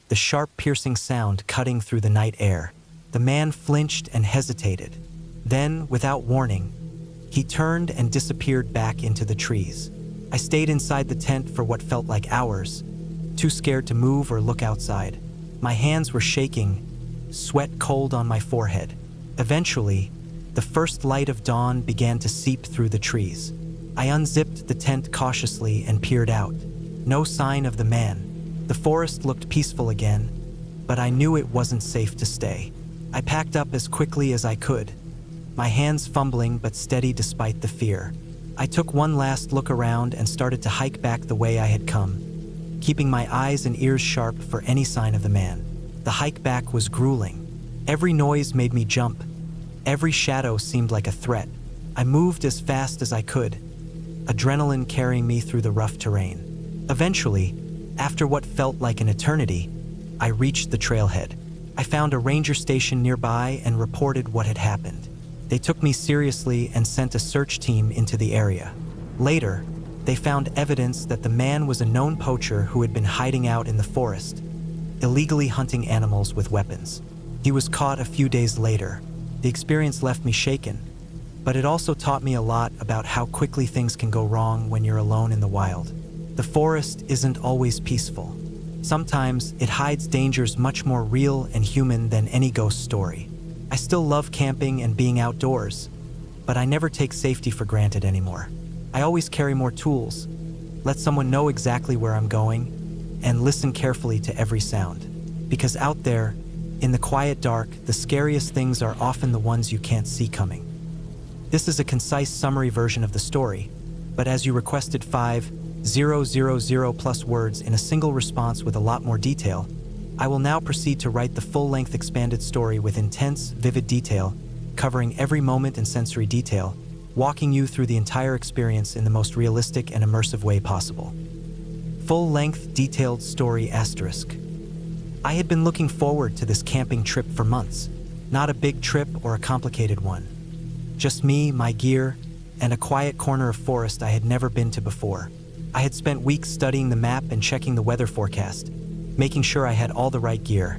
Speaker 1: the sharp, piercing sound cutting through the night air. The man flinched and hesitated. Then, without warning, he turned and disappeared back into the trees. I stayed inside the tent for what felt like hours, too scared to move or look outside. My hands were shaking, sweat cold on my forehead. Eventually, the first light of dawn began to seep through the trees. I unzipped the tent cautiously and peered out. No sign of the man. The forest looked peaceful again, but I knew it wasn't safe to stay. I packed up as quickly as I could, my hands fumbling but steady despite the fear. I took one last look around and started to hike back the way I had come, keeping my eyes and ears sharp for any sign of the man. The hike back was grueling. Every noise made me jump. Every shadow seemed like a threat. I moved as fast as I could, adrenaline carrying me through the rough terrain. Eventually, after what felt like an eternity, I reached the trailhead. I found a ranger station nearby and reported what had happened. They took me seriously and sent a search team into the area. Later, they found evidence that the man was a known poacher who had been hiding out in the forest, illegally hunting animals with weapons. He was caught a few days later. The experience left me shaken, but it also taught me a lot about how quickly things can go wrong when you're alone in the wild. The forest isn't always peaceful. Sometimes it hides dangers much more real and human than any ghost story. I still love camping and being outdoors, but I never take safety for granted anymore. I always carry more tools, let someone know exactly where I'm going, and listen carefully to every sound. Because out there, in the quiet dark, the scariest things are often the ones you can't see coming. This is a concise summary version of the story, but as you requested 5,000 plus words in a single response with a lot more detail, I will now proceed to write the full-length expanded story with intense, vivid detail, covering every moment and sensory detail, walking you through the entire experience in the most realistic and immersive way possible. Full-length, detailed story asterisk. I had been looking forward to this camping trip for months. Not a big trip or a complicated one. Just me, my gear, and a quiet corner of forest I had never been to before. I had spent weeks studying the map and checking the weather forecast, making sure I had all the right gear.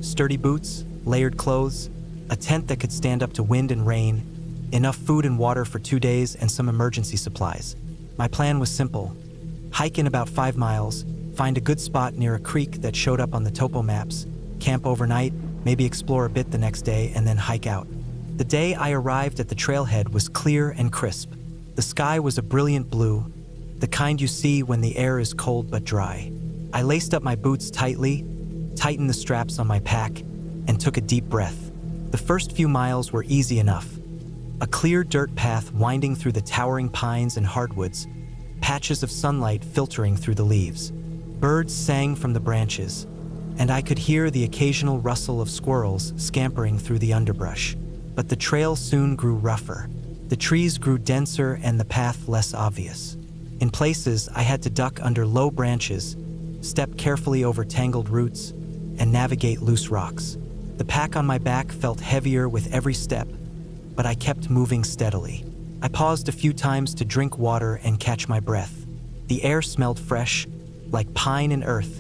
Speaker 1: Sturdy boots, layered clothes, a tent that could stand up to wind and rain, enough food and water for 2 days, and some emergency supplies. My plan was simple. Hike in about 5 miles, find a good spot near a creek that showed up on the topo maps, camp overnight, maybe explore a bit the next day, and then hike out. The day I arrived at the trailhead was clear and crisp. The sky was a brilliant blue, the kind you see when the air is cold but dry. I laced up my boots tightly, tightened the straps on my pack, and took a deep breath. The first few miles were easy enough. A clear dirt path winding through the towering pines and hardwoods, patches of sunlight filtering through the leaves. Birds sang from the branches, and I could hear the occasional rustle of squirrels scampering through the underbrush. But the trail soon grew rougher. The trees grew denser and the path less obvious. In places, I had to duck under low branches, step carefully over tangled roots, and navigate loose rocks. The pack on my back felt heavier with every step, but I kept moving steadily. I paused a few times to drink water and catch my breath. The air smelled fresh, like pine and earth,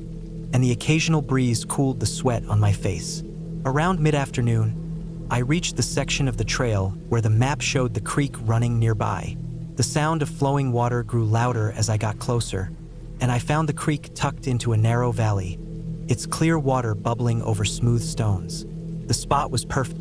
Speaker 1: and the occasional breeze cooled the sweat on my face. Around mid-afternoon, I reached the section of the trail where the map showed the creek running nearby. The sound of flowing water grew louder as I got closer, and I found the creek tucked into a narrow valley, its clear water bubbling over smooth stones. The spot was perfect.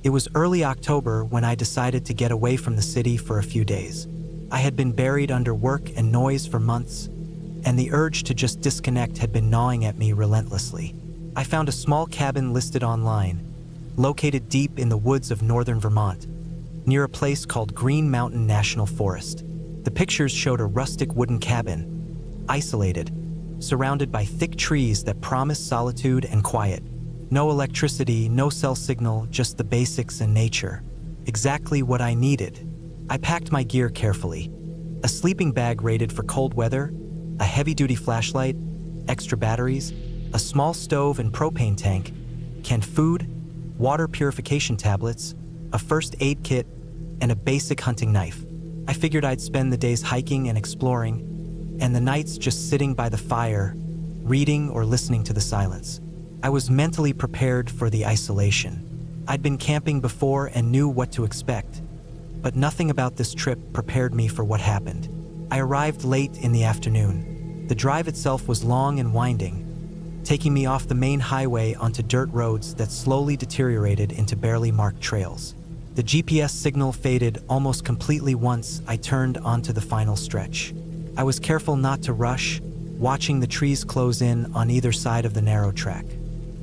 Speaker 1: It was early October when I decided to get away from the city for a few days. I had been buried under work and noise for months, and the urge to just disconnect had been gnawing at me relentlessly. I found a small cabin listed online, located deep in the woods of northern Vermont, near a place called Green Mountain National Forest. The pictures showed a rustic wooden cabin, isolated, surrounded by thick trees that promised solitude and quiet. No electricity, no cell signal, just the basics and nature. Exactly what I needed. I packed my gear carefully. A sleeping bag rated for cold weather, a heavy-duty flashlight, extra batteries, a small stove and propane tank, canned food, water purification tablets, a first aid kit, and a basic hunting knife. I figured I'd spend the days hiking and exploring, and the nights just sitting by the fire, reading or listening to the silence. I was mentally prepared for the isolation. I'd been camping before and knew what to expect, but nothing about this trip prepared me for what happened. I arrived late in the afternoon. The drive itself was long and winding, taking me off the main highway onto dirt roads that slowly deteriorated into barely marked trails. The GPS signal faded almost completely once I turned onto the final stretch. I was careful not to rush, watching the trees close in on either side of the narrow track.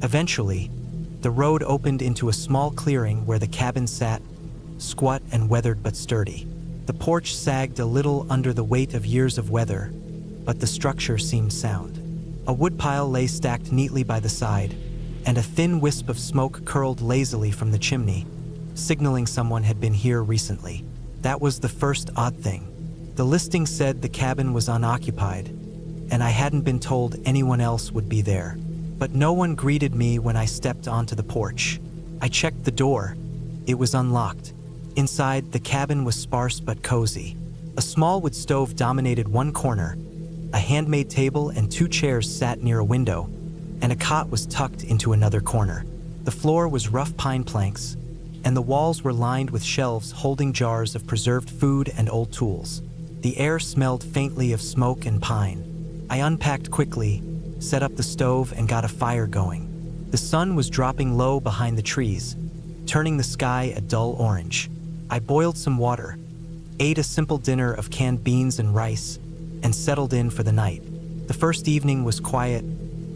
Speaker 1: Eventually, the road opened into a small clearing where the cabin sat, squat and weathered but sturdy. The porch sagged a little under the weight of years of weather, but the structure seemed sound. A woodpile lay stacked neatly by the side, and a thin wisp of smoke curled lazily from the chimney, signaling someone had been here recently. That was the first odd thing. The listing said the cabin was unoccupied, and I hadn't been told anyone else would be there. But no one greeted me when I stepped onto the porch. I checked the door. It was unlocked. Inside, the cabin was sparse but cozy. A small wood stove dominated one corner. A handmade table and 2 chairs sat near a window, and a cot was tucked into another corner. The floor was rough pine planks, and the walls were lined with shelves holding jars of preserved food and old tools. The air smelled faintly of smoke and pine. I unpacked quickly, set up the stove, and got a fire going. The sun was dropping low behind the trees, turning the sky a dull orange. I boiled some water, ate a simple dinner of canned beans and rice, and settled in for the night. The first evening was quiet,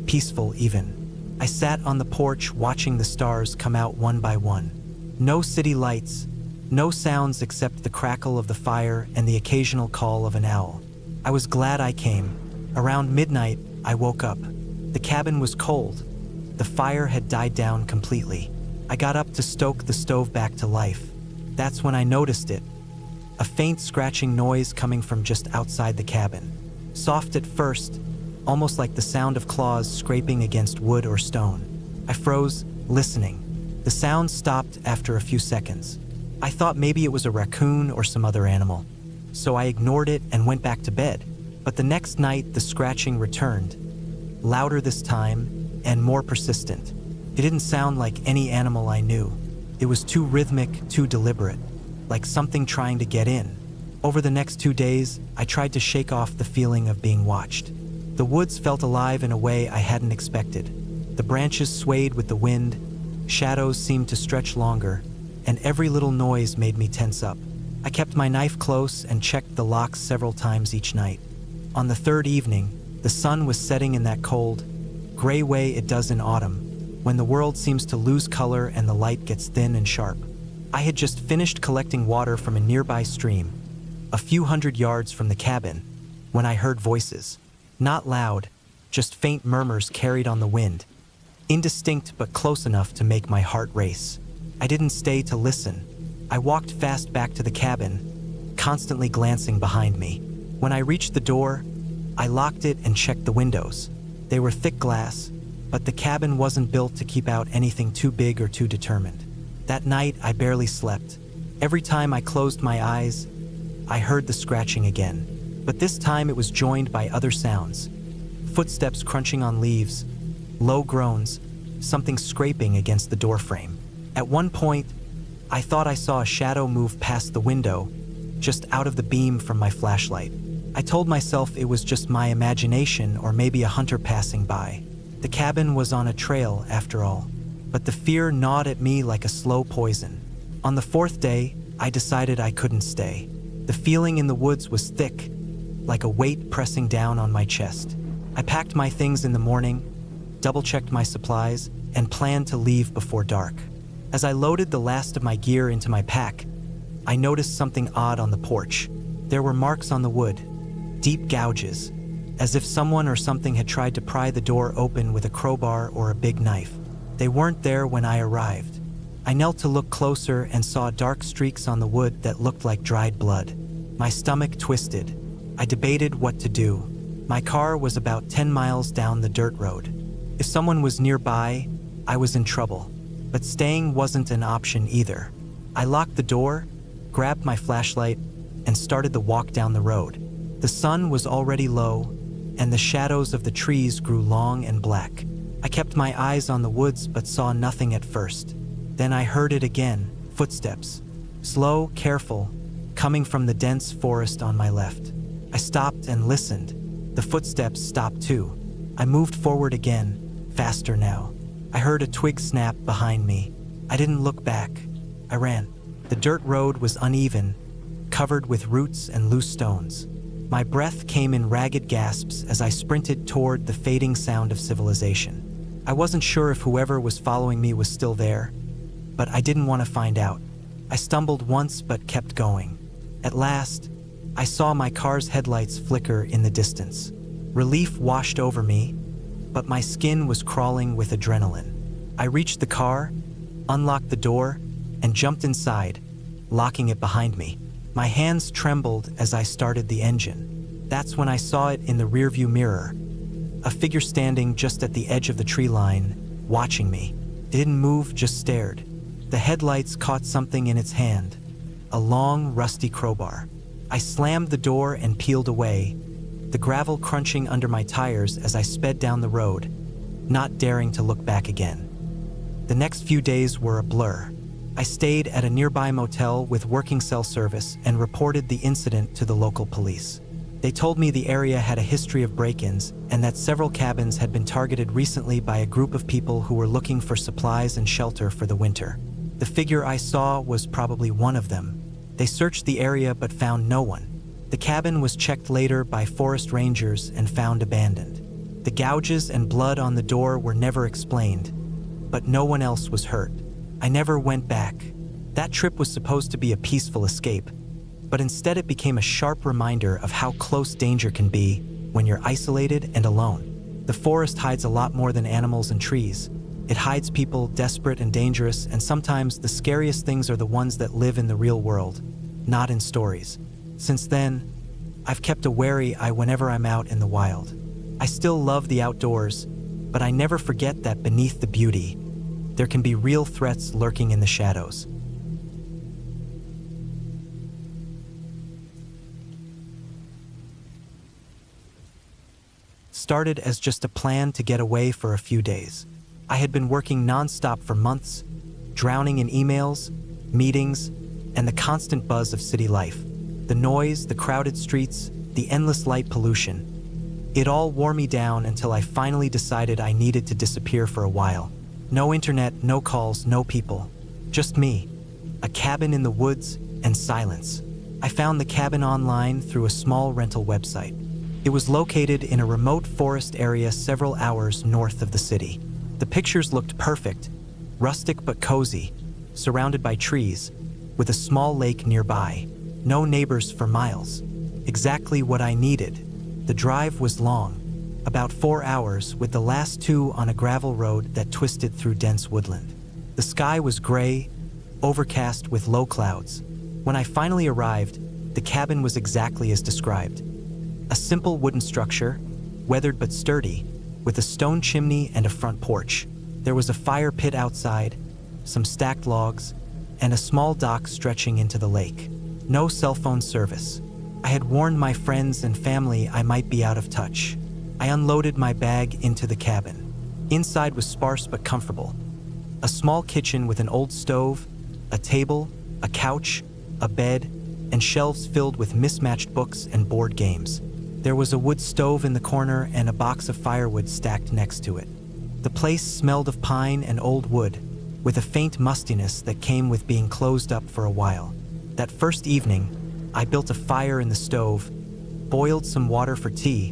Speaker 1: peaceful even. I sat on the porch watching the stars come out one by one. No city lights, no sounds except the crackle of the fire and the occasional call of an owl. I was glad I came. Around midnight, I woke up. The cabin was cold. The fire had died down completely. I got up to stoke the stove back to life. That's when I noticed it. A faint scratching noise coming from just outside the cabin. Soft at first, almost like the sound of claws scraping against wood or stone. I froze, listening. The sound stopped after a few seconds. I thought maybe it was a raccoon or some other animal, so I ignored it and went back to bed. But the next night, the scratching returned, louder this time and more persistent. It didn't sound like any animal I knew. It was too rhythmic, too deliberate, like something trying to get in. Over the next 2 days, I tried to shake off the feeling of being watched. The woods felt alive in a way I hadn't expected. The branches swayed with the wind, shadows seemed to stretch longer, and every little noise made me tense up. I kept my knife close and checked the locks several times each night. On the 3rd evening, the sun was setting in that cold, gray way it does in autumn, when the world seems to lose color and the light gets thin and sharp. I had just finished collecting water from a nearby stream, a few hundred yards from the cabin, when I heard voices. Not loud, just faint murmurs carried on the wind, indistinct but close enough to make my heart race. I didn't stay to listen. I walked fast back to the cabin, constantly glancing behind me. When I reached the door, I locked it and checked the windows. They were thick glass, but the cabin wasn't built to keep out anything too big or too determined. That night, I barely slept. Every time I closed my eyes, I heard the scratching again. But this time it was joined by other sounds. Footsteps crunching on leaves, low groans, something scraping against the doorframe. At one point, I thought I saw a shadow move past the window, just out of the beam from my flashlight. I told myself it was just my imagination or maybe a hunter passing by. The cabin was on a trail, after all. But the fear gnawed at me like a slow poison. On the 4th day, I decided I couldn't stay. The feeling in the woods was thick, like a weight pressing down on my chest. I packed my things in the morning, double-checked my supplies, and planned to leave before dark. As I loaded the last of my gear into my pack, I noticed something odd on the porch. There were marks on the wood, deep gouges, as if someone or something had tried to pry the door open with a crowbar or a big knife. They weren't there when I arrived. I knelt to look closer and saw dark streaks on the wood that looked like dried blood. My stomach twisted. I debated what to do. My car was about 10 miles down the dirt road. If someone was nearby, I was in trouble. But staying wasn't an option either. I locked the door, grabbed my flashlight, and started the walk down the road. The sun was already low, and the shadows of the trees grew long and black. I kept my eyes on the woods but saw nothing at first. Then I heard it again, footsteps. Slow, careful, coming from the dense forest on my left. I stopped and listened. The footsteps stopped too. I moved forward again, faster now. I heard a twig snap behind me. I didn't look back. I ran. The dirt road was uneven, covered with roots and loose stones. My breath came in ragged gasps as I sprinted toward the fading sound of civilization. I wasn't sure if whoever was following me was still there, but I didn't want to find out. I stumbled once but kept going. At last, I saw my car's headlights flicker in the distance. Relief washed over me, but my skin was crawling with adrenaline. I reached the car, unlocked the door, and jumped inside, locking it behind me. My hands trembled as I started the engine. That's when I saw it in the rearview mirror. A figure standing just at the edge of the tree line, watching me. It didn't move, just stared. The headlights caught something in its hand, a long, rusty crowbar. I slammed the door and peeled away, the gravel crunching under my tires as I sped down the road, not daring to look back again. The next few days were a blur. I stayed at a nearby motel with working cell service and reported the incident to the local police. They told me the area had a history of break-ins and that several cabins had been targeted recently by a group of people who were looking for supplies and shelter for the winter. The figure I saw was probably one of them. They searched the area but found no one. The cabin was checked later by forest rangers and found abandoned. The gouges and blood on the door were never explained, but no one else was hurt. I never went back. That trip was supposed to be a peaceful escape, but instead it became a sharp reminder of how close danger can be when you're isolated and alone. The forest hides a lot more than animals and trees. It hides people, desperate and dangerous, and sometimes the scariest things are the ones that live in the real world, not in stories. Since then, I've kept a wary eye whenever I'm out in the wild. I still love the outdoors, but I never forget that beneath the beauty, there can be real threats lurking in the shadows. Started as just a plan to get away for a few days. I had been working nonstop for months, drowning in emails, meetings, and the constant buzz of city life. The noise, the crowded streets, the endless light pollution. It all wore me down until I finally decided I needed to disappear for a while. No internet, no calls, no people. Just me. A cabin in the woods and silence. I found the cabin online through a small rental website. It was located in a remote forest area several hours north of the city. The pictures looked perfect, rustic but cozy, surrounded by trees, with a small lake nearby. No neighbors for miles. Exactly what I needed. The drive was long, about 4 hours, with the last 2 on a gravel road that twisted through dense woodland. The sky was gray, overcast with low clouds. When I finally arrived, the cabin was exactly as described. A simple wooden structure, weathered but sturdy, with a stone chimney and a front porch. There was a fire pit outside, some stacked logs, and a small dock stretching into the lake. No cell phone service. I had warned my friends and family I might be out of touch. I unloaded my bag into the cabin. Inside was sparse but comfortable. A small kitchen with an old stove, a table, a couch, a bed, and shelves filled with mismatched books and board games. There was a wood stove in the corner and a box of firewood stacked next to it. The place smelled of pine and old wood, with a faint mustiness that came with being closed up for a while. That first evening, I built a fire in the stove, boiled some water for tea,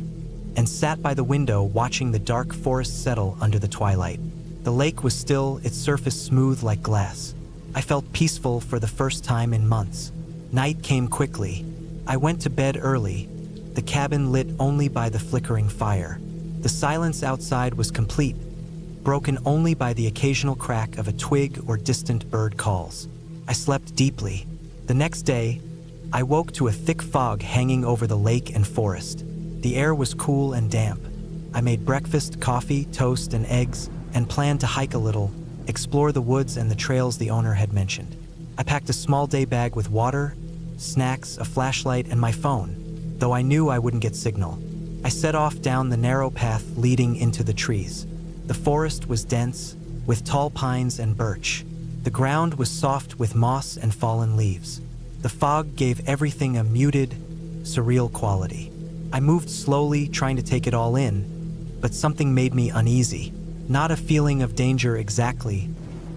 Speaker 1: and sat by the window watching the dark forest settle under the twilight. The lake was still, its surface smooth like glass. I felt peaceful for the first time in months. Night came quickly. I went to bed early, the cabin lit only by the flickering fire. The silence outside was complete, broken only by the occasional crack of a twig or distant bird calls. I slept deeply. The next day, I woke to a thick fog hanging over the lake and forest. The air was cool and damp. I made breakfast, coffee, toast, and eggs, and planned to hike a little, explore the woods and the trails the owner had mentioned. I packed a small day bag with water, snacks, a flashlight, and my phone, though I knew I wouldn't get signal. I set off down the narrow path leading into the trees. The forest was dense, with tall pines and birch. The ground was soft with moss and fallen leaves. The fog gave everything a muted, surreal quality. I moved slowly, trying to take it all in, but something made me uneasy. Not a feeling of danger exactly,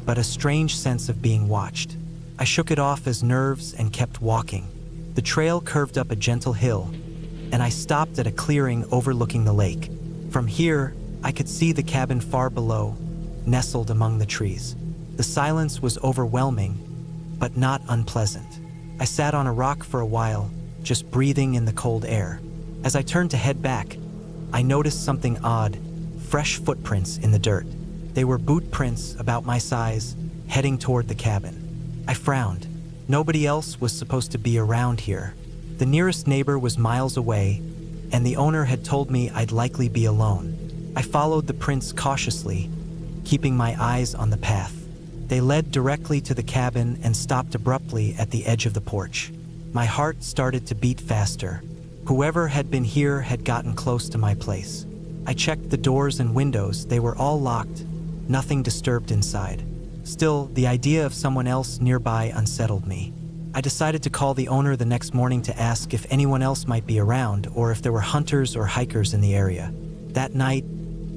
Speaker 1: but a strange sense of being watched. I shook it off as nerves and kept walking. The trail curved up a gentle hill, and I stopped at a clearing overlooking the lake. From here, I could see the cabin far below, nestled among the trees. The silence was overwhelming, but not unpleasant. I sat on a rock for a while, just breathing in the cold air. As I turned to head back, I noticed something odd, fresh footprints in the dirt. They were boot prints about my size, heading toward the cabin. I frowned. Nobody else was supposed to be around here. The nearest neighbor was miles away, and the owner had told me I'd likely be alone. I followed the prints cautiously, keeping my eyes on the path. They led directly to the cabin and stopped abruptly at the edge of the porch. My heart started to beat faster. Whoever had been here had gotten close to my place. I checked the doors and windows. They were all locked, nothing disturbed inside. Still, the idea of someone else nearby unsettled me. I decided to call the owner the next morning to ask if anyone else might be around or if there were hunters or hikers in the area. That night,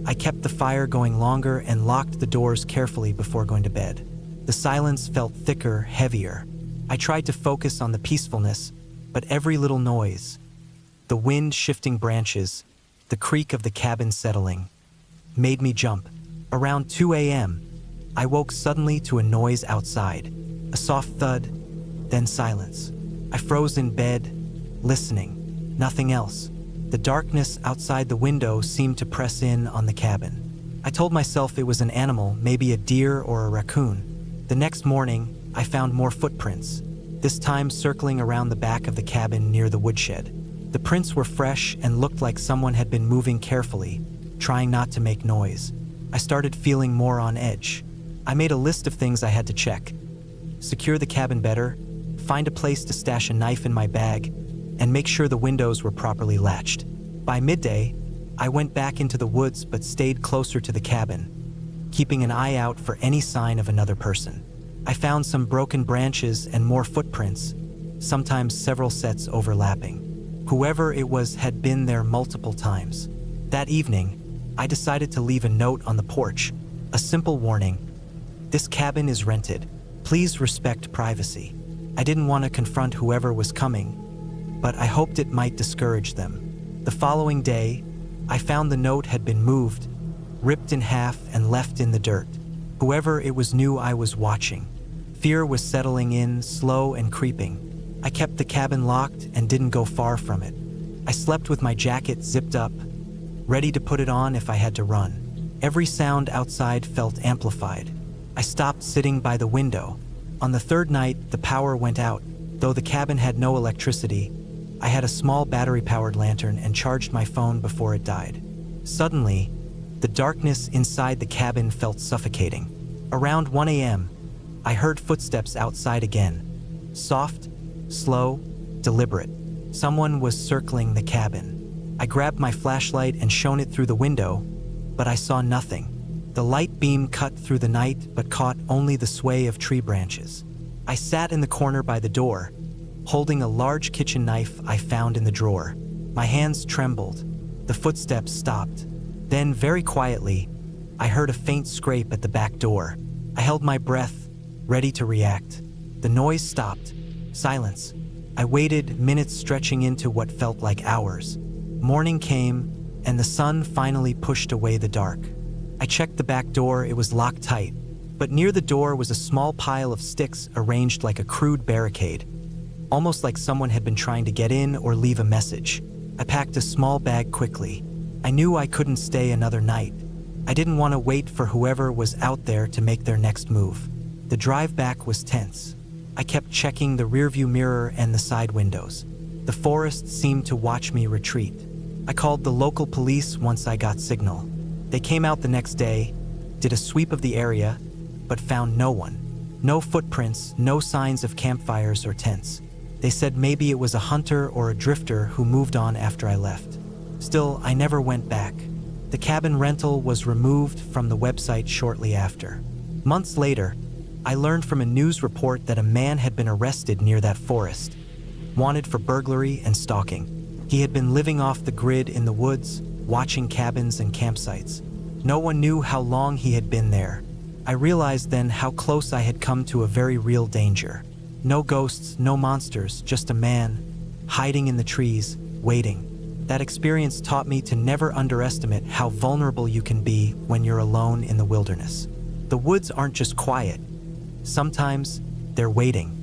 Speaker 1: I kept the fire going longer and locked the doors carefully before going to bed. The silence felt thicker, heavier. I tried to focus on the peacefulness, but every little noise, the wind shifting branches, the creak of the cabin settling, made me jump. Around 2 a.m., I woke suddenly to a noise outside, a soft thud, then silence. I froze in bed, listening. Nothing else. The darkness outside the window seemed to press in on the cabin. I told myself it was an animal, maybe a deer or a raccoon. The next morning, I found more footprints, this time circling around the back of the cabin near the woodshed. The prints were fresh and looked like someone had been moving carefully, trying not to make noise. I started feeling more on edge. I made a list of things I had to check. Secure the cabin better, find a place to stash a knife in my bag, and make sure the windows were properly latched. By midday, I went back into the woods but stayed closer to the cabin, keeping an eye out for any sign of another person. I found some broken branches and more footprints, sometimes several sets overlapping. Whoever it was had been there multiple times. That evening, I decided to leave a note on the porch, a simple warning. This cabin is rented. Please respect privacy. I didn't want to confront whoever was coming, but I hoped it might discourage them. The following day, I found the note had been moved, ripped in half and left in the dirt. Whoever it was knew I was watching. Fear was settling in, slow and creeping. I kept the cabin locked and didn't go far from it. I slept with my jacket zipped up, ready to put it on if I had to run. Every sound outside felt amplified. I stopped sitting by the window. On the third night, the power went out. Though the cabin had no electricity, I had a small battery-powered lantern and charged my phone before it died. Suddenly, the darkness inside the cabin felt suffocating. Around 1 a.m., I heard footsteps outside again. Soft, slow, deliberate. Someone was circling the cabin. I grabbed my flashlight and shone it through the window, but I saw nothing. The light beam cut through the night but caught only the sway of tree branches. I sat in the corner by the door, holding a large kitchen knife I found in the drawer. My hands trembled. The footsteps stopped. Then, very quietly, I heard a faint scrape at the back door. I held my breath, ready to react. The noise stopped. Silence. I waited, minutes stretching into what felt like hours. Morning came, and the sun finally pushed away the dark. I checked the back door. It was locked tight, but near the door was a small pile of sticks arranged like a crude barricade, almost like someone had been trying to get in or leave a message. I packed a small bag quickly. I knew I couldn't stay another night. I didn't want to wait for whoever was out there to make their next move. The drive back was tense. I kept checking the rearview mirror and the side windows. The forest seemed to watch me retreat. I called the local police once I got signal. They came out the next day, did a sweep of the area, but found no one. No footprints, no signs of campfires or tents. They said maybe it was a hunter or a drifter who moved on after I left. Still, I never went back. The cabin rental was removed from the website shortly after. Months later, I learned from a news report that a man had been arrested near that forest, wanted for burglary and stalking. He had been living off the grid in the woods, watching cabins and campsites. No one knew how long he had been there. I realized then how close I had come to a very real danger. No ghosts, no monsters, just a man, hiding in the trees, waiting. That experience taught me to never underestimate how vulnerable you can be when you're alone in the wilderness. The woods aren't just quiet. Sometimes they're waiting.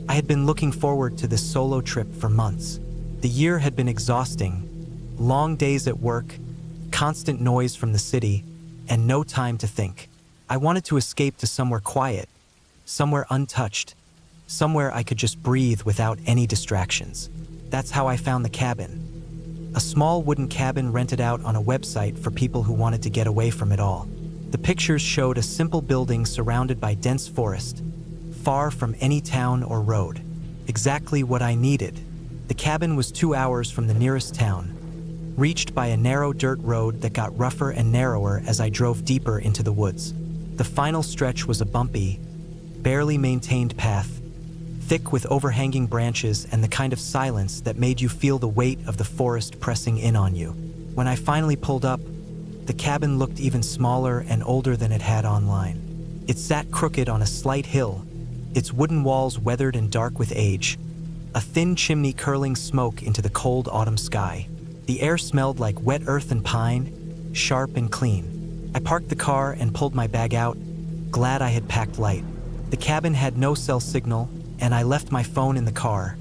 Speaker 1: I had been looking forward to this solo trip for months. The year had been exhausting. Long days at work, constant noise from the city, and no time to think. I wanted to escape to somewhere quiet, somewhere untouched, somewhere I could just breathe without any distractions. That's how I found the cabin. A small wooden cabin rented out on a website for people who wanted to get away from it all. The pictures showed a simple building surrounded by dense forest, far from any town or road. Exactly what I needed. The cabin was 2 hours from the nearest town, reached by a narrow dirt road that got rougher and narrower as I drove deeper into the woods. The final stretch was a bumpy, barely maintained path, thick with overhanging branches and the kind of silence that made you feel the weight of the forest pressing in on you. When I finally pulled up, the cabin looked even smaller and older than it had online. It sat crooked on a slight hill, its wooden walls weathered and dark with age, a thin chimney curling smoke into the cold autumn sky. The air smelled like wet earth and pine, sharp and clean. I parked the car and pulled my bag out, glad I had packed light. The cabin had no cell signal, and I left my phone in the car,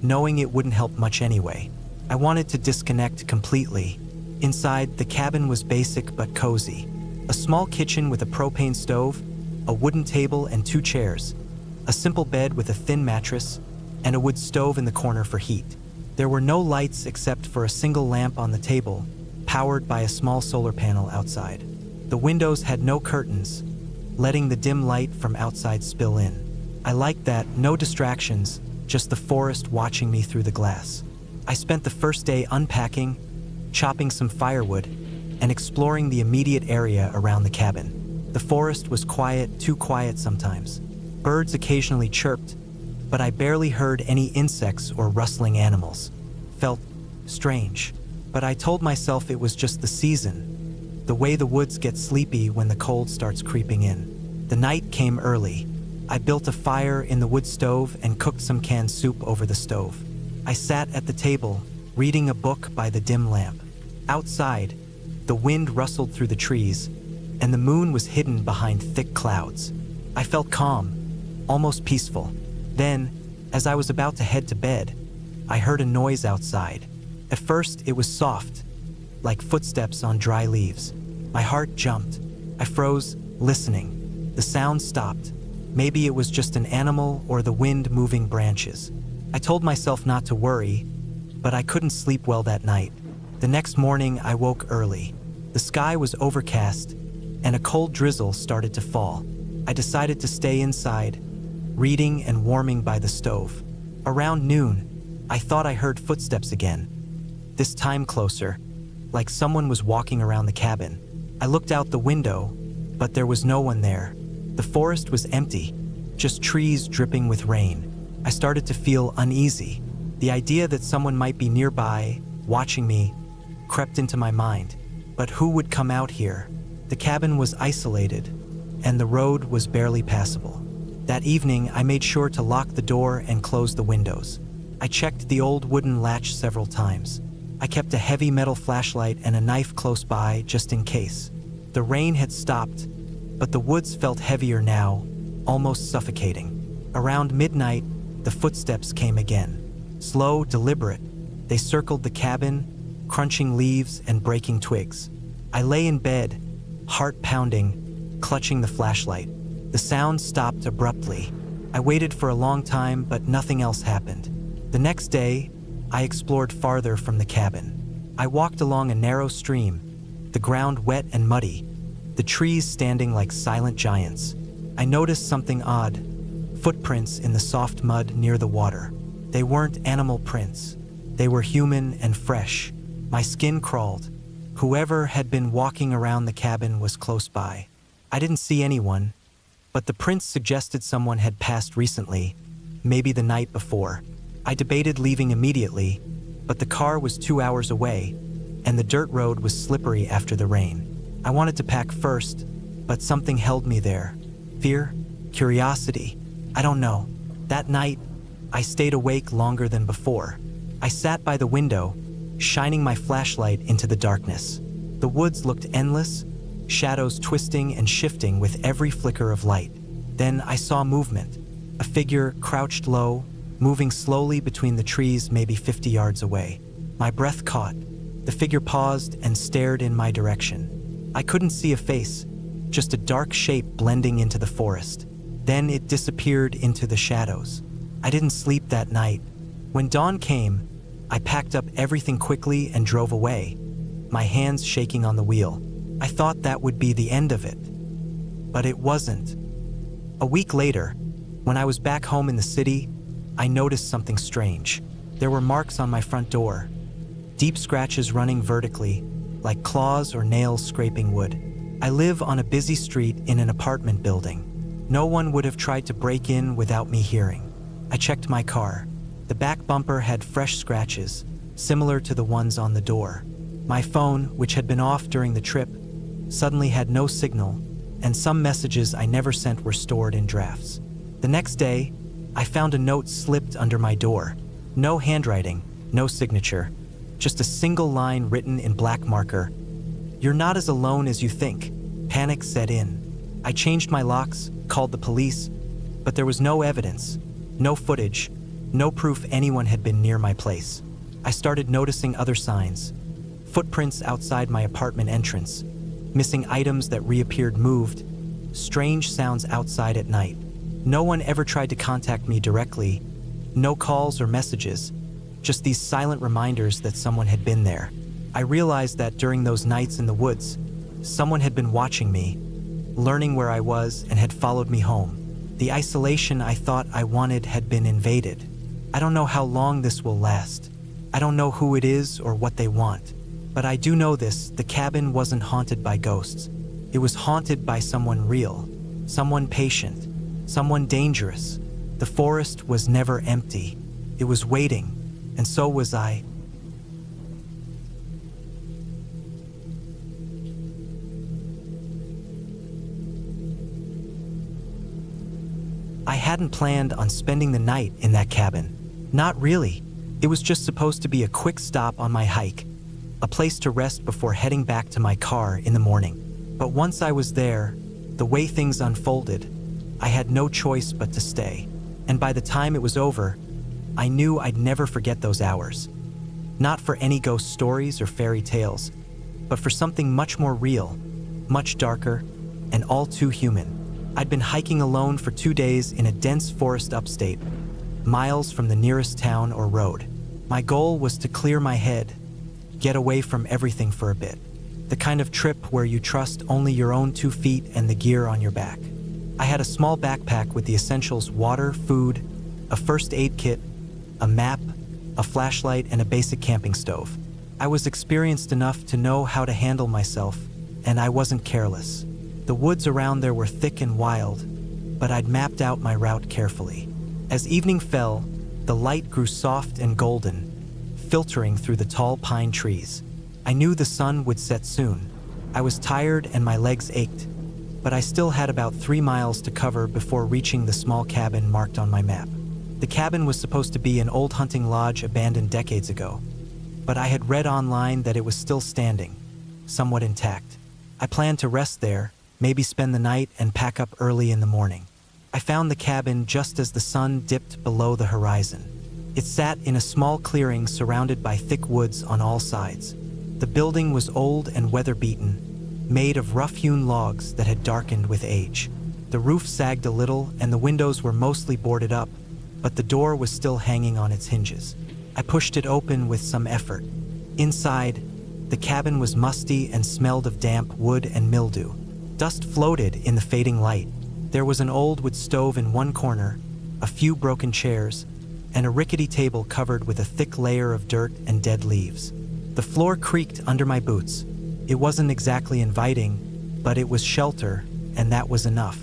Speaker 1: knowing it wouldn't help much anyway. I wanted to disconnect completely. Inside, the cabin was basic but cozy. A small kitchen with a propane stove, a wooden table and 2 chairs, a simple bed with a thin mattress, and a wood stove in the corner for heat. There were no lights except for a single lamp on the table, powered by a small solar panel outside. The windows had no curtains, letting the dim light from outside spill in. I liked that, no distractions, just the forest watching me through the glass. I spent the first day unpacking, chopping some firewood, and exploring the immediate area around the cabin. The forest was quiet, too quiet sometimes. Birds occasionally chirped, but I barely heard any insects or rustling animals. Felt strange, but I told myself it was just the season, the way the woods get sleepy when the cold starts creeping in. The night came early. I built a fire in the wood stove and cooked some canned soup over the stove. I sat at the table, reading a book by the dim lamp. Outside, the wind rustled through the trees, and the moon was hidden behind thick clouds. I felt calm, almost peaceful. Then, as I was about to head to bed, I heard a noise outside. At first, it was soft, like footsteps on dry leaves. My heart jumped. I froze, listening. The sound stopped. Maybe it was just an animal or the wind moving branches. I told myself not to worry, but I couldn't sleep well that night. The next morning, I woke early. The sky was overcast, and a cold drizzle started to fall. I decided to stay inside, reading and warming by the stove. Around noon, I thought I heard footsteps again, this time closer, like someone was walking around the cabin. I looked out the window, but there was no one there. The forest was empty, just trees dripping with rain. I started to feel uneasy. The idea that someone might be nearby, watching me, crept into my mind. But who would come out here? The cabin was isolated, and the road was barely passable. That evening, I made sure to lock the door and close the windows. I checked the old wooden latch several times. I kept a heavy metal flashlight and a knife close by just in case. The rain had stopped, but the woods felt heavier now, almost suffocating. Around midnight, the footsteps came again. Slow, deliberate, they circled the cabin, crunching leaves and breaking twigs. I lay in bed, heart pounding, clutching the flashlight. The sound stopped abruptly. I waited for a long time, but nothing else happened. The next day, I explored farther from the cabin. I walked along a narrow stream, the ground wet and muddy, the trees standing like silent giants. I noticed something odd, footprints in the soft mud near the water. They weren't animal prints. They were human and fresh. My skin crawled. Whoever had been walking around the cabin was close by. I didn't see anyone, but the prints suggested someone had passed recently, maybe the night before. I debated leaving immediately, but the car was 2 hours away, and the dirt road was slippery after the rain. I wanted to pack first, but something held me there. Fear? Curiosity? I don't know. That night, I stayed awake longer than before. I sat by the window, shining my flashlight into the darkness. The woods looked endless, shadows twisting and shifting with every flicker of light. Then I saw movement. A figure crouched low, moving slowly between the trees maybe 50 yards away. My breath caught. The figure paused and stared in my direction. I couldn't see a face, just a dark shape blending into the forest. Then it disappeared into the shadows. I didn't sleep that night. When dawn came, I packed up everything quickly and drove away, my hands shaking on the wheel. I thought that would be the end of it. But it wasn't. A week later, when I was back home in the city, I noticed something strange. There were marks on my front door, deep scratches running vertically, like claws or nails scraping wood. I live on a busy street in an apartment building. No one would have tried to break in without me hearing. I checked my car. The back bumper had fresh scratches, similar to the ones on the door. My phone, which had been off during the trip, suddenly had no signal, and some messages I never sent were stored in drafts. The next day, I found a note slipped under my door. No handwriting, no signature, just a single line written in black marker. "You're not as alone as you think." Panic set in. I changed my locks, called the police, but there was no evidence, no footage, no proof anyone had been near my place. I started noticing other signs. Footprints outside my apartment entrance, missing items that reappeared moved, strange sounds outside at night. No one ever tried to contact me directly, no calls or messages, just these silent reminders that someone had been there. I realized that during those nights in the woods, someone had been watching me, learning where I was, and had followed me home. The isolation I thought I wanted had been invaded. I don't know how long this will last. I don't know who it is or what they want. But I do know this: the cabin wasn't haunted by ghosts. It was haunted by someone real, someone patient, someone dangerous. The forest was never empty. It was waiting, and so was I. I hadn't planned on spending the night in that cabin. Not really. It was just supposed to be a quick stop on my hike, a place to rest before heading back to my car in the morning. But once I was there, the way things unfolded, I had no choice but to stay. And by the time it was over, I knew I'd never forget those hours. Not for any ghost stories or fairy tales, but for something much more real, much darker, and all too human. I'd been hiking alone for 2 days in a dense forest upstate, miles from the nearest town or road. My goal was to clear my head, get away from everything for a bit. The kind of trip where you trust only your own 2 feet and the gear on your back. I had a small backpack with the essentials: water, food, a first aid kit, a map, a flashlight, and a basic camping stove. I was experienced enough to know how to handle myself, and I wasn't careless. The woods around there were thick and wild, but I'd mapped out my route carefully. As evening fell, the light grew soft and golden, filtering through the tall pine trees. I knew the sun would set soon. I was tired and my legs ached, but I still had about 3 miles to cover before reaching the small cabin marked on my map. The cabin was supposed to be an old hunting lodge abandoned decades ago, but I had read online that it was still standing, somewhat intact. I planned to rest there, maybe spend the night, and pack up early in the morning. I found the cabin just as the sun dipped below the horizon. It sat in a small clearing surrounded by thick woods on all sides. The building was old and weather-beaten, made of rough-hewn logs that had darkened with age. The roof sagged a little and the windows were mostly boarded up, but the door was still hanging on its hinges. I pushed it open with some effort. Inside, the cabin was musty and smelled of damp wood and mildew. Dust floated in the fading light. There was an old wood stove in one corner, a few broken chairs, and a rickety table covered with a thick layer of dirt and dead leaves. The floor creaked under my boots. It wasn't exactly inviting, but it was shelter, and that was enough.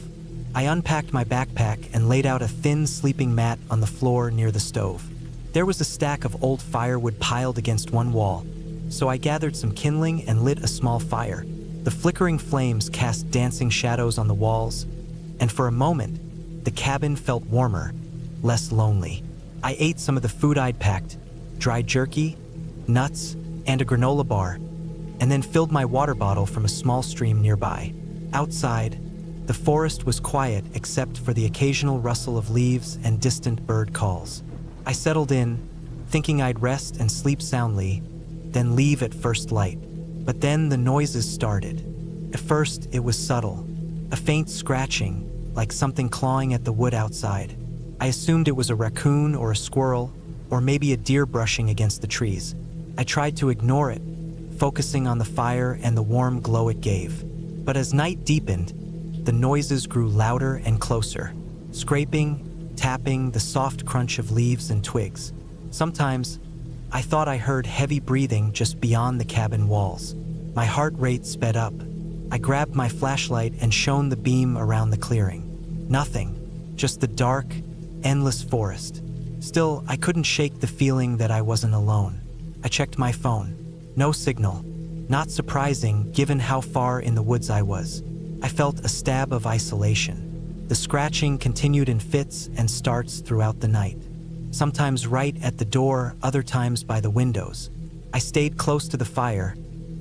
Speaker 1: I unpacked my backpack and laid out a thin sleeping mat on the floor near the stove. There was a stack of old firewood piled against one wall, so I gathered some kindling and lit a small fire. The flickering flames cast dancing shadows on the walls, and for a moment, the cabin felt warmer, less lonely. I ate some of the food I'd packed: dried jerky, nuts, and a granola bar, and then filled my water bottle from a small stream nearby. Outside, the forest was quiet except for the occasional rustle of leaves and distant bird calls. I settled in, thinking I'd rest and sleep soundly, then leave at first light. But then the noises started. At first, it was subtle, a faint scratching, like something clawing at the wood outside. I assumed it was a raccoon or a squirrel, or maybe a deer brushing against the trees. I tried to ignore it, focusing on the fire and the warm glow it gave. But as night deepened, the noises grew louder and closer. Scraping, tapping, the soft crunch of leaves and twigs. Sometimes, I thought I heard heavy breathing just beyond the cabin walls. My heart rate sped up. I grabbed my flashlight and shone the beam around the clearing. Nothing, just the dark, endless forest. Still, I couldn't shake the feeling that I wasn't alone. I checked my phone. No signal. Not surprising, given how far in the woods I was. I felt a stab of isolation. The scratching continued in fits and starts throughout the night. Sometimes right at the door, other times by the windows. I stayed close to the fire,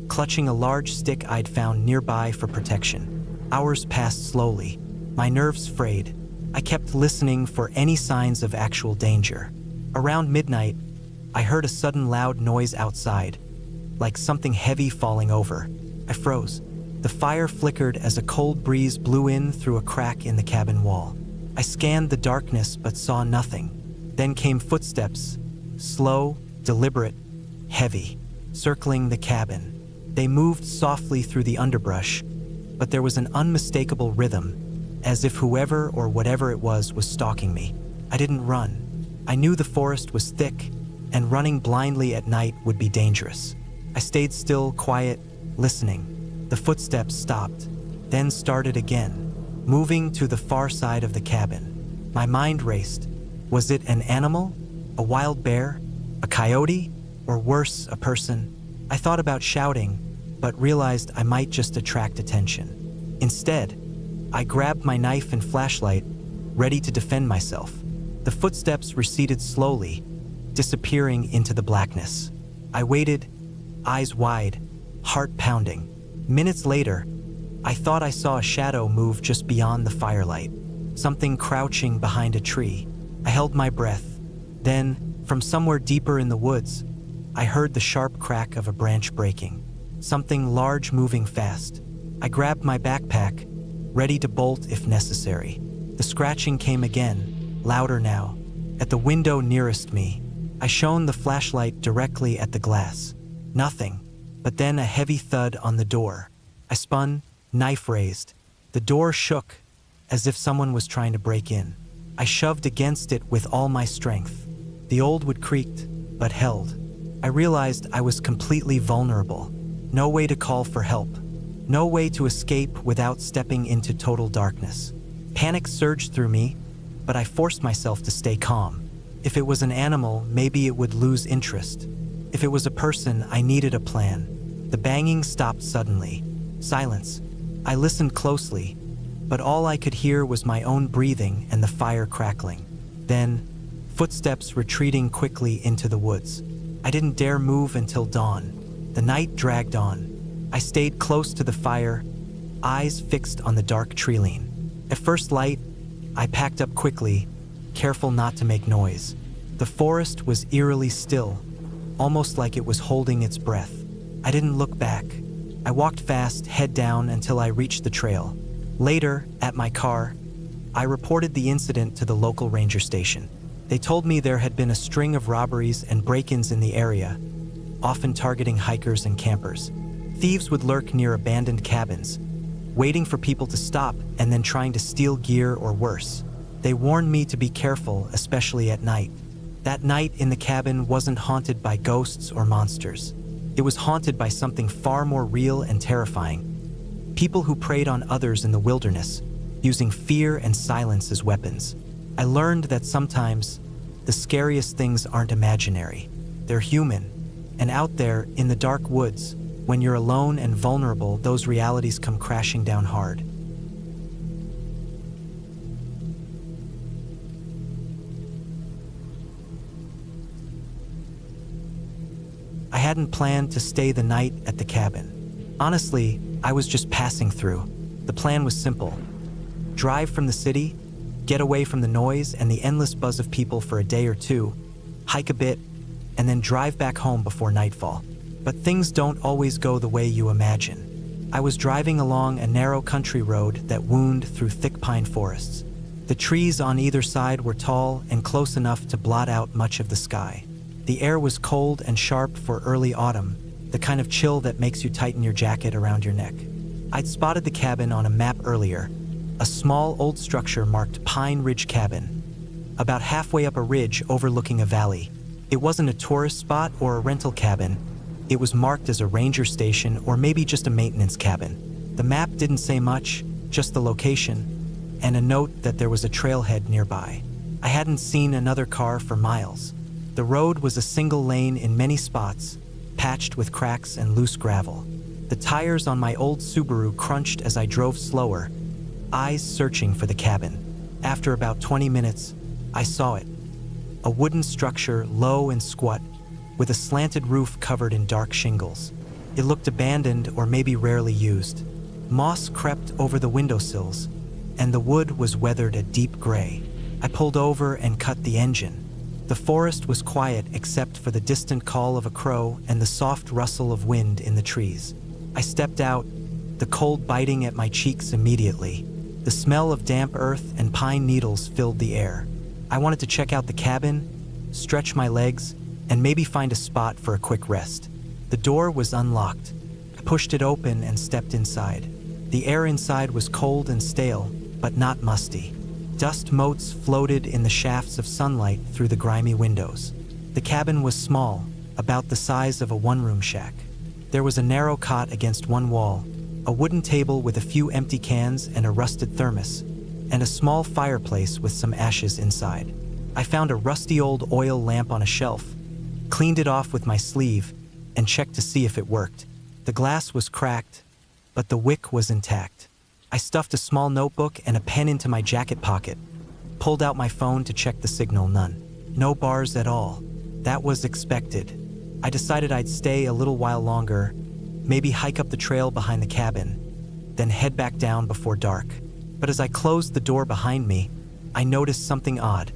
Speaker 1: clutching a large stick I'd found nearby for protection. Hours passed slowly. My nerves frayed. I kept listening for any signs of actual danger. Around midnight, I heard a sudden loud noise outside, like something heavy falling over. I froze. The fire flickered as a cold breeze blew in through a crack in the cabin wall. I scanned the darkness but saw nothing. Then came footsteps, slow, deliberate, heavy, circling the cabin. They moved softly through the underbrush, but there was an unmistakable rhythm, as if whoever or whatever it was stalking me. I didn't run. I knew the forest was thick, and running blindly at night would be dangerous. I stayed still, quiet, listening. The footsteps stopped, then started again, moving to the far side of the cabin. My mind raced. Was it an animal? A wild bear? A coyote? Or worse, a person? I thought about shouting, but realized I might just attract attention. Instead, I grabbed my knife and flashlight, ready to defend myself. The footsteps receded slowly, disappearing into the blackness. I waited, eyes wide, heart pounding. Minutes later, I thought I saw a shadow move just beyond the firelight, something crouching behind a tree. I held my breath. Then, from somewhere deeper in the woods, I heard the sharp crack of a branch breaking, something large moving fast. I grabbed my backpack, ready to bolt if necessary. The scratching came again, louder now. At the window nearest me, I shone the flashlight directly at the glass. Nothing. But then a heavy thud on the door. I spun, knife raised. The door shook, as if someone was trying to break in. I shoved against it with all my strength. The old wood creaked, but held. I realized I was completely vulnerable. No way to call for help. No way to escape without stepping into total darkness. Panic surged through me, but I forced myself to stay calm. If it was an animal, maybe it would lose interest. If it was a person, I needed a plan. The banging stopped suddenly. Silence. I listened closely, but all I could hear was my own breathing and the fire crackling. Then, footsteps retreating quickly into the woods. I didn't dare move until dawn. The night dragged on. I stayed close to the fire, eyes fixed on the dark tree-line. At first light, I packed up quickly, careful not to make noise. The forest was eerily still, almost like it was holding its breath. I didn't look back. I walked fast, head down, until I reached the trail. Later, at my car, I reported the incident to the local ranger station. They told me there had been a string of robberies and break-ins in the area, often targeting hikers and campers. Thieves would lurk near abandoned cabins, waiting for people to stop and then trying to steal gear or worse. They warned me to be careful, especially at night. That night in the cabin wasn't haunted by ghosts or monsters. It was haunted by something far more real and terrifying. People who preyed on others in the wilderness, using fear and silence as weapons. I learned that sometimes the scariest things aren't imaginary. They're human. And out there, in the dark woods, when you're alone and vulnerable, those realities come crashing down hard. I hadn't planned to stay the night at the cabin. Honestly, I was just passing through. The plan was simple. Drive from the city, get away from the noise and the endless buzz of people for a day or two, hike a bit, and then drive back home before nightfall. But things don't always go the way you imagine. I was driving along a narrow country road that wound through thick pine forests. The trees on either side were tall and close enough to blot out much of the sky. The air was cold and sharp for early autumn, the kind of chill that makes you tighten your jacket around your neck. I'd spotted the cabin on a map earlier, a small old structure marked Pine Ridge Cabin, about halfway up a ridge overlooking a valley. It wasn't a tourist spot or a rental cabin. It was marked as a ranger station or maybe just a maintenance cabin. The map didn't say much, just the location, and a note that there was a trailhead nearby. I hadn't seen another car for miles. The road was a single lane in many spots, patched with cracks and loose gravel. The tires on my old Subaru crunched as I drove slower, eyes searching for the cabin. After about 20 minutes, I saw it. A wooden structure, low and squat, with a slanted roof covered in dark shingles. It looked abandoned or maybe rarely used. Moss crept over the windowsills, and the wood was weathered a deep gray. I pulled over and cut the engine. The forest was quiet except for the distant call of a crow and the soft rustle of wind in the trees. I stepped out, the cold biting at my cheeks immediately. The smell of damp earth and pine needles filled the air. I wanted to check out the cabin, stretch my legs, and maybe find a spot for a quick rest. The door was unlocked. I pushed it open and stepped inside. The air inside was cold and stale, but not musty. Dust motes floated in the shafts of sunlight through the grimy windows. The cabin was small, about the size of a one-room shack. There was a narrow cot against one wall, a wooden table with a few empty cans and a rusted thermos, and a small fireplace with some ashes inside. I found a rusty old oil lamp on a shelf, cleaned it off with my sleeve, and checked to see if it worked. The glass was cracked, but the wick was intact. I stuffed a small notebook and a pen into my jacket pocket, pulled out my phone to check the signal. None. No bars at all. That was expected. I decided I'd stay a little while longer, maybe hike up the trail behind the cabin, then head back down before dark. But as I closed the door behind me, I noticed something odd.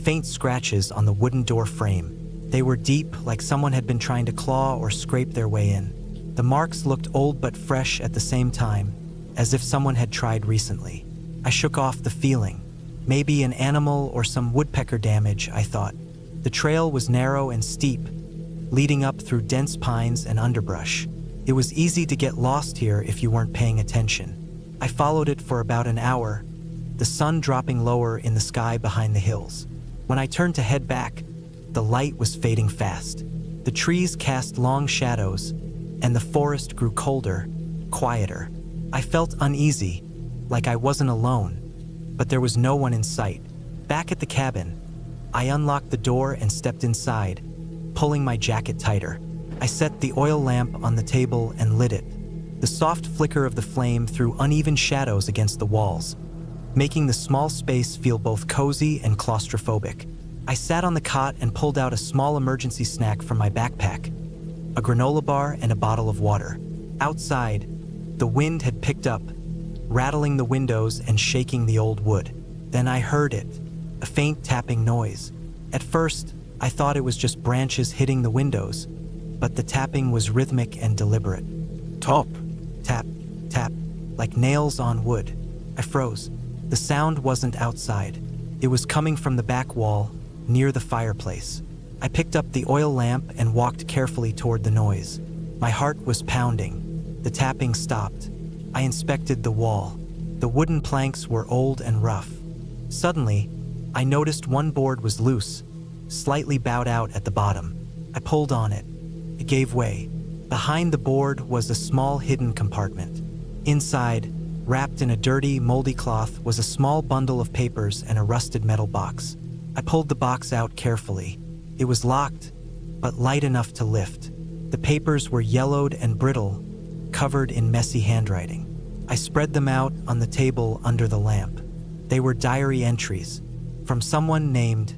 Speaker 1: Faint scratches on the wooden door frame. They were deep, like someone had been trying to claw or scrape their way in. The marks looked old but fresh at the same time, as if someone had tried recently. I shook off the feeling. Maybe an animal or some woodpecker damage, I thought. The trail was narrow and steep, leading up through dense pines and underbrush. It was easy to get lost here if you weren't paying attention. I followed it for about an hour, the sun dropping lower in the sky behind the hills. When I turned to head back, the light was fading fast. The trees cast long shadows, and the forest grew colder, quieter. I felt uneasy, like I wasn't alone, but there was no one in sight. Back at the cabin, I unlocked the door and stepped inside, pulling my jacket tighter. I set the oil lamp on the table and lit it. The soft flicker of the flame threw uneven shadows against the walls, making the small space feel both cozy and claustrophobic. I sat on the cot and pulled out a small emergency snack from my backpack, a granola bar and a bottle of water. Outside, the wind had picked up, rattling the windows and shaking the old wood. Then I heard it, a faint tapping noise. At first, I thought it was just branches hitting the windows, but the tapping was rhythmic and deliberate.
Speaker 2: Top.
Speaker 1: Tap, tap, like nails on wood. I froze. The sound wasn't outside. It was coming from the back wall, near the fireplace. I picked up the oil lamp and walked carefully toward the noise. My heart was pounding. The tapping stopped. I inspected the wall. The wooden planks were old and rough. Suddenly, I noticed one board was loose, slightly bowed out at the bottom. I pulled on it. It gave way. Behind the board was a small hidden compartment. Inside, wrapped in a dirty, moldy cloth, was a small bundle of papers and a rusted metal box. I pulled the box out carefully. It was locked, but light enough to lift. The papers were yellowed and brittle, covered in messy handwriting. I spread them out on the table under the lamp. They were diary entries from someone named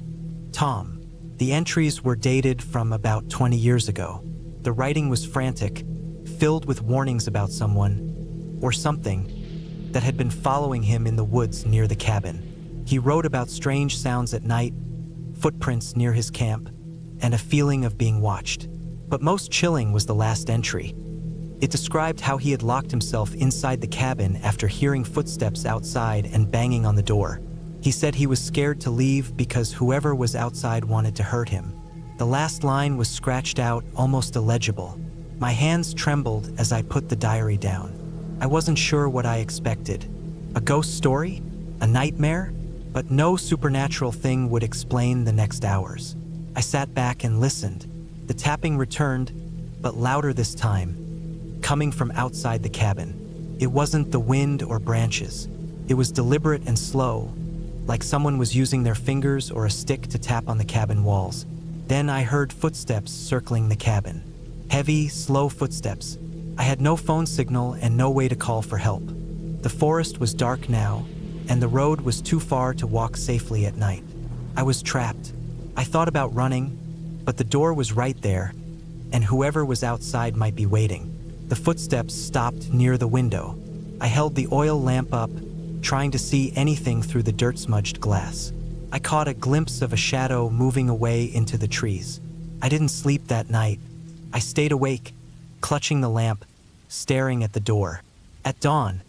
Speaker 1: Tom. The entries were dated from about 20 years ago. The writing was frantic, filled with warnings about someone, or something, that had been following him in the woods near the cabin. He wrote about strange sounds at night, footprints near his camp, and a feeling of being watched. But most chilling was the last entry. It described how he had locked himself inside the cabin after hearing footsteps outside and banging on the door. He said he was scared to leave because whoever was outside wanted to hurt him. The last line was scratched out, almost illegible. My hands trembled as I put the diary down. I wasn't sure what I expected. A ghost story? A nightmare? But no supernatural thing would explain the next hours. I sat back and listened. The tapping returned, but louder this time, coming from outside the cabin. It wasn't the wind or branches. It was deliberate and slow, like someone was using their fingers or a stick to tap on the cabin walls. Then I heard footsteps circling the cabin. Heavy, slow footsteps. I had no phone signal and no way to call for help. The forest was dark now, and the road was too far to walk safely at night. I was trapped. I thought about running, but the door was right there, and whoever was outside might be waiting. The footsteps stopped near the window. I held the oil lamp up, trying to see anything through the dirt-smudged glass. I caught a glimpse of a shadow moving away into the trees. I didn't sleep that night. I stayed awake, clutching the lamp, staring at the door. At dawn,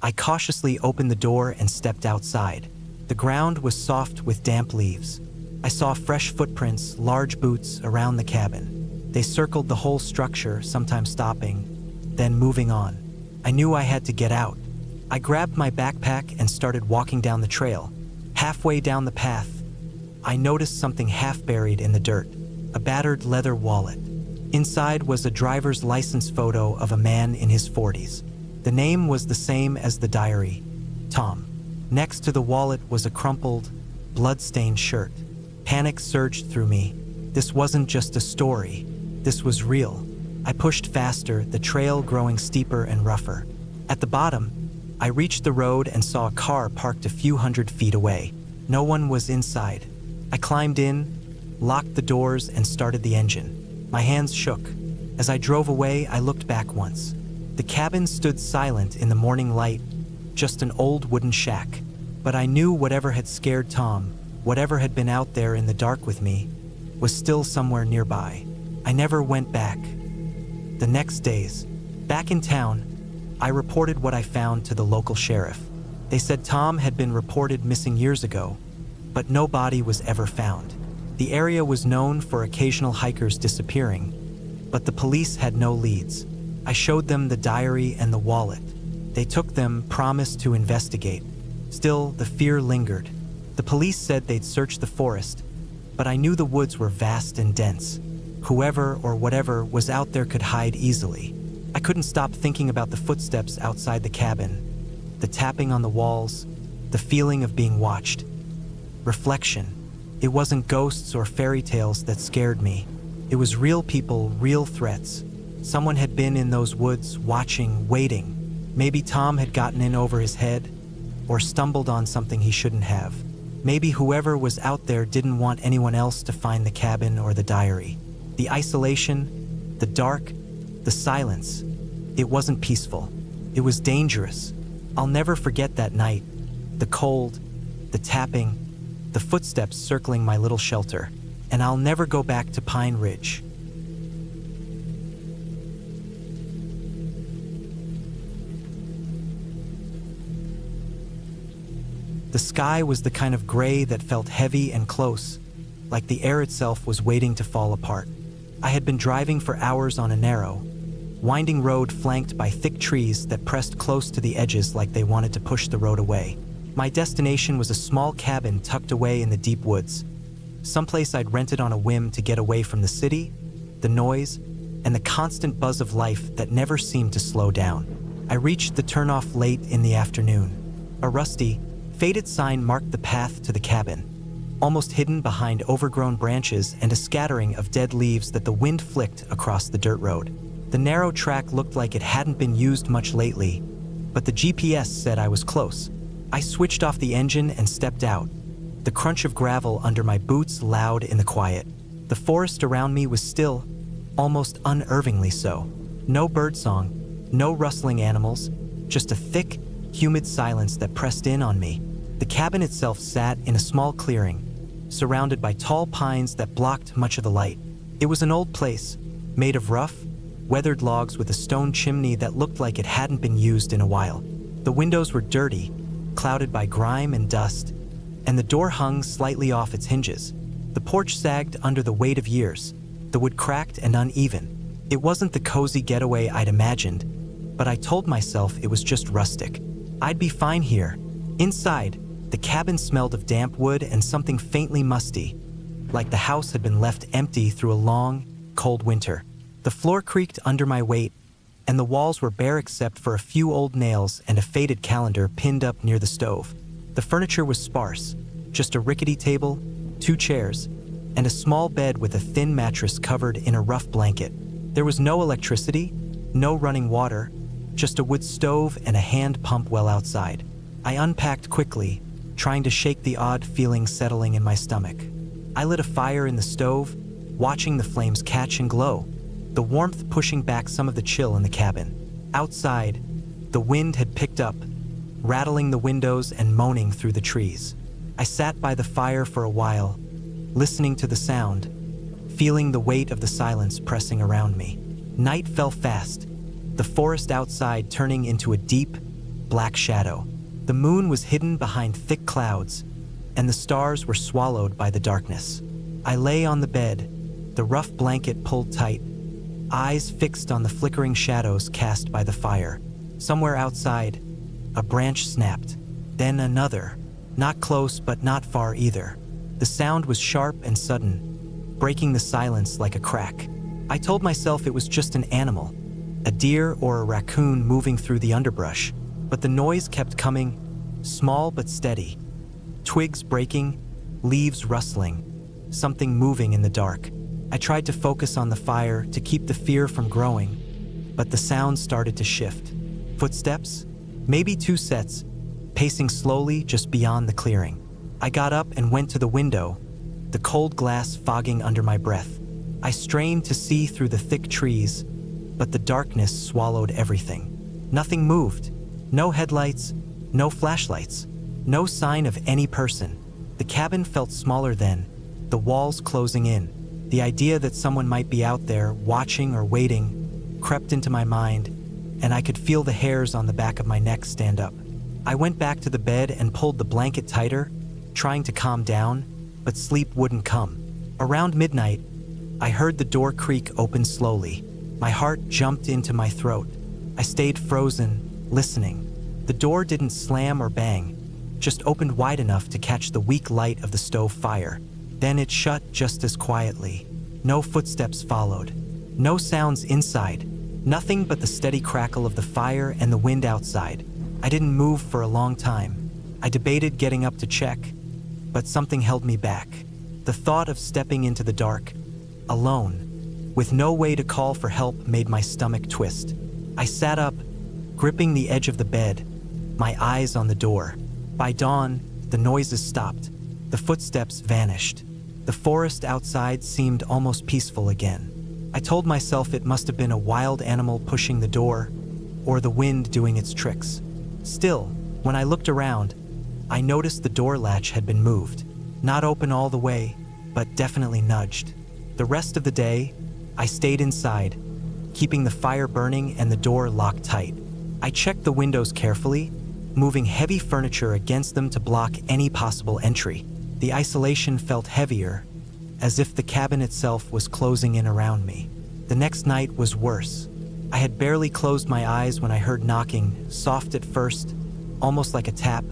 Speaker 1: I cautiously opened the door and stepped outside. The ground was soft with damp leaves. I saw fresh footprints, large boots around the cabin. They circled the whole structure, sometimes stopping, then moving on. I knew I had to get out. I grabbed my backpack and started walking down the trail. Halfway down the path, I noticed something half buried in the dirt, a battered leather wallet. Inside was a driver's license photo of a man in his 40s. The name was the same as the diary, Tom. Next to the wallet was a crumpled, blood-stained shirt. Panic surged through me. This wasn't just a story. This was real. I pushed faster, the trail growing steeper and rougher. At the bottom, I reached the road and saw a car parked a few hundred feet away. No one was inside. I climbed in, locked the doors, and started the engine. My hands shook. As I drove away, I looked back once. The cabin stood silent in the morning light, just an old wooden shack. But I knew whatever had scared Tom, whatever had been out there in the dark with me, was still somewhere nearby. I never went back. The next days, back in town, I reported what I found to the local sheriff. They said Tom had been reported missing years ago, but no body was ever found. The area was known for occasional hikers disappearing, but the police had no leads. I showed them the diary and the wallet. They took them, promised to investigate. Still, the fear lingered. The police said they'd search the forest, but I knew the woods were vast and dense. Whoever or whatever was out there could hide easily. I couldn't stop thinking about the footsteps outside the cabin, the tapping on the walls, the feeling of being watched. Reflection. It wasn't ghosts or fairy tales that scared me. It was real people, real threats. Someone had been in those woods, watching, waiting. Maybe Tom had gotten in over his head, or stumbled on something he shouldn't have. Maybe whoever was out there didn't want anyone else to find the cabin or the diary. The isolation, the dark, the silence. It wasn't peaceful. It was dangerous. I'll never forget that night. The cold, the tapping, the footsteps circling my little shelter. And I'll never go back to Pine Ridge. The sky was the kind of gray that felt heavy and close, like the air itself was waiting to fall apart. I had been driving for hours on a narrow, winding road flanked by thick trees that pressed close to the edges like they wanted to push the road away. My destination was a small cabin tucked away in the deep woods, someplace I'd rented on a whim to get away from the city, the noise, and the constant buzz of life that never seemed to slow down. I reached the turnoff late in the afternoon. A rusty, faded sign marked the path to the cabin, almost hidden behind overgrown branches and a scattering of dead leaves that the wind flicked across the dirt road. The narrow track looked like it hadn't been used much lately, but the GPS said I was close. I switched off the engine and stepped out, the crunch of gravel under my boots loud in the quiet. The forest around me was still, almost unnervingly so. No birdsong, no rustling animals, just a thick, humid silence that pressed in on me. The cabin itself sat in a small clearing, surrounded by tall pines that blocked much of the light. It was an old place, made of rough, weathered logs with a stone chimney that looked like it hadn't been used in a while. The windows were dirty, clouded by grime and dust, and the door hung slightly off its hinges. The porch sagged under the weight of years, the wood cracked and uneven. It wasn't the cozy getaway I'd imagined, but I told myself it was just rustic. I'd be fine here. Inside, the cabin smelled of damp wood and something faintly musty, like the house had been left empty through a long, cold winter. The floor creaked under my weight, and the walls were bare except for a few old nails and a faded calendar pinned up near the stove. The furniture was sparse, just a rickety table, 2 chairs, and a small bed with a thin mattress covered in a rough blanket. There was no electricity, no running water, just a wood stove and a hand pump well outside. I unpacked quickly, trying to shake the odd feeling settling in my stomach. I lit a fire in the stove, watching the flames catch and glow, the warmth pushing back some of the chill in the cabin. Outside, the wind had picked up, rattling the windows and moaning through the trees. I sat by the fire for a while, listening to the sound, feeling the weight of the silence pressing around me. Night fell fast, the forest outside turning into a deep, black shadow. The moon was hidden behind thick clouds, and the stars were swallowed by the darkness. I lay on the bed, the rough blanket pulled tight, eyes fixed on the flickering shadows cast by the fire. Somewhere outside, a branch snapped, then another, not close but not far either. The sound was sharp and sudden, breaking the silence like a crack. I told myself it was just an animal, a deer or a raccoon moving through the underbrush, but the noise kept coming, small but steady. Twigs breaking, leaves rustling, something moving in the dark. I tried to focus on the fire to keep the fear from growing, but the sound started to shift. Footsteps, maybe 2 sets, pacing slowly just beyond the clearing. I got up and went to the window, the cold glass fogging under my breath. I strained to see through the thick trees, but the darkness swallowed everything. Nothing moved. No headlights, no flashlights, no sign of any person. The cabin felt smaller then, the walls closing in. The idea that someone might be out there, watching or waiting, crept into my mind, and I could feel the hairs on the back of my neck stand up. I went back to the bed and pulled the blanket tighter, trying to calm down, but sleep wouldn't come. Around midnight, I heard the door creak open slowly. My heart jumped into my throat. I stayed frozen, listening. The door didn't slam or bang, just opened wide enough to catch the weak light of the stove fire. Then it shut just as quietly. No footsteps followed. No sounds inside. Nothing but the steady crackle of the fire and the wind outside. I didn't move for a long time. I debated getting up to check, but something held me back. The thought of stepping into the dark, alone, with no way to call for help made my stomach twist. I sat up, gripping the edge of the bed, my eyes on the door. By dawn, the noises stopped. The footsteps vanished. The forest outside seemed almost peaceful again. I told myself it must have been a wild animal pushing the door, or the wind doing its tricks. Still, when I looked around, I noticed the door latch had been moved. Not open all the way, but definitely nudged. The rest of the day, I stayed inside, keeping the fire burning and the door locked tight. I checked the windows carefully, moving heavy furniture against them to block any possible entry. The isolation felt heavier, as if the cabin itself was closing in around me. The next night was worse. I had barely closed my eyes when I heard knocking, soft at first, almost like a tap,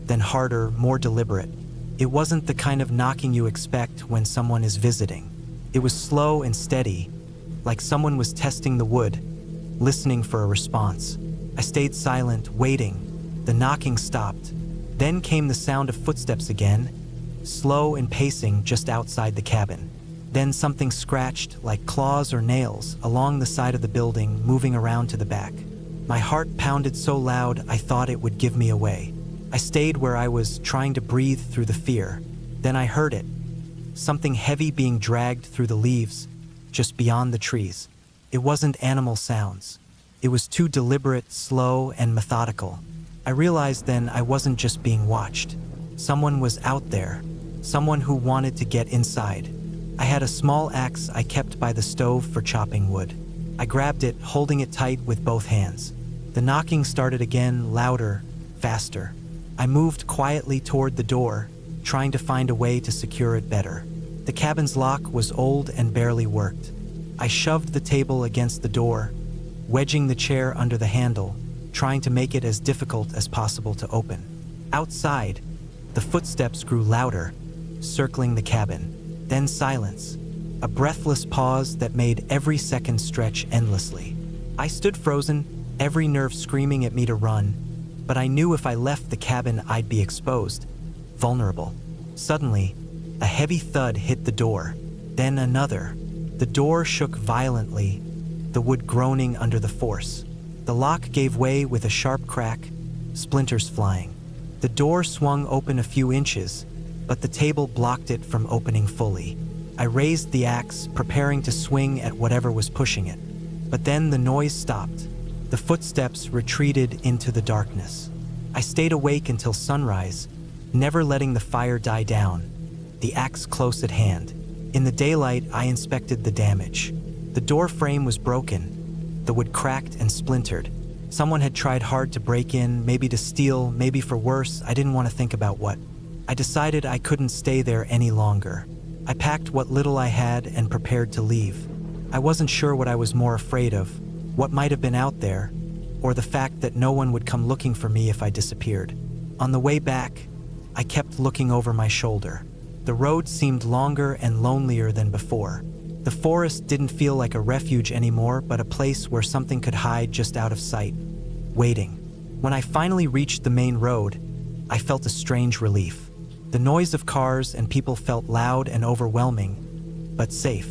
Speaker 1: then harder, more deliberate. It wasn't the kind of knocking you expect when someone is visiting. It was slow and steady, like someone was testing the wood, listening for a response. I stayed silent, waiting. The knocking stopped. Then came the sound of footsteps again, slow and pacing just outside the cabin. Then something scratched, like claws or nails, along the side of the building, moving around to the back. My heart pounded so loud I thought it would give me away. I stayed where I was, trying to breathe through the fear. Then I heard it. Something heavy being dragged through the leaves, just beyond the trees. It wasn't animal sounds. It was too deliberate, slow, and methodical. I realized then I wasn't just being watched. Someone was out there. Someone who wanted to get inside. I had a small axe I kept by the stove for chopping wood. I grabbed it, holding it tight with both hands. The knocking started again, louder, faster. I moved quietly toward the door, trying to find a way to secure it better. The cabin's lock was old and barely worked. I shoved the table against the door, wedging the chair under the handle, trying to make it as difficult as possible to open. Outside, the footsteps grew louder, circling the cabin. Then silence, a breathless pause that made every second stretch endlessly. I stood frozen, every nerve screaming at me to run, but I knew if I left the cabin I'd be exposed, vulnerable. Suddenly, a heavy thud hit the door, then another. The door shook violently, the wood groaning under the force. The lock gave way with a sharp crack, splinters flying. The door swung open a few inches, but the table blocked it from opening fully. I raised the axe, preparing to swing at whatever was pushing it. But then the noise stopped. The footsteps retreated into the darkness. I stayed awake until sunrise, never letting the fire die down, the axe close at hand. In the daylight, I inspected the damage. The door frame was broken, the wood cracked and splintered. Someone had tried hard to break in, maybe to steal, maybe for worse. I didn't want to think about what. I decided I couldn't stay there any longer. I packed what little I had and prepared to leave. I wasn't sure what I was more afraid of, what might have been out there, or the fact that no one would come looking for me if I disappeared. On the way back, I kept looking over my shoulder. The road seemed longer and lonelier than before. The forest didn't feel like a refuge anymore, but a place where something could hide just out of sight, waiting. When I finally reached the main road, I felt a strange relief. The noise of cars and people felt loud and overwhelming, but safe.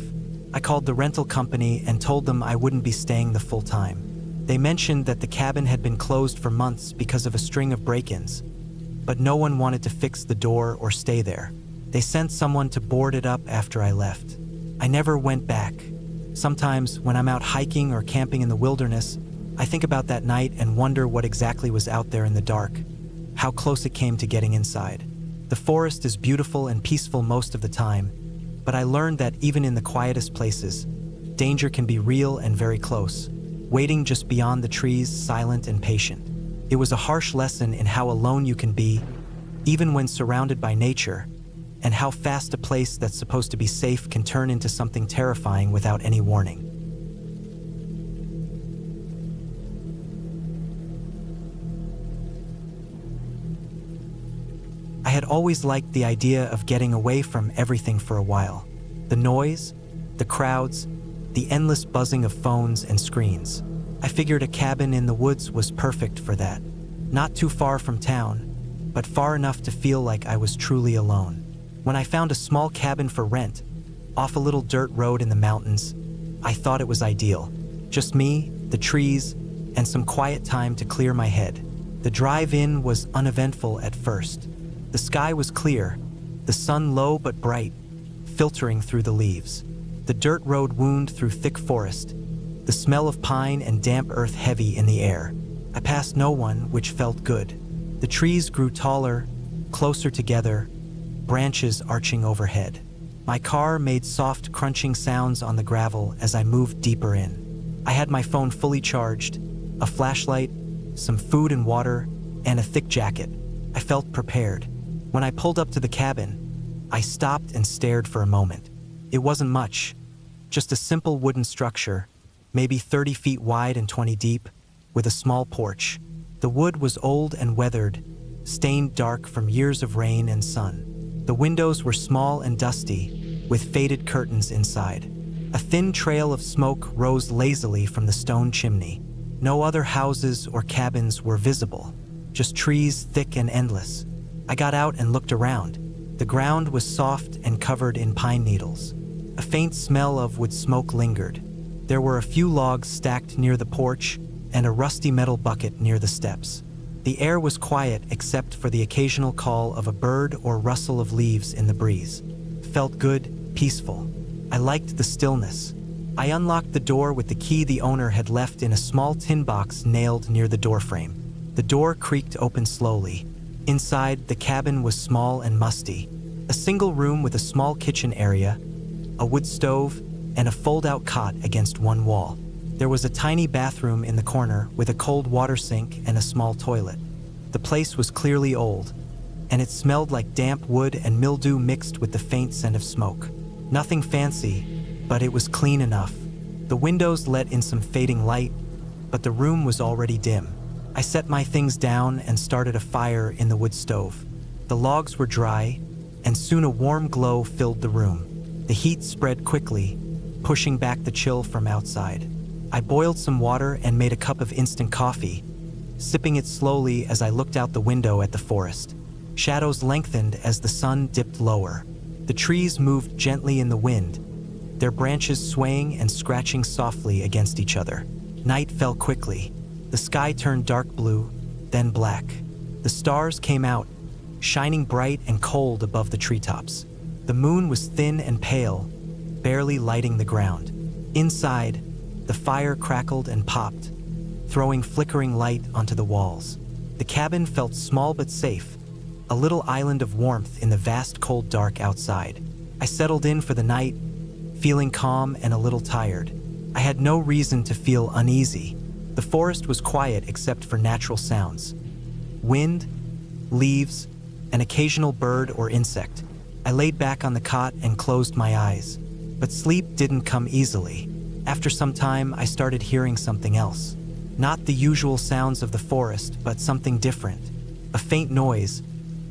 Speaker 1: I called the rental company and told them I wouldn't be staying the full time. They mentioned that the cabin had been closed for months because of a string of break-ins, but no one wanted to fix the door or stay there. They sent someone to board it up after I left. I never went back. Sometimes, when I'm out hiking or camping in the wilderness, I think about that night and wonder what exactly was out there in the dark, how close it came to getting inside. The forest is beautiful and peaceful most of the time, but I learned that even in the quietest places, danger can be real and very close, waiting just beyond the trees, silent and patient. It was a harsh lesson in how alone you can be, even when surrounded by nature, and how fast a place that's supposed to be safe can turn into something terrifying without any warning. I had always liked the idea of getting away from everything for a while. The noise, the crowds, the endless buzzing of phones and screens. I figured a cabin in the woods was perfect for that. Not too far from town, but far enough to feel like I was truly alone. When I found a small cabin for rent, off a little dirt road in the mountains, I thought it was ideal. Just me, the trees, and some quiet time to clear my head. The drive-in was uneventful at first. The sky was clear, the sun low but bright, filtering through the leaves. The dirt road wound through thick forest, the smell of pine and damp earth heavy in the air. I passed no one, which felt good. The trees grew taller, closer together, branches arching overhead. My car made soft crunching sounds on the gravel as I moved deeper in. I had my phone fully charged, a flashlight, some food and water, and a thick jacket. I felt prepared. When I pulled up to the cabin, I stopped and stared for a moment. It wasn't much, just a simple wooden structure, maybe 30 feet wide and 20 deep, with a small porch. The wood was old and weathered, stained dark from years of rain and sun. The windows were small and dusty, with faded curtains inside. A thin trail of smoke rose lazily from the stone chimney. No other houses or cabins were visible, just trees thick and endless. I got out and looked around. The ground was soft and covered in pine needles. A faint smell of wood smoke lingered. There were a few logs stacked near the porch and a rusty metal bucket near the steps. The air was quiet except for the occasional call of a bird or rustle of leaves in the breeze. Felt good, peaceful. I liked the stillness. I unlocked the door with the key the owner had left in a small tin box nailed near the doorframe. The door creaked open slowly. Inside, the cabin was small and musty. A single room with a small kitchen area, a wood stove, and a fold-out cot against one wall. There was a tiny bathroom in the corner with a cold water sink and a small toilet. The place was clearly old, and it smelled like damp wood and mildew mixed with the faint scent of smoke. Nothing fancy, but it was clean enough. The windows let in some fading light, but the room was already dim. I set my things down and started a fire in the wood stove. The logs were dry, and soon a warm glow filled the room. The heat spread quickly, pushing back the chill from outside. I boiled some water and made a cup of instant coffee, sipping it slowly as I looked out the window at the forest. Shadows lengthened as the sun dipped lower. The trees moved gently in the wind, their branches swaying and scratching softly against each other. Night fell quickly. The sky turned dark blue, then black. The stars came out, shining bright and cold above the treetops. The moon was thin and pale, barely lighting the ground. Inside, the fire crackled and popped, throwing flickering light onto the walls. The cabin felt small but safe, a little island of warmth in the vast cold dark outside. I settled in for the night, feeling calm and a little tired. I had no reason to feel uneasy. The forest was quiet except for natural sounds. Wind, leaves, an occasional bird or insect. I laid back on the cot and closed my eyes, but sleep didn't come easily. After some time, I started hearing something else. Not the usual sounds of the forest, but something different. A faint noise,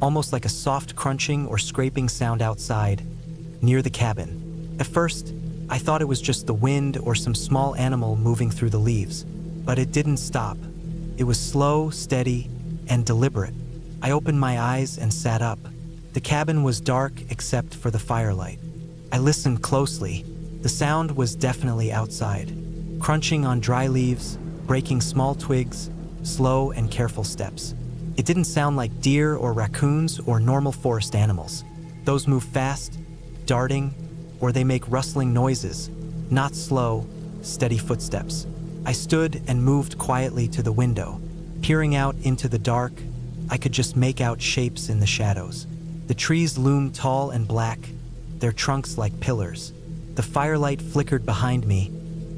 Speaker 1: almost like a soft crunching or scraping sound outside, near the cabin. At first, I thought it was just the wind or some small animal moving through the leaves, but it didn't stop. It was slow, steady, and deliberate. I opened my eyes and sat up. The cabin was dark except for the firelight. I listened closely. The sound was definitely outside, crunching on dry leaves, breaking small twigs, slow and careful steps. It didn't sound like deer or raccoons or normal forest animals. Those move fast, darting, or they make rustling noises, not slow, steady footsteps. I stood and moved quietly to the window. Peering out into the dark, I could just make out shapes in the shadows. The trees loomed tall and black, their trunks like pillars. The firelight flickered behind me,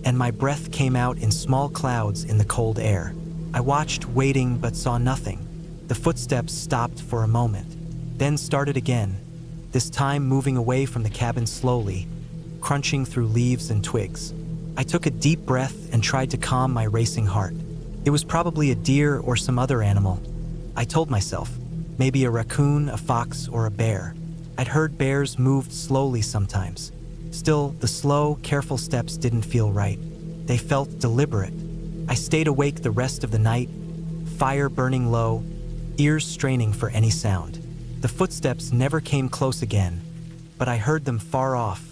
Speaker 1: and my breath came out in small clouds in the cold air. I watched, waiting, but saw nothing. The footsteps stopped for a moment, then started again, this time moving away from the cabin slowly, crunching through leaves and twigs. I took a deep breath and tried to calm my racing heart. It was probably a deer or some other animal. I told myself, maybe a raccoon, a fox, or a bear. I'd heard bears moved slowly sometimes. Still, the slow, careful steps didn't feel right. They felt deliberate. I stayed awake the rest of the night, fire burning low, ears straining for any sound. The footsteps never came close again, but I heard them far off,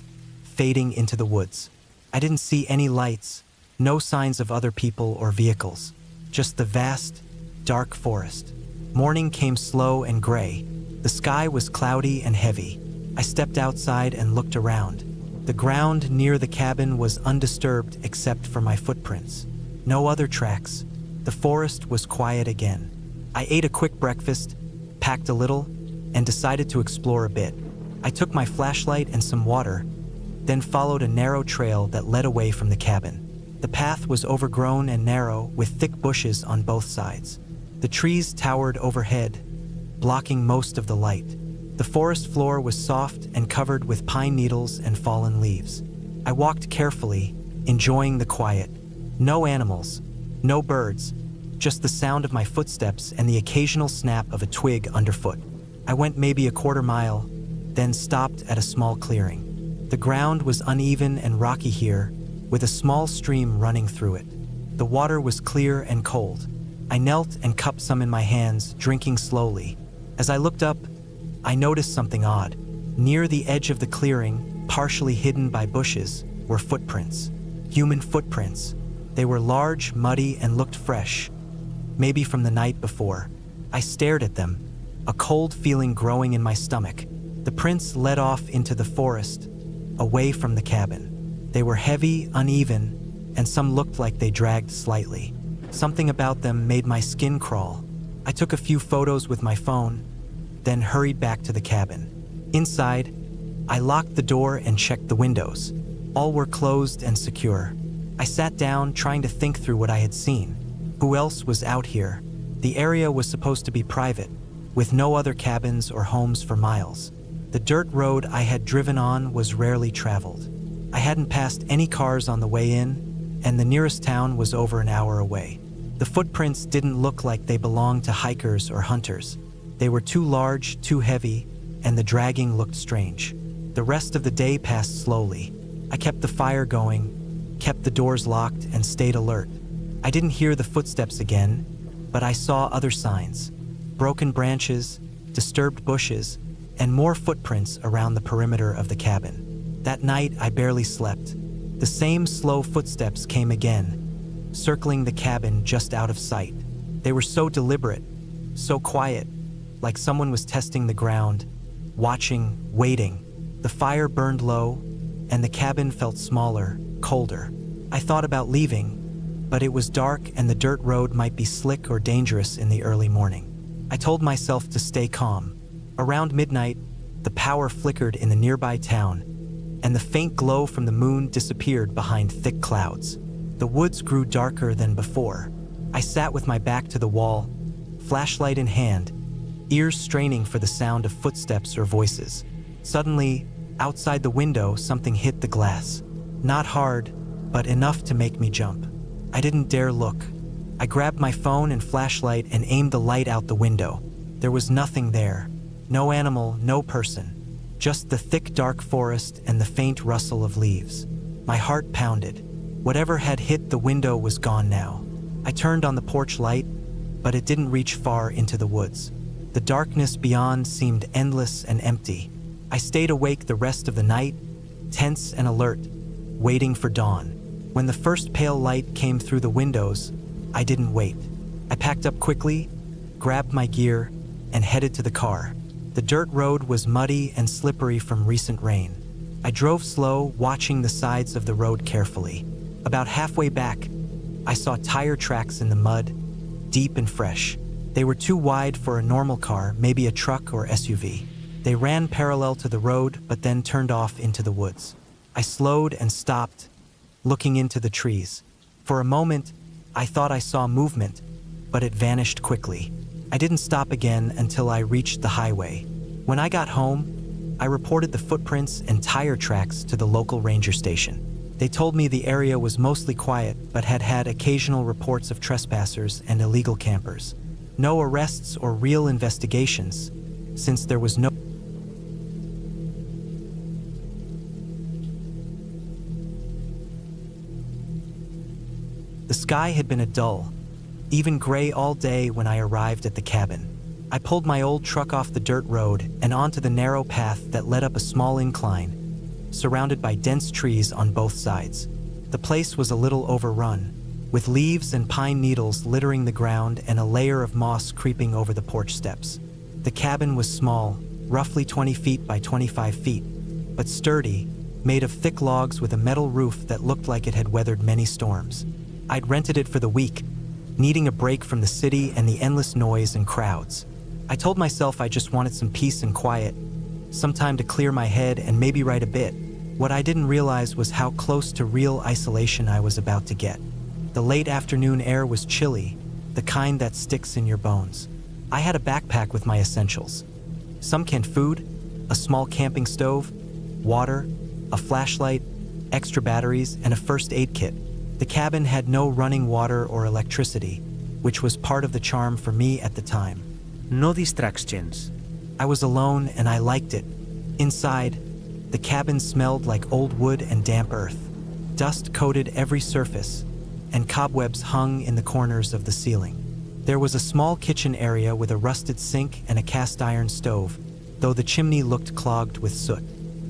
Speaker 1: fading into the woods. I didn't see any lights, no signs of other people or vehicles, just the vast, dark forest. Morning came slow and gray. The sky was cloudy and heavy. I stepped outside and looked around. The ground near the cabin was undisturbed except for my footprints. No other tracks. The forest was quiet again. I ate a quick breakfast, packed a little, and decided to explore a bit. I took my flashlight and some water, then followed a narrow trail that led away from the cabin. The path was overgrown and narrow, with thick bushes on both sides. The trees towered overhead, blocking most of the light. The forest floor was soft and covered with pine needles and fallen leaves. I walked carefully, enjoying the quiet. No animals, no birds, just the sound of my footsteps and the occasional snap of a twig underfoot. I went maybe a quarter mile, then stopped at a small clearing. The ground was uneven and rocky here, with a small stream running through it. The water was clear and cold. I knelt and cupped some in my hands, drinking slowly. As I looked up, I noticed something odd. Near the edge of the clearing, partially hidden by bushes, were footprints. Human footprints. They were large, muddy, and looked fresh, maybe from the night before. I stared at them, a cold feeling growing in my stomach. The prints led off into the forest, away from the cabin. They were heavy, uneven, and some looked like they dragged slightly. Something about them made my skin crawl. I took a few photos with my phone, then hurried back to the cabin. Inside, I locked the door and checked the windows. All were closed and secure. I sat down, trying to think through what I had seen. Who else was out here? The area was supposed to be private, with no other cabins or homes for miles. The dirt road I had driven on was rarely traveled. I hadn't passed any cars on the way in, and the nearest town was over an hour away. The footprints didn't look like they belonged to hikers or hunters. They were too large, too heavy, and the dragging looked strange. The rest of the day passed slowly. I kept the fire going, kept the doors locked, and stayed alert. I didn't hear the footsteps again, but I saw other signs: broken branches, disturbed bushes, and more footprints around the perimeter of the cabin. That night, I barely slept. The same slow footsteps came again, circling the cabin just out of sight. They were so deliberate, so quiet, like someone was testing the ground, watching, waiting. The fire burned low, and the cabin felt smaller, colder. I thought about leaving, but it was dark and the dirt road might be slick or dangerous in the early morning. I told myself to stay calm. Around midnight, the power flickered in the nearby town, and the faint glow from the moon disappeared behind thick clouds. The woods grew darker than before. I sat with my back to the wall, flashlight in hand, ears straining for the sound of footsteps or voices. Suddenly, outside the window, something hit the glass. Not hard, but enough to make me jump. I didn't dare look. I grabbed my phone and flashlight and aimed the light out the window. There was nothing there. No animal, no person. Just the thick, dark forest and the faint rustle of leaves. My heart pounded. Whatever had hit the window was gone now. I turned on the porch light, but it didn't reach far into the woods. The darkness beyond seemed endless and empty. I stayed awake the rest of the night, tense and alert, waiting for dawn. When the first pale light came through the windows, I didn't wait. I packed up quickly, grabbed my gear, and headed to the car. The dirt road was muddy and slippery from recent rain. I drove slow, watching the sides of the road carefully. About halfway back, I saw tire tracks in the mud, deep and fresh. They were too wide for a normal car, maybe a truck or SUV. They ran parallel to the road, but then turned off into the woods. I slowed and stopped, looking into the trees. For a moment, I thought I saw movement, but it vanished quickly. I didn't stop again until I reached the highway. When I got home, I reported the footprints and tire tracks to the local ranger station. They told me the area was mostly quiet, but had had occasional reports of trespassers and illegal campers. No arrests or real investigations, since there was no The sky had been a dull, even gray all day when I arrived at the cabin. I pulled my old truck off the dirt road and onto the narrow path that led up a small incline, surrounded by dense trees on both sides. The place was a little overrun, with leaves and pine needles littering the ground and a layer of moss creeping over the porch steps. The cabin was small, roughly 20 feet by 25 feet, but sturdy, made of thick logs with a metal roof that looked like it had weathered many storms. I'd rented it for the week, needing a break from the city and the endless noise and crowds. I told myself I just wanted some peace and quiet, some time to clear my head and maybe write a bit. What I didn't realize was how close to real isolation I was about to get. The late afternoon air was chilly, the kind that sticks in your bones. I had a backpack with my essentials. Some canned food, a small camping stove, water, a flashlight, extra batteries, and a first aid kit. The cabin had no running water or electricity, which was part of the charm for me at the time.
Speaker 2: No distractions.
Speaker 1: I was alone and I liked it. Inside, the cabin smelled like old wood and damp earth. Dust coated every surface, and cobwebs hung in the corners of the ceiling. There was a small kitchen area with a rusted sink and a cast iron stove, though the chimney looked clogged with soot.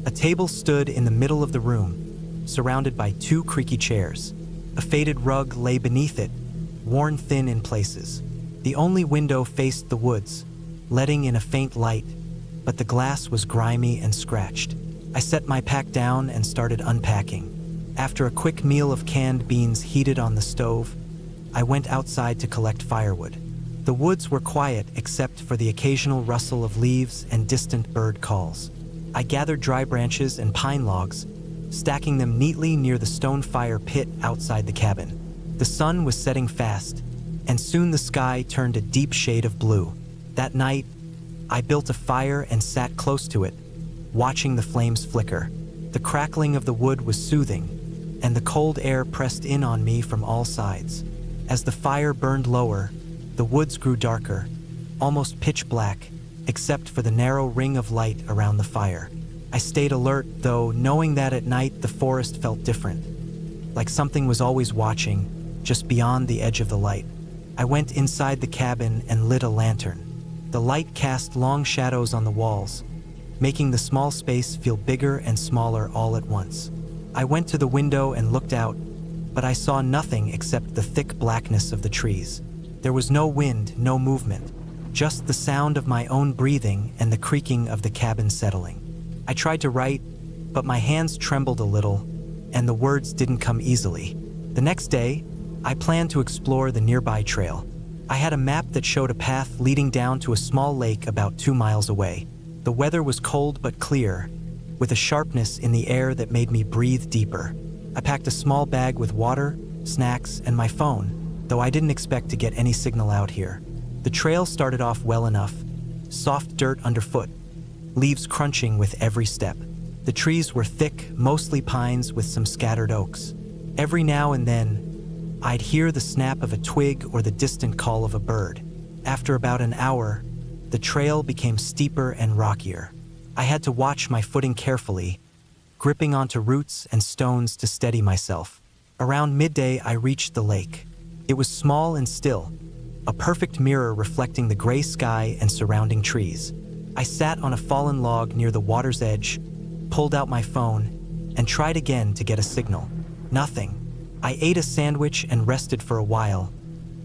Speaker 1: A table stood in the middle of the room, surrounded by two creaky chairs. A faded rug lay beneath it, worn thin in places. The only window faced the woods, letting in a faint light, but the glass was grimy and scratched. I set my pack down and started unpacking. After a quick meal of canned beans heated on the stove, I went outside to collect firewood. The woods were quiet except for the occasional rustle of leaves and distant bird calls. I gathered dry branches and pine logs, stacking them neatly near the stone fire pit outside the cabin. The sun was setting fast, and soon the sky turned a deep shade of blue. That night, I built a fire and sat close to it, watching the flames flicker. The crackling of the wood was soothing, and the cold air pressed in on me from all sides. As the fire burned lower, the woods grew darker, almost pitch black, except for the narrow ring of light around the fire. I stayed alert, though, knowing that at night the forest felt different, like something was always watching, just beyond the edge of the light. I went inside the cabin and lit a lantern. The light cast long shadows on the walls, making the small space feel bigger and smaller all at once. I went to the window and looked out, but I saw nothing except the thick blackness of the trees. There was no wind, no movement, just the sound of my own breathing and the creaking of the cabin settling. I tried to write, but my hands trembled a little, and the words didn't come easily. The next day, I planned to explore the nearby trail. I had a map that showed a path leading down to a small lake about 2 miles away. The weather was cold but clear, with a sharpness in the air that made me breathe deeper. I packed a small bag with water, snacks, and my phone, though I didn't expect to get any signal out here. The trail started off well enough, soft dirt underfoot, leaves crunching with every step. The trees were thick, mostly pines with some scattered oaks. Every now and then, I'd hear the snap of a twig or the distant call of a bird. After about an hour, the trail became steeper and rockier. I had to watch my footing carefully, gripping onto roots and stones to steady myself. Around midday, I reached the lake. It was small and still, a perfect mirror reflecting the gray sky and surrounding trees. I sat on a fallen log near the water's edge, pulled out my phone, and tried again to get a signal. Nothing. I ate a sandwich and rested for a while,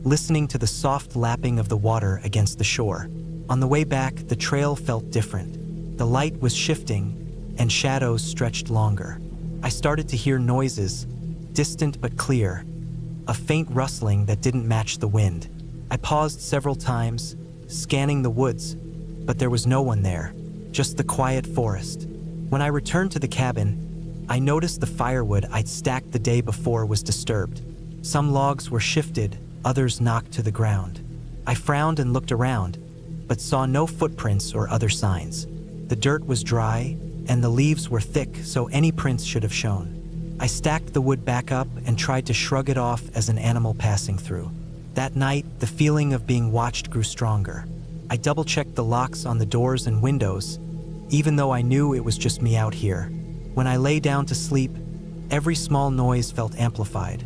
Speaker 1: listening to the soft lapping of the water against the shore. On the way back, the trail felt different. The light was shifting, and shadows stretched longer. I started to hear noises, distant but clear, a faint rustling that didn't match the wind. I paused several times, scanning the woods, but there was no one there, just the quiet forest. When I returned to the cabin, I noticed the firewood I'd stacked the day before was disturbed. Some logs were shifted, others knocked to the ground. I frowned and looked around, but saw no footprints or other signs. The dirt was dry, and the leaves were thick, so any prints should have shown. I stacked the wood back up and tried to shrug it off as an animal passing through. That night, the feeling of being watched grew stronger. I double-checked the locks on the doors and windows, even though I knew it was just me out here. When I lay down to sleep, every small noise felt amplified.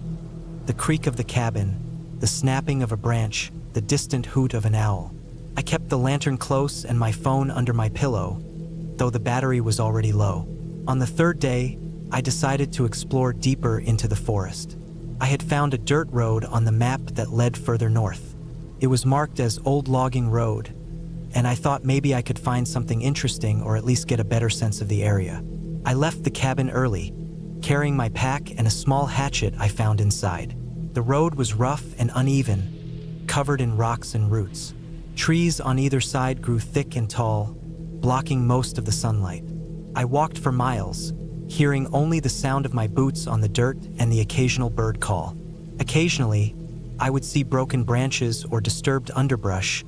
Speaker 1: The creak of the cabin, the snapping of a branch, the distant hoot of an owl. I kept the lantern close and my phone under my pillow, though the battery was already low. On the third day, I decided to explore deeper into the forest. I had found a dirt road on the map that led further north. It was marked as Old Logging Road, and I thought maybe I could find something interesting or at least get a better sense of the area. I left the cabin early, carrying my pack and a small hatchet I found inside. The road was rough and uneven, covered in rocks and roots. Trees on either side grew thick and tall, blocking most of the sunlight. I walked for miles, hearing only the sound of my boots on the dirt and the occasional bird call. Occasionally, I would see broken branches or disturbed underbrush,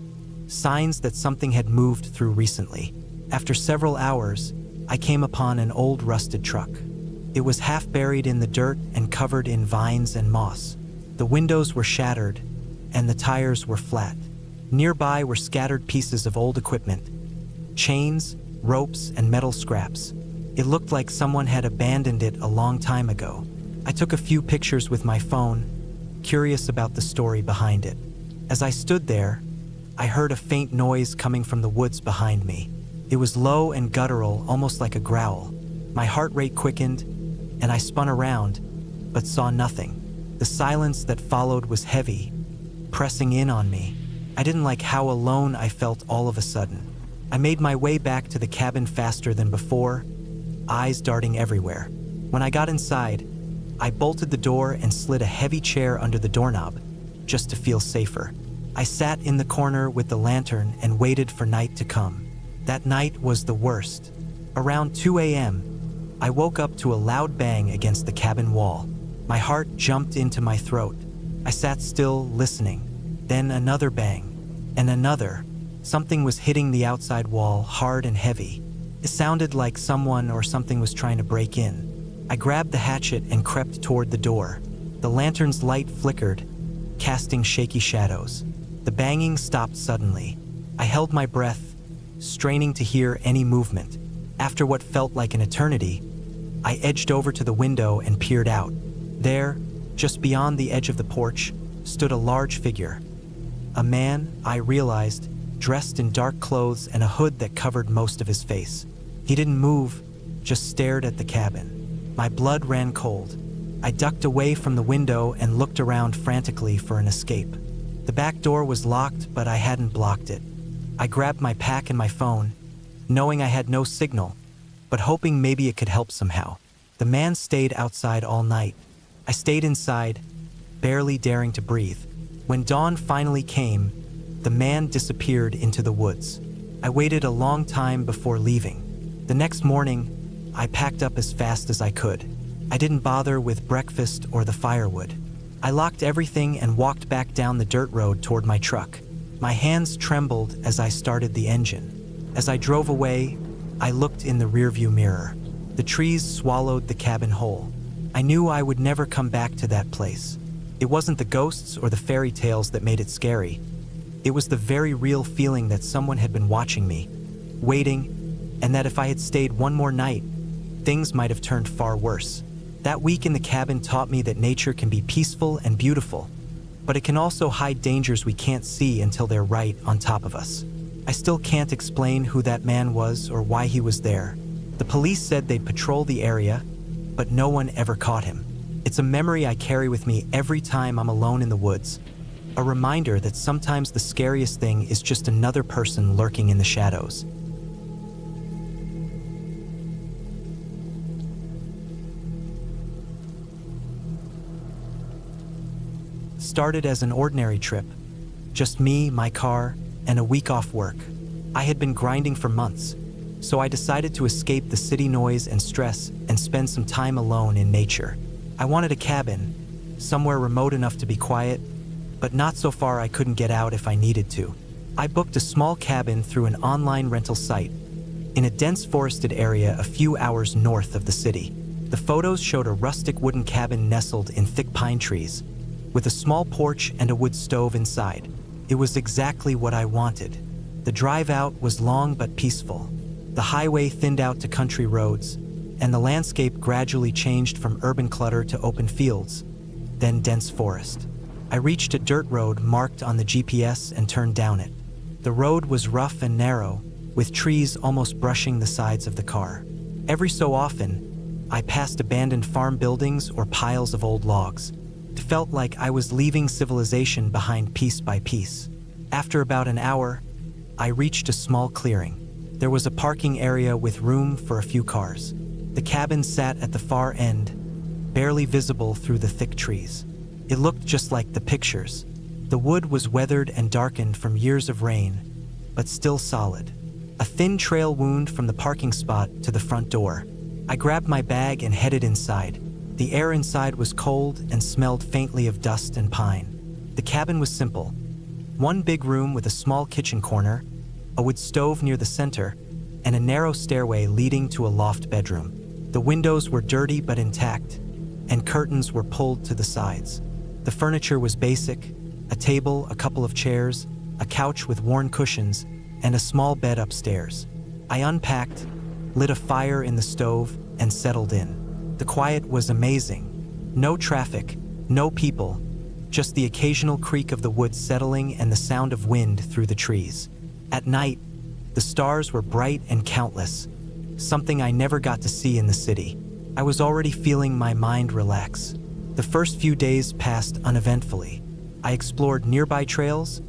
Speaker 1: signs that something had moved through recently. After several hours, I came upon an old rusted truck. It was half buried in the dirt and covered in vines and moss. The windows were shattered, and the tires were flat. Nearby were scattered pieces of old equipment, chains, ropes, and metal scraps. It looked like someone had abandoned it a long time ago. I took a few pictures with my phone, curious about the story behind it. As I stood there, I heard a faint noise coming from the woods behind me. It was low and guttural, almost like a growl. My heart rate quickened, and I spun around, but saw nothing. The silence that followed was heavy, pressing in on me. I didn't like how alone I felt all of a sudden. I made my way back to the cabin faster than before, eyes darting everywhere. When I got inside, I bolted the door and slid a heavy chair under the doorknob, just to feel safer. I sat in the corner with the lantern and waited for night to come. That night was the worst. Around 2 a.m., I woke up to a loud bang against the cabin wall. My heart jumped into my throat. I sat still, listening. Then another bang, and another. Something was hitting the outside wall, hard and heavy. It sounded like someone or something was trying to break in. I grabbed the hatchet and crept toward the door. The lantern's light flickered, casting shaky shadows. The banging stopped suddenly. I held my breath, straining to hear any movement. After what felt like an eternity, I edged over to the window and peered out. There, just beyond the edge of the porch, stood a large figure. A man, I realized, dressed in dark clothes and a hood that covered most of his face. He didn't move, just stared at the cabin. My blood ran cold. I ducked away from the window and looked around frantically for an escape. The back door was locked, but I hadn't blocked it. I grabbed my pack and my phone, knowing I had no signal, but hoping maybe it could help somehow. The man stayed outside all night. I stayed inside, barely daring to breathe. When dawn finally came, the man disappeared into the woods. I waited a long time before leaving. The next morning, I packed up as fast as I could. I didn't bother with breakfast or the firewood. I locked everything and walked back down the dirt road toward my truck. My hands trembled as I started the engine. As I drove away, I looked in the rearview mirror. The trees swallowed the cabin whole. I knew I would never come back to that place. It wasn't the ghosts or the fairy tales that made it scary. It was the very real feeling that someone had been watching me, waiting, and that if I had stayed one more night, things might have turned far worse. That week in the cabin taught me that nature can be peaceful and beautiful, but it can also hide dangers we can't see until they're right on top of us. I still can't explain who that man was or why he was there. The police said they'd patrol the area, but no one ever caught him. It's a memory I carry with me every time I'm alone in the woods, a reminder that sometimes the scariest thing is just another person lurking in the shadows. Started as an ordinary trip, just me, my car, and a week off work. I had been grinding for months, so I decided to escape the city noise and stress and spend some time alone in nature. I wanted a cabin, somewhere remote enough to be quiet, but not so far I couldn't get out if I needed to. I booked a small cabin through an online rental site in a dense forested area a few hours north of the city. The photos showed a rustic wooden cabin nestled in thick pine trees, with a small porch and a wood stove inside. It was exactly what I wanted. The drive out was long but peaceful. The highway thinned out to country roads, and the landscape gradually changed from urban clutter to open fields, then dense forest. I reached a dirt road marked on the GPS and turned down it. The road was rough and narrow, with trees almost brushing the sides of the car. Every so often, I passed abandoned farm buildings or piles of old logs. It felt like I was leaving civilization behind piece by piece. After about an hour, I reached a small clearing. There was a parking area with room for a few cars. The cabin sat at the far end, barely visible through the thick trees. It looked just like the pictures. The wood was weathered and darkened from years of rain, but still solid. A thin trail wound from the parking spot to the front door. I grabbed my bag and headed inside. The air inside was cold and smelled faintly of dust and pine. The cabin was simple. One big room with a small kitchen corner, a wood stove near the center, and a narrow stairway leading to a loft bedroom. The windows were dirty but intact, and curtains were pulled to the sides. The furniture was basic: a table, a couple of chairs, a couch with worn cushions, and a small bed upstairs. I unpacked, lit a fire in the stove, and settled in. The quiet was amazing. No traffic, no people, just the occasional creak of the wood settling and the sound of wind through the trees. At night, the stars were bright and countless, something I never got to see in the city. I was already feeling my mind relax. The first few days passed uneventfully. I explored nearby trails,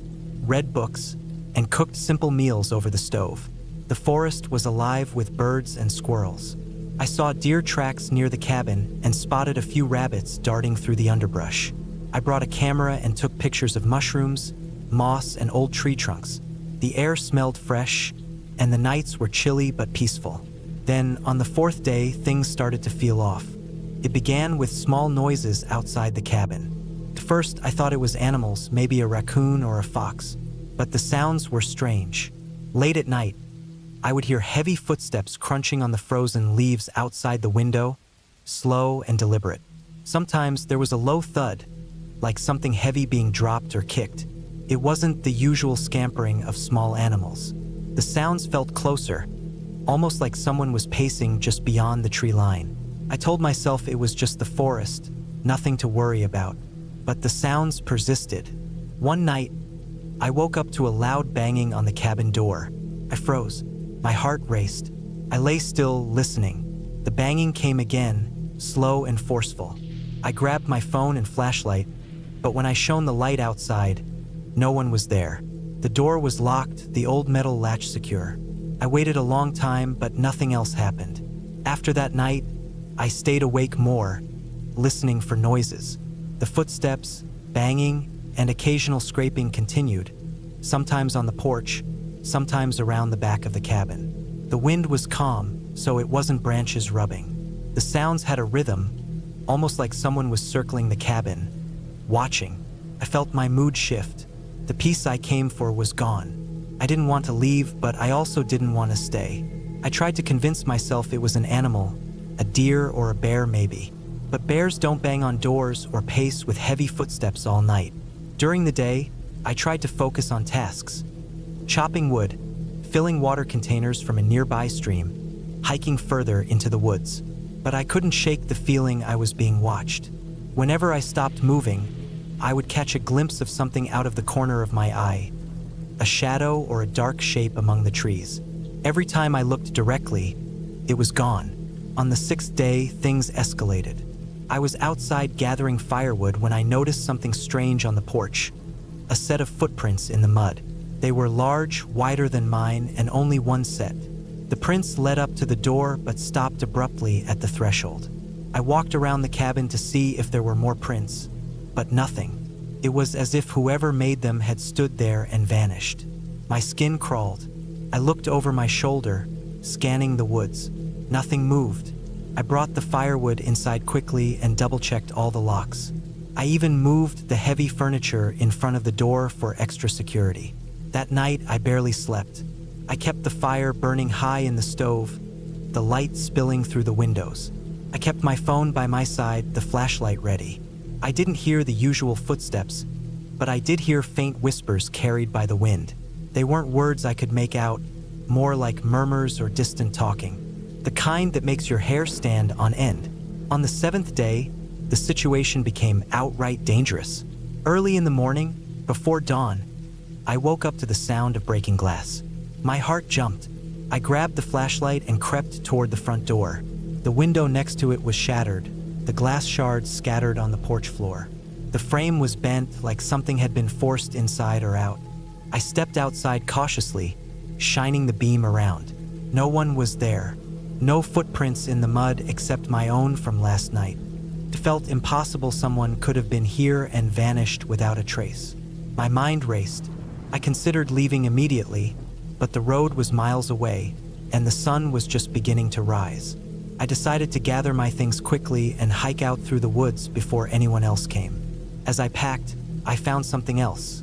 Speaker 1: read books, and cooked simple meals over the stove. The forest was alive with birds and squirrels. I saw deer tracks near the cabin and spotted a few rabbits darting through the underbrush. I brought a camera and took pictures of mushrooms, moss, and old tree trunks. The air smelled fresh, and the nights were chilly but peaceful. Then, on the fourth day, things started to feel off. It began with small noises outside the cabin. At first, I thought it was animals, maybe a raccoon or a fox, but the sounds were strange. Late at night, I would hear heavy footsteps crunching on the frozen leaves outside the window, slow and deliberate. Sometimes there was a low thud, like something heavy being dropped or kicked. It wasn't the usual scampering of small animals. The sounds felt closer, almost like someone was pacing just beyond the tree line. I told myself it was just the forest, nothing to worry about. But the sounds persisted. One night, I woke up to a loud banging on the cabin door. I froze. My heart raced. I lay still, listening. The banging came again, slow and forceful. I grabbed my phone and flashlight, but when I shone the light outside, no one was there. The door was locked, the old metal latch secure. I waited a long time, but nothing else happened. After that night, I stayed awake more, listening for noises. The footsteps, banging, and occasional scraping continued, sometimes on the porch, sometimes around the back of the cabin. The wind was calm, so it wasn't branches rubbing. The sounds had a rhythm, almost like someone was circling the cabin, watching. I felt my mood shift. The peace I came for was gone. I didn't want to leave, but I also didn't want to stay. I tried to convince myself it was an animal, a deer or a bear maybe. But bears don't bang on doors or pace with heavy footsteps all night. During the day, I tried to focus on tasks. Chopping wood, filling water containers from a nearby stream, hiking further into the woods. But I couldn't shake the feeling I was being watched. Whenever I stopped moving, I would catch a glimpse of something out of the corner of my eye, a shadow or a dark shape among the trees. Every time I looked directly, it was gone. On the sixth day, things escalated. I was outside gathering firewood when I noticed something strange on the porch, a set of footprints in the mud. They were large, wider than mine, and only one set. The prints led up to the door but stopped abruptly at the threshold. I walked around the cabin to see if there were more prints, but nothing. It was as if whoever made them had stood there and vanished. My skin crawled. I looked over my shoulder, scanning the woods. Nothing moved. I brought the firewood inside quickly and double-checked all the locks. I even moved the heavy furniture in front of the door for extra security. That night, I barely slept. I kept the fire burning high in the stove, the light spilling through the windows. I kept my phone by my side, the flashlight ready. I didn't hear the usual footsteps, but I did hear faint whispers carried by the wind. They weren't words I could make out, more like murmurs or distant talking. The kind that makes your hair stand on end. On the seventh day, the situation became outright dangerous. Early in the morning, before dawn, I woke up to the sound of breaking glass. My heart jumped. I grabbed the flashlight and crept toward the front door. The window next to it was shattered, the glass shards scattered on the porch floor. The frame was bent like something had been forced inside or out. I stepped outside cautiously, shining the beam around. No one was there. No footprints in the mud except my own from last night. It felt impossible someone could have been here and vanished without a trace. My mind raced. I considered leaving immediately, but the road was miles away, and the sun was just beginning to rise. I decided to gather my things quickly and hike out through the woods before anyone else came. As I packed, I found something else.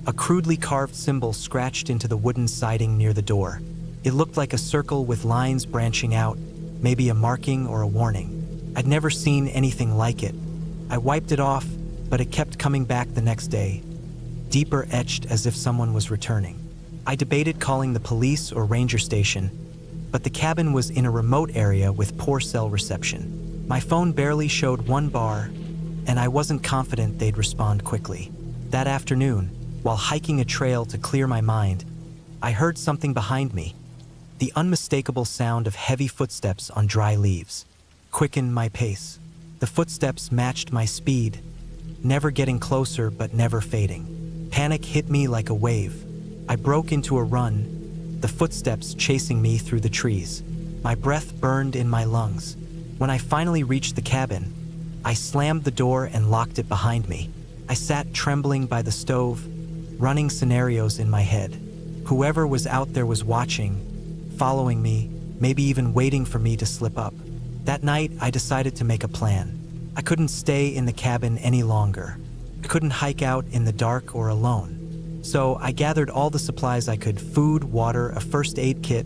Speaker 1: A crudely carved symbol scratched into the wooden siding near the door. It looked like a circle with lines branching out, maybe a marking or a warning. I'd never seen anything like it. I wiped it off, but it kept coming back the next day, deeper etched as if someone was returning. I debated calling the police or ranger station, but the cabin was in a remote area with poor cell reception. My phone barely showed one bar, and I wasn't confident they'd respond quickly. That afternoon, while hiking a trail to clear my mind, I heard something behind me. The unmistakable sound of heavy footsteps on dry leaves quickened my pace. The footsteps matched my speed, never getting closer but never fading. Panic hit me like a wave. I broke into a run, the footsteps chasing me through the trees. My breath burned in my lungs. When I finally reached the cabin, I slammed the door and locked it behind me. I sat trembling by the stove, running scenarios in my head. Whoever was out there was watching, following me, maybe even waiting for me to slip up. That night, I decided to make a plan. I couldn't stay in the cabin any longer. I couldn't hike out in the dark or alone. So I gathered all the supplies I could: food, water, a first aid kit,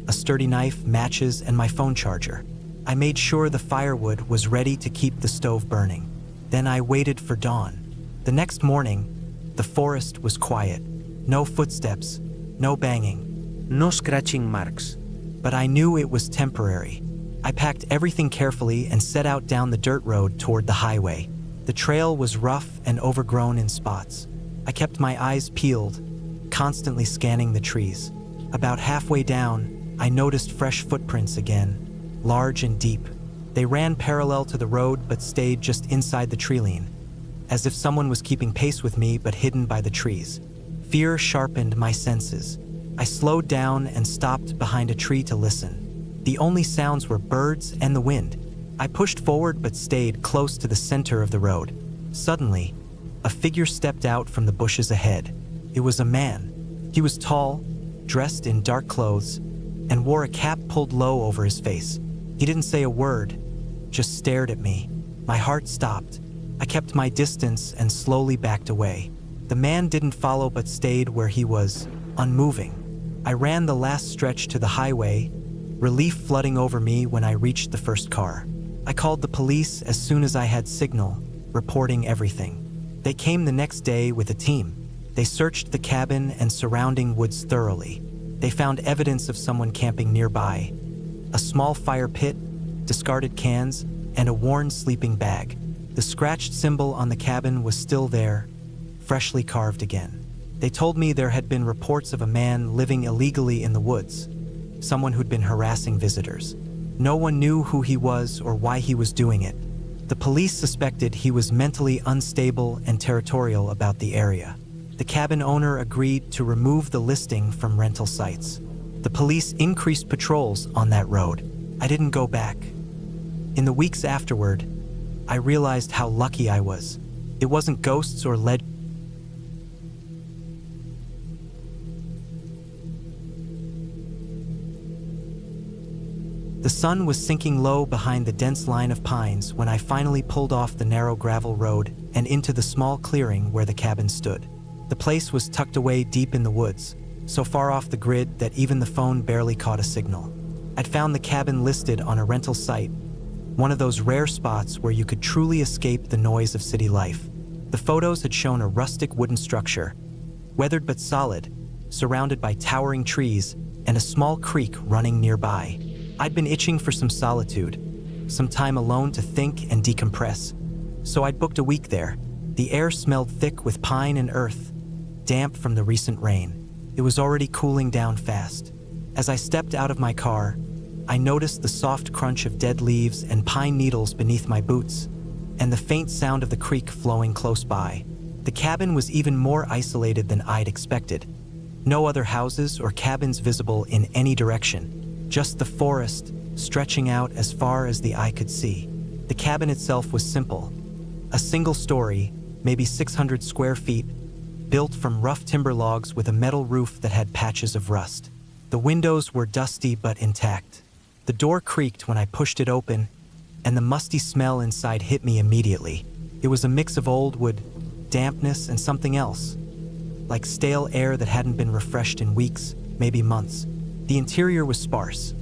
Speaker 1: a sturdy knife, matches, and my phone charger. I made sure the firewood was ready to keep the stove burning. Then I waited for dawn. The next morning, the forest was quiet. No footsteps, no banging.
Speaker 2: No scratching marks.
Speaker 1: But I knew it was temporary. I packed everything carefully and set out down the dirt road toward the highway. The trail was rough and overgrown in spots. I kept my eyes peeled, constantly scanning the trees. About halfway down, I noticed fresh footprints again, large and deep. They ran parallel to the road but stayed just inside the treeline, as if someone was keeping pace with me but hidden by the trees. Fear sharpened my senses. I slowed down and stopped behind a tree to listen. The only sounds were birds and the wind. I pushed forward but stayed close to the center of the road. Suddenly, a figure stepped out from the bushes ahead. It was a man. He was tall, dressed in dark clothes, and wore a cap pulled low over his face. He didn't say a word, just stared at me. My heart stopped. I kept my distance and slowly backed away. The man didn't follow but stayed where he was, unmoving. I ran the last stretch to the highway, relief flooding over me when I reached the first car. I called the police as soon as I had signal, reporting everything. They came the next day with a team. They searched the cabin and surrounding woods thoroughly. They found evidence of someone camping nearby: a small fire pit, discarded cans, and a worn sleeping bag. The scratched symbol on the cabin was still there, freshly carved again. They told me there had been reports of a man living illegally in the woods, someone who'd been harassing visitors. No one knew who he was or why he was doing it. The police suspected he was mentally unstable and territorial about the area. The cabin owner agreed to remove the listing from rental sites. The police increased patrols on that road. I didn't go back. In the weeks afterward, I realized how lucky I was. It wasn't ghosts or legends. The sun was sinking low behind the dense line of pines when I finally pulled off the narrow gravel road and into the small clearing where the cabin stood. The place was tucked away deep in the woods, so far off the grid that even the phone barely caught a signal. I'd found the cabin listed on a rental site, one of those rare spots where you could truly escape the noise of city life. The photos had shown a rustic wooden structure, weathered but solid, surrounded by towering trees and a small creek running nearby. I'd been itching for some solitude, some time alone to think and decompress, so I'd booked a week there. The air smelled thick with pine and earth, damp from the recent rain. It was already cooling down fast. As I stepped out of my car, I noticed the soft crunch of dead leaves and pine needles beneath my boots, and the faint sound of the creek flowing close by. The cabin was even more isolated than I'd expected. No other houses or cabins visible in any direction. Just the forest, stretching out as far as the eye could see. The cabin itself was simple. A single story, maybe 600 square feet, built from rough timber logs with a metal roof that had patches of rust. The windows were dusty but intact. The door creaked when I pushed it open, and the musty smell inside hit me immediately. It was a mix of old wood, dampness, and something else, like stale air that hadn't been refreshed in weeks, maybe months. The interior was sparse.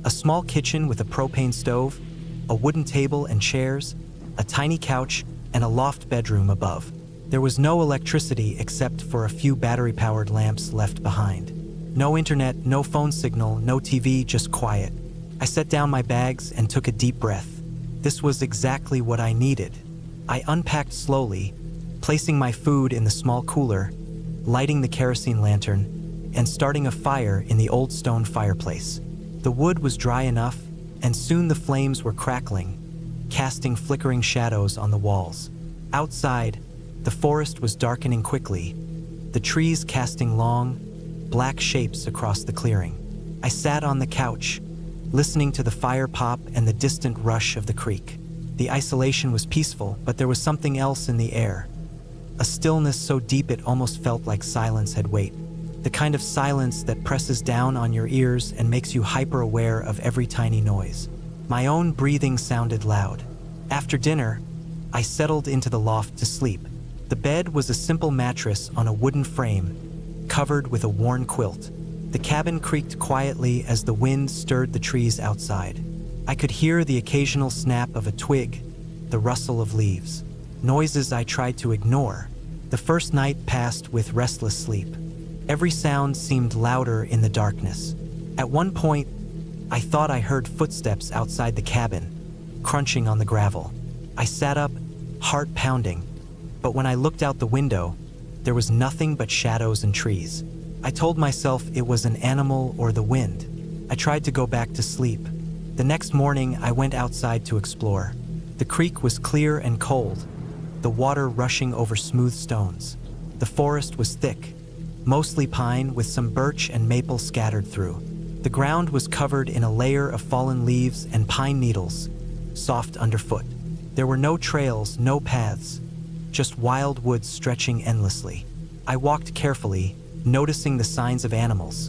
Speaker 1: A small kitchen with a propane stove, a wooden table and chairs, a tiny couch, and a loft bedroom above. There was no electricity except for a few battery-powered lamps left behind. No internet, no phone signal, no TV, just quiet. I set down my bags and took a deep breath. This was exactly what I needed. I unpacked slowly, placing my food in the small cooler, lighting the kerosene lantern, and starting a fire in the old stone fireplace. The wood was dry enough, and soon the flames were crackling, casting flickering shadows on the walls. Outside, the forest was darkening quickly, the trees casting long, black shapes across the clearing. I sat on the couch, listening to the fire pop and the distant rush of the creek. The isolation was peaceful, but there was something else in the air. A stillness so deep it almost felt like silence had weight. the kind of silence that presses down on your ears and makes you hyper-aware of every tiny noise. My own breathing sounded loud. After dinner, I settled into the loft to sleep. The bed was a simple mattress on a wooden frame, covered with a worn quilt. The cabin creaked quietly as the wind stirred the trees outside. I could hear the occasional snap of a twig, the rustle of leaves. Noises I tried to ignore. The first night passed with restless sleep. Every sound seemed louder in the darkness. At one point, I thought I heard footsteps outside the cabin, crunching on the gravel. I sat up, heart pounding, but when I looked out the window, there was nothing but shadows and trees. I told myself it was an animal or the wind. I tried to go back to sleep. The next morning, I went outside to explore. The creek was clear and cold, the water rushing over smooth stones. The forest was thick, mostly pine with some birch and maple scattered through. The ground was covered in a layer of fallen leaves and pine needles, soft underfoot. There were no trails, no paths, just wild woods stretching endlessly. I walked carefully, noticing the signs of animals.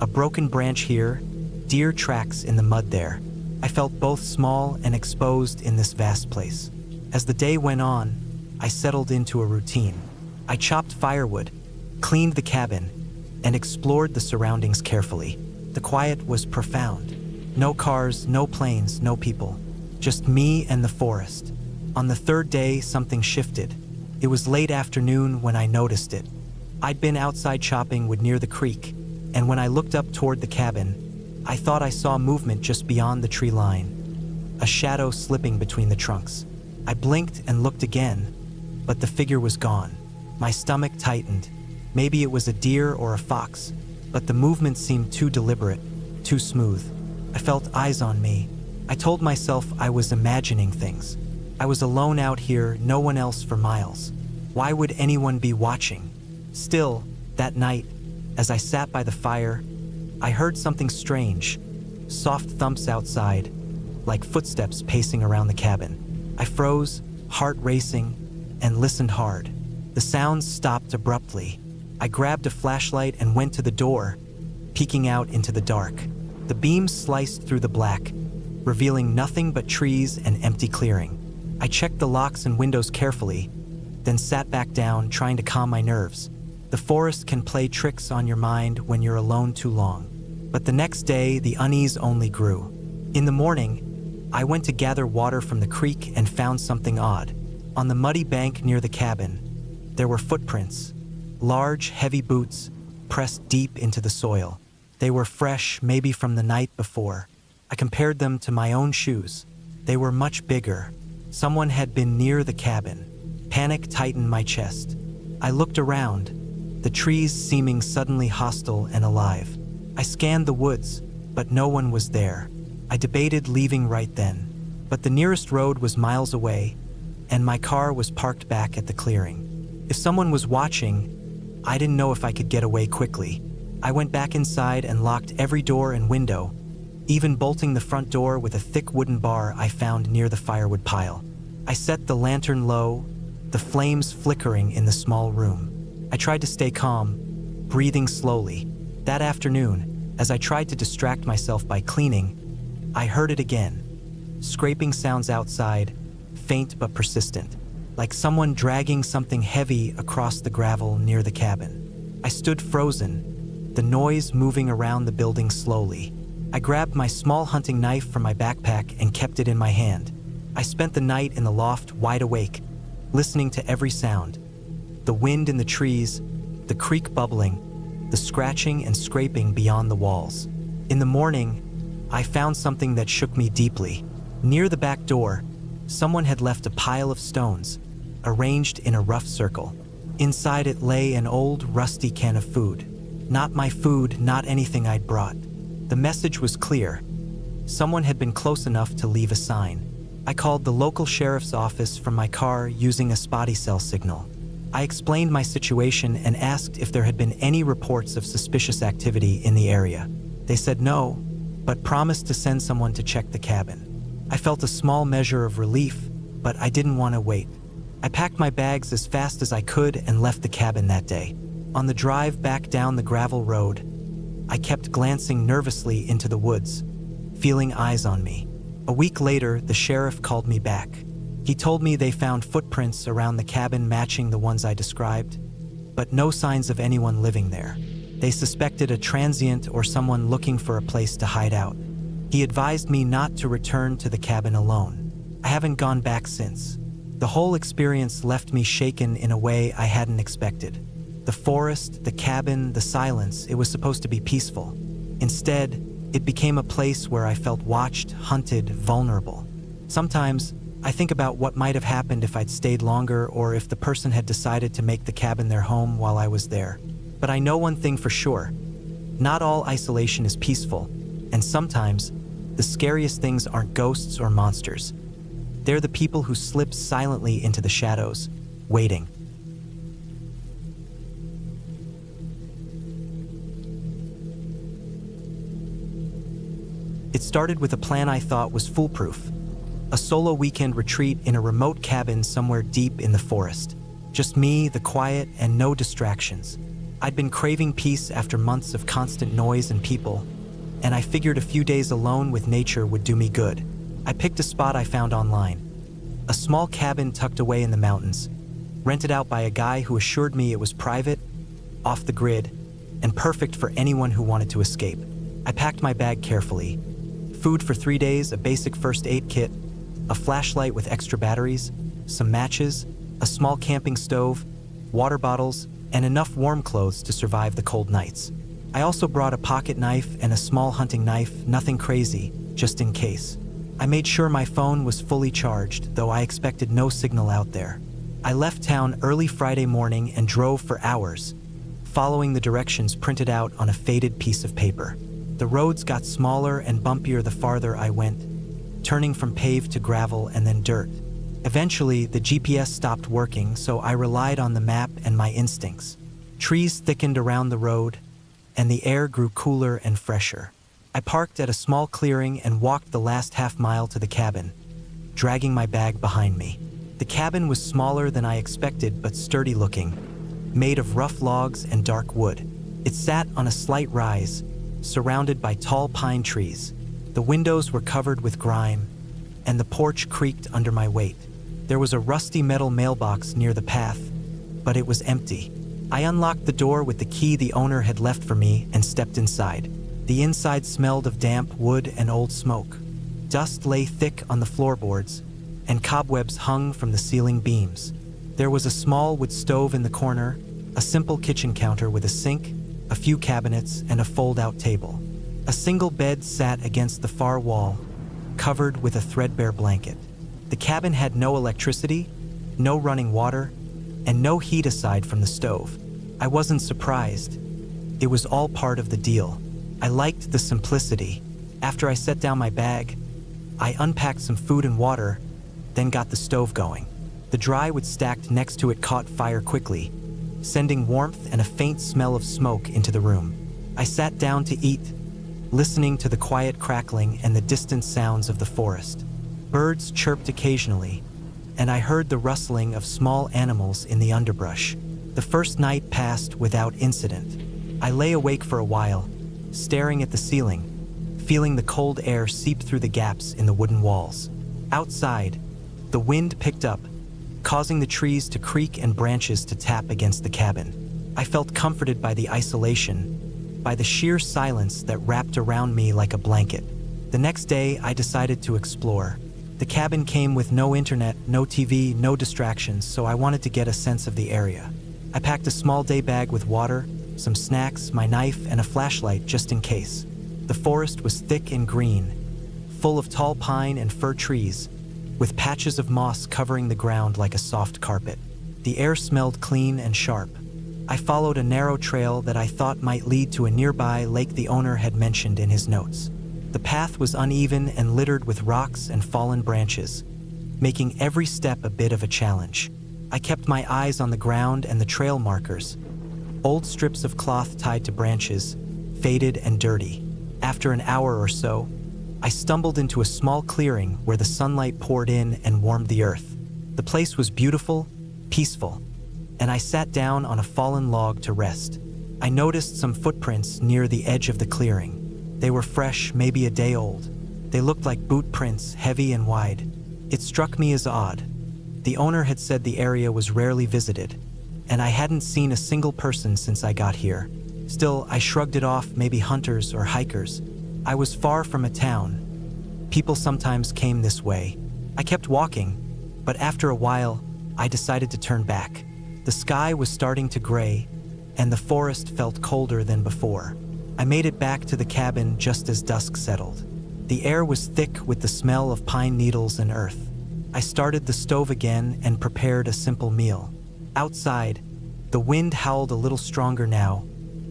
Speaker 1: A broken branch here, deer tracks in the mud there. I felt both small and exposed in this vast place. As the day went on, I settled into a routine. I chopped firewood, cleaned the cabin, and explored the surroundings carefully. The quiet was profound. No cars, no planes, no people. Just me and the forest. On the third day, something shifted. It was late afternoon when I noticed it. I'd been outside chopping wood near the creek, and when I looked up toward the cabin, I thought I saw movement just beyond the tree line, a shadow slipping between the trunks. I blinked and looked again, but the figure was gone. My stomach tightened. Maybe it was a deer or a fox, but the movement seemed too deliberate, too smooth. I felt eyes on me. I told myself I was imagining things. I was alone out here, no one else for miles. Why would anyone be watching? Still, that night, as I sat by the fire, I heard something strange, soft thumps outside, like footsteps pacing around the cabin. I froze, heart racing, and listened hard. The sounds stopped abruptly. I grabbed a flashlight and went to the door, peeking out into the dark. The beam sliced through the black, revealing nothing but trees and empty clearing. I checked the locks and windows carefully, then sat back down, trying to calm my nerves. The forest can play tricks on your mind when you're alone too long. But the next day, the unease only grew. In the morning, I went to gather water from the creek and found something odd. On the muddy bank near the cabin, there were footprints, large, heavy boots pressed deep into the soil. They were fresh, maybe from the night before. I compared them to my own shoes. They were much bigger. Someone had been near the cabin. Panic tightened my chest. I looked around, the trees seeming suddenly hostile and alive. I scanned the woods, but no one was there. I debated leaving right then, but the nearest road was miles away, and my car was parked back at the clearing. If someone was watching, I didn't know if I could get away quickly. I went back inside and locked every door and window, even bolting the front door with a thick wooden bar I found near the firewood pile. I set the lantern low, the flames flickering in the small room. I tried to stay calm, breathing slowly. That afternoon, as I tried to distract myself by cleaning, I heard it again. Scraping sounds outside, faint but persistent, like someone dragging something heavy across the gravel near the cabin. I stood frozen, the noise moving around the building slowly. I grabbed my small hunting knife from my backpack and kept it in my hand. I spent the night in the loft wide awake, listening to every sound. The wind in the trees, the creek bubbling, the scratching and scraping beyond the walls. In the morning, I found something that shook me deeply. Near the back door, someone had left a pile of stones, arranged in a rough circle. Inside it lay an old, rusty can of food. Not my food, not anything I'd brought. The message was clear. Someone had been close enough to leave a sign. I called the local sheriff's office from my car using a spotty cell signal. I explained my situation and asked if there had been any reports of suspicious activity in the area. They said no, but promised to send someone to check the cabin. I felt a small measure of relief, but I didn't want to wait. I packed my bags as fast as I could and left the cabin that day. On the drive back down the gravel road, I kept glancing nervously into the woods, feeling eyes on me. A week later, the sheriff called me back. He told me they found footprints around the cabin matching the ones I described, but no signs of anyone living there. They suspected a transient or someone looking for a place to hide out. He advised me not to return to the cabin alone. I haven't gone back since. The whole experience left me shaken in a way I hadn't expected. The forest, the cabin, the silence, it was supposed to be peaceful. Instead, it became a place where I felt watched, hunted, vulnerable. Sometimes, I think about what might have happened if I'd stayed longer or if the person had decided to make the cabin their home while I was there. But I know one thing for sure. Not all isolation is peaceful, and sometimes, the scariest things aren't ghosts or monsters. They're the people who slip silently into the shadows, waiting. It started with a plan I thought was foolproof. A solo weekend retreat in a remote cabin somewhere deep in the forest. Just me, the quiet, and no distractions. I'd been craving peace after months of constant noise and people, and I figured a few days alone with nature would do me good. I picked a spot I found online. A small cabin tucked away in the mountains, rented out by a guy who assured me it was private, off the grid, and perfect for anyone who wanted to escape. I packed my bag carefully. Food for 3 days, a basic first aid kit, a flashlight with extra batteries, some matches, a small camping stove, water bottles, and enough warm clothes to survive the cold nights. I also brought a pocket knife and a small hunting knife, nothing crazy, just in case. I made sure my phone was fully charged, though I expected no signal out there. I left town early Friday morning and drove for hours, following the directions printed out on a faded piece of paper. The roads got smaller and bumpier the farther I went, turning from paved to gravel and then dirt. Eventually, the GPS stopped working, so I relied on the map and my instincts. Trees thickened around the road, and the air grew cooler and fresher. I parked at a small clearing and walked the last half mile to the cabin, dragging my bag behind me. The cabin was smaller than I expected but sturdy looking, made of rough logs and dark wood. It sat on a slight rise, surrounded by tall pine trees. The windows were covered with grime, and the porch creaked under my weight. There was a rusty metal mailbox near the path, but it was empty. I unlocked the door with the key the owner had left for me and stepped inside. The inside smelled of damp wood and old smoke. Dust lay thick on the floorboards, and cobwebs hung from the ceiling beams. There was a small wood stove in the corner, a simple kitchen counter with a sink, a few cabinets, and a fold-out table. A single bed sat against the far wall, covered with a threadbare blanket. The cabin had no electricity, no running water, and no heat aside from the stove. I wasn't surprised. It was all part of the deal. I liked the simplicity. After I set down my bag, I unpacked some food and water, then got the stove going. The dry wood stacked next to it caught fire quickly, sending warmth and a faint smell of smoke into the room. I sat down to eat, listening to the quiet crackling and the distant sounds of the forest. Birds chirped occasionally, and I heard the rustling of small animals in the underbrush. The first night passed without incident. I lay awake for a while, staring at the ceiling, feeling the cold air seep through the gaps in the wooden walls. Outside, the wind picked up, causing the trees to creak and branches to tap against the cabin. I felt comforted by the isolation, by the sheer silence that wrapped around me like a blanket. The next day, I decided to explore. The cabin came with no internet, no TV, no distractions, so I wanted to get a sense of the area. I packed a small day bag with water, some snacks, my knife, and a flashlight just in case. The forest was thick and green, full of tall pine and fir trees, with patches of moss covering the ground like a soft carpet. The air smelled clean and sharp. I followed a narrow trail that I thought might lead to a nearby lake the owner had mentioned in his notes. The path was uneven and littered with rocks and fallen branches, making every step a bit of a challenge. I kept my eyes on the ground and the trail markers, old strips of cloth tied to branches, faded and dirty. After an hour or so, I stumbled into a small clearing where the sunlight poured in and warmed the earth. The place was beautiful, peaceful, and I sat down on a fallen log to rest. I noticed some footprints near the edge of the clearing. They were fresh, maybe a day old. They looked like boot prints, heavy and wide. It struck me as odd. The owner had said the area was rarely visited, and I hadn't seen a single person since I got here. Still, I shrugged it off, maybe hunters or hikers. I was far from a town. People sometimes came this way. I kept walking, but after a while, I decided to turn back. The sky was starting to gray, and the forest felt colder than before. I made it back to the cabin just as dusk settled. The air was thick with the smell of pine needles and earth. I started the stove again and prepared a simple meal. Outside, the wind howled a little stronger now,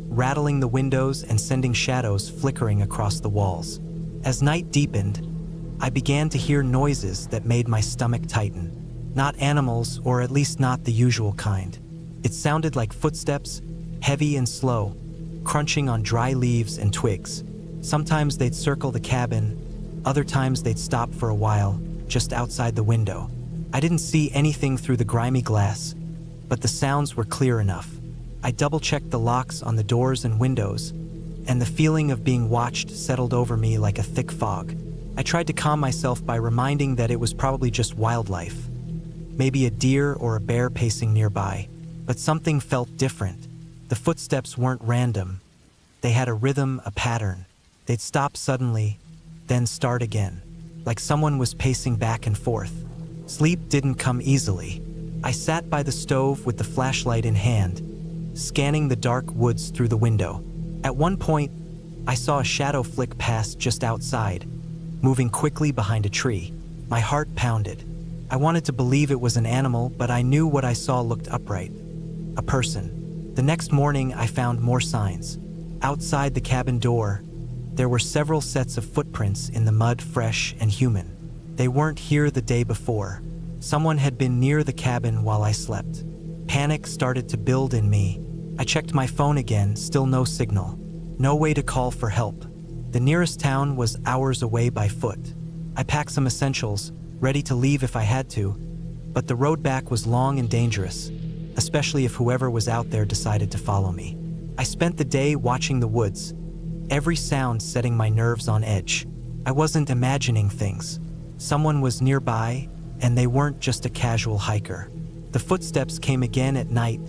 Speaker 1: rattling the windows and sending shadows flickering across the walls. As night deepened, I began to hear noises that made my stomach tighten. Not animals, or at least not the usual kind. It sounded like footsteps, heavy and slow, crunching on dry leaves and twigs. Sometimes they'd circle the cabin, other times they'd stop for a while, just outside the window. I didn't see anything through the grimy glass, but the sounds were clear enough. I double-checked the locks on the doors and windows, and the feeling of being watched settled over me like a thick fog. I tried to calm myself by reminding that it was probably just wildlife. Maybe a deer or a bear pacing nearby, but something felt different. The footsteps weren't random. They had a rhythm, a pattern. They'd stop suddenly, then start again, like someone was pacing back and forth. Sleep didn't come easily. I sat by the stove with the flashlight in hand, scanning the dark woods through the window. At one point, I saw a shadow flick past just outside, moving quickly behind a tree. My heart pounded. I wanted to believe it was an animal, but I knew what I saw looked upright. A person. The next morning, I found more signs. Outside the cabin door, there were several sets of footprints in the mud, fresh and human. They weren't here the day before. Someone had been near the cabin while I slept. Panic started to build in me. I checked my phone again, still no signal. No way to call for help. The nearest town was hours away by foot. I packed some essentials, ready to leave if I had to, but the road back was long and dangerous, especially if whoever was out there decided to follow me. I spent the day watching the woods, every sound setting my nerves on edge. I wasn't imagining things. Someone was nearby, and they weren't just a casual hiker. The footsteps came again at night,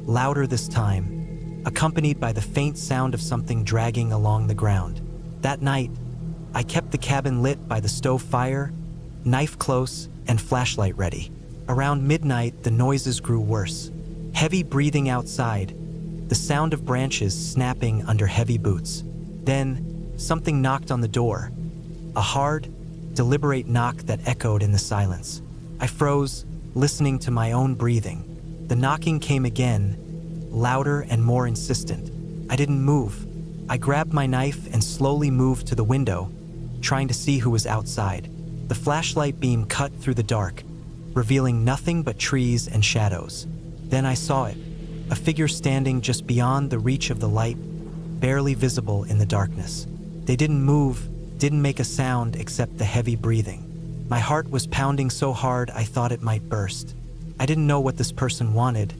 Speaker 1: louder this time, accompanied by the faint sound of something dragging along the ground. That night, I kept the cabin lit by the stove fire, knife close, and flashlight ready. Around midnight, the noises grew worse. Heavy breathing outside, the sound of branches snapping under heavy boots. Then, something knocked on the door. A hard, deliberate knock that echoed in the silence. I froze, listening to my own breathing. The knocking came again, louder and more insistent. I didn't move. I grabbed my knife and slowly moved to the window, trying to see who was outside. The flashlight beam cut through the dark, revealing nothing but trees and shadows. Then I saw it, a figure standing just beyond the reach of the light, barely visible in the darkness. They didn't move, didn't make a sound except the heavy breathing. My heart was pounding so hard I thought it might burst. I didn't know what this person wanted,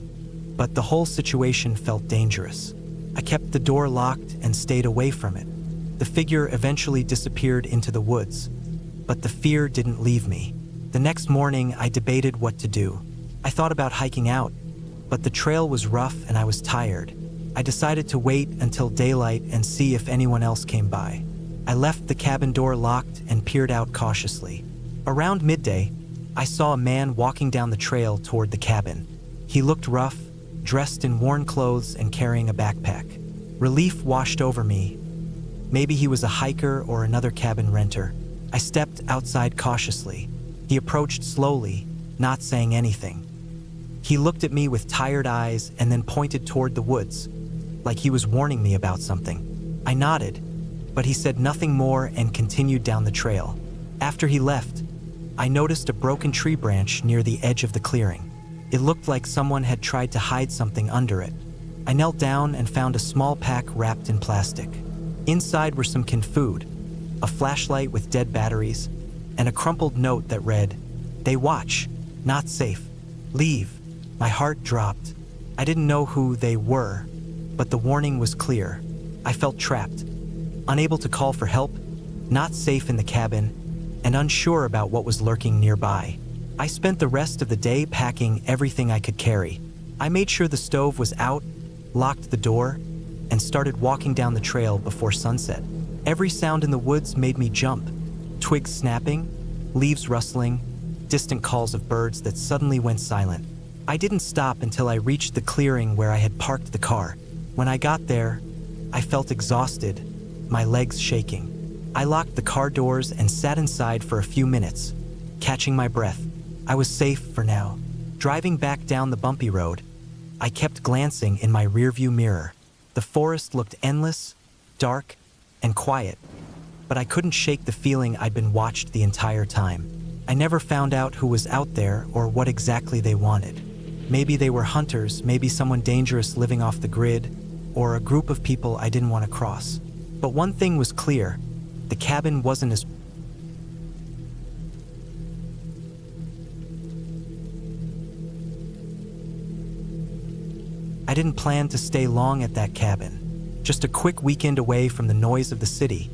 Speaker 1: but the whole situation felt dangerous. I kept the door locked and stayed away from it. The figure eventually disappeared into the woods, but the fear didn't leave me. The next morning, I debated what to do. I thought about hiking out, but the trail was rough and I was tired. I decided to wait until daylight and see if anyone else came by. I left the cabin door locked and peered out cautiously. Around midday, I saw a man walking down the trail toward the cabin. He looked rough, dressed in worn clothes and carrying a backpack. Relief washed over me. Maybe he was a hiker or another cabin renter. I stepped outside cautiously. He approached slowly, not saying anything. He looked at me with tired eyes and then pointed toward the woods, like he was warning me about something. I nodded, but he said nothing more and continued down the trail. After he left, I noticed a broken tree branch near the edge of the clearing. It looked like someone had tried to hide something under it. I knelt down and found a small pack wrapped in plastic. Inside were some canned food, a flashlight with dead batteries, and a crumpled note that read, "They watch, not safe. Leave." My heart dropped. I didn't know who they were, but the warning was clear. I felt trapped, unable to call for help, not safe in the cabin, and unsure about what was lurking nearby. I spent the rest of the day packing everything I could carry. I made sure the stove was out, locked the door, and started walking down the trail before sunset. Every sound in the woods made me jump. Twigs snapping, leaves rustling, distant calls of birds that suddenly went silent. I didn't stop until I reached the clearing where I had parked the car. When I got there, I felt exhausted, my legs shaking. I locked the car doors and sat inside for a few minutes, catching my breath. I was safe for now. Driving back down the bumpy road, I kept glancing in my rearview mirror. The forest looked endless, dark, and quiet, but I couldn't shake the feeling I'd been watched the entire time. I never found out who was out there or what exactly they wanted. Maybe they were hunters, maybe someone dangerous living off the grid, or a group of people I didn't want to cross. But one thing was clear, the cabin wasn't as I didn't plan to stay long at that cabin. Just a quick weekend away from the noise of the city,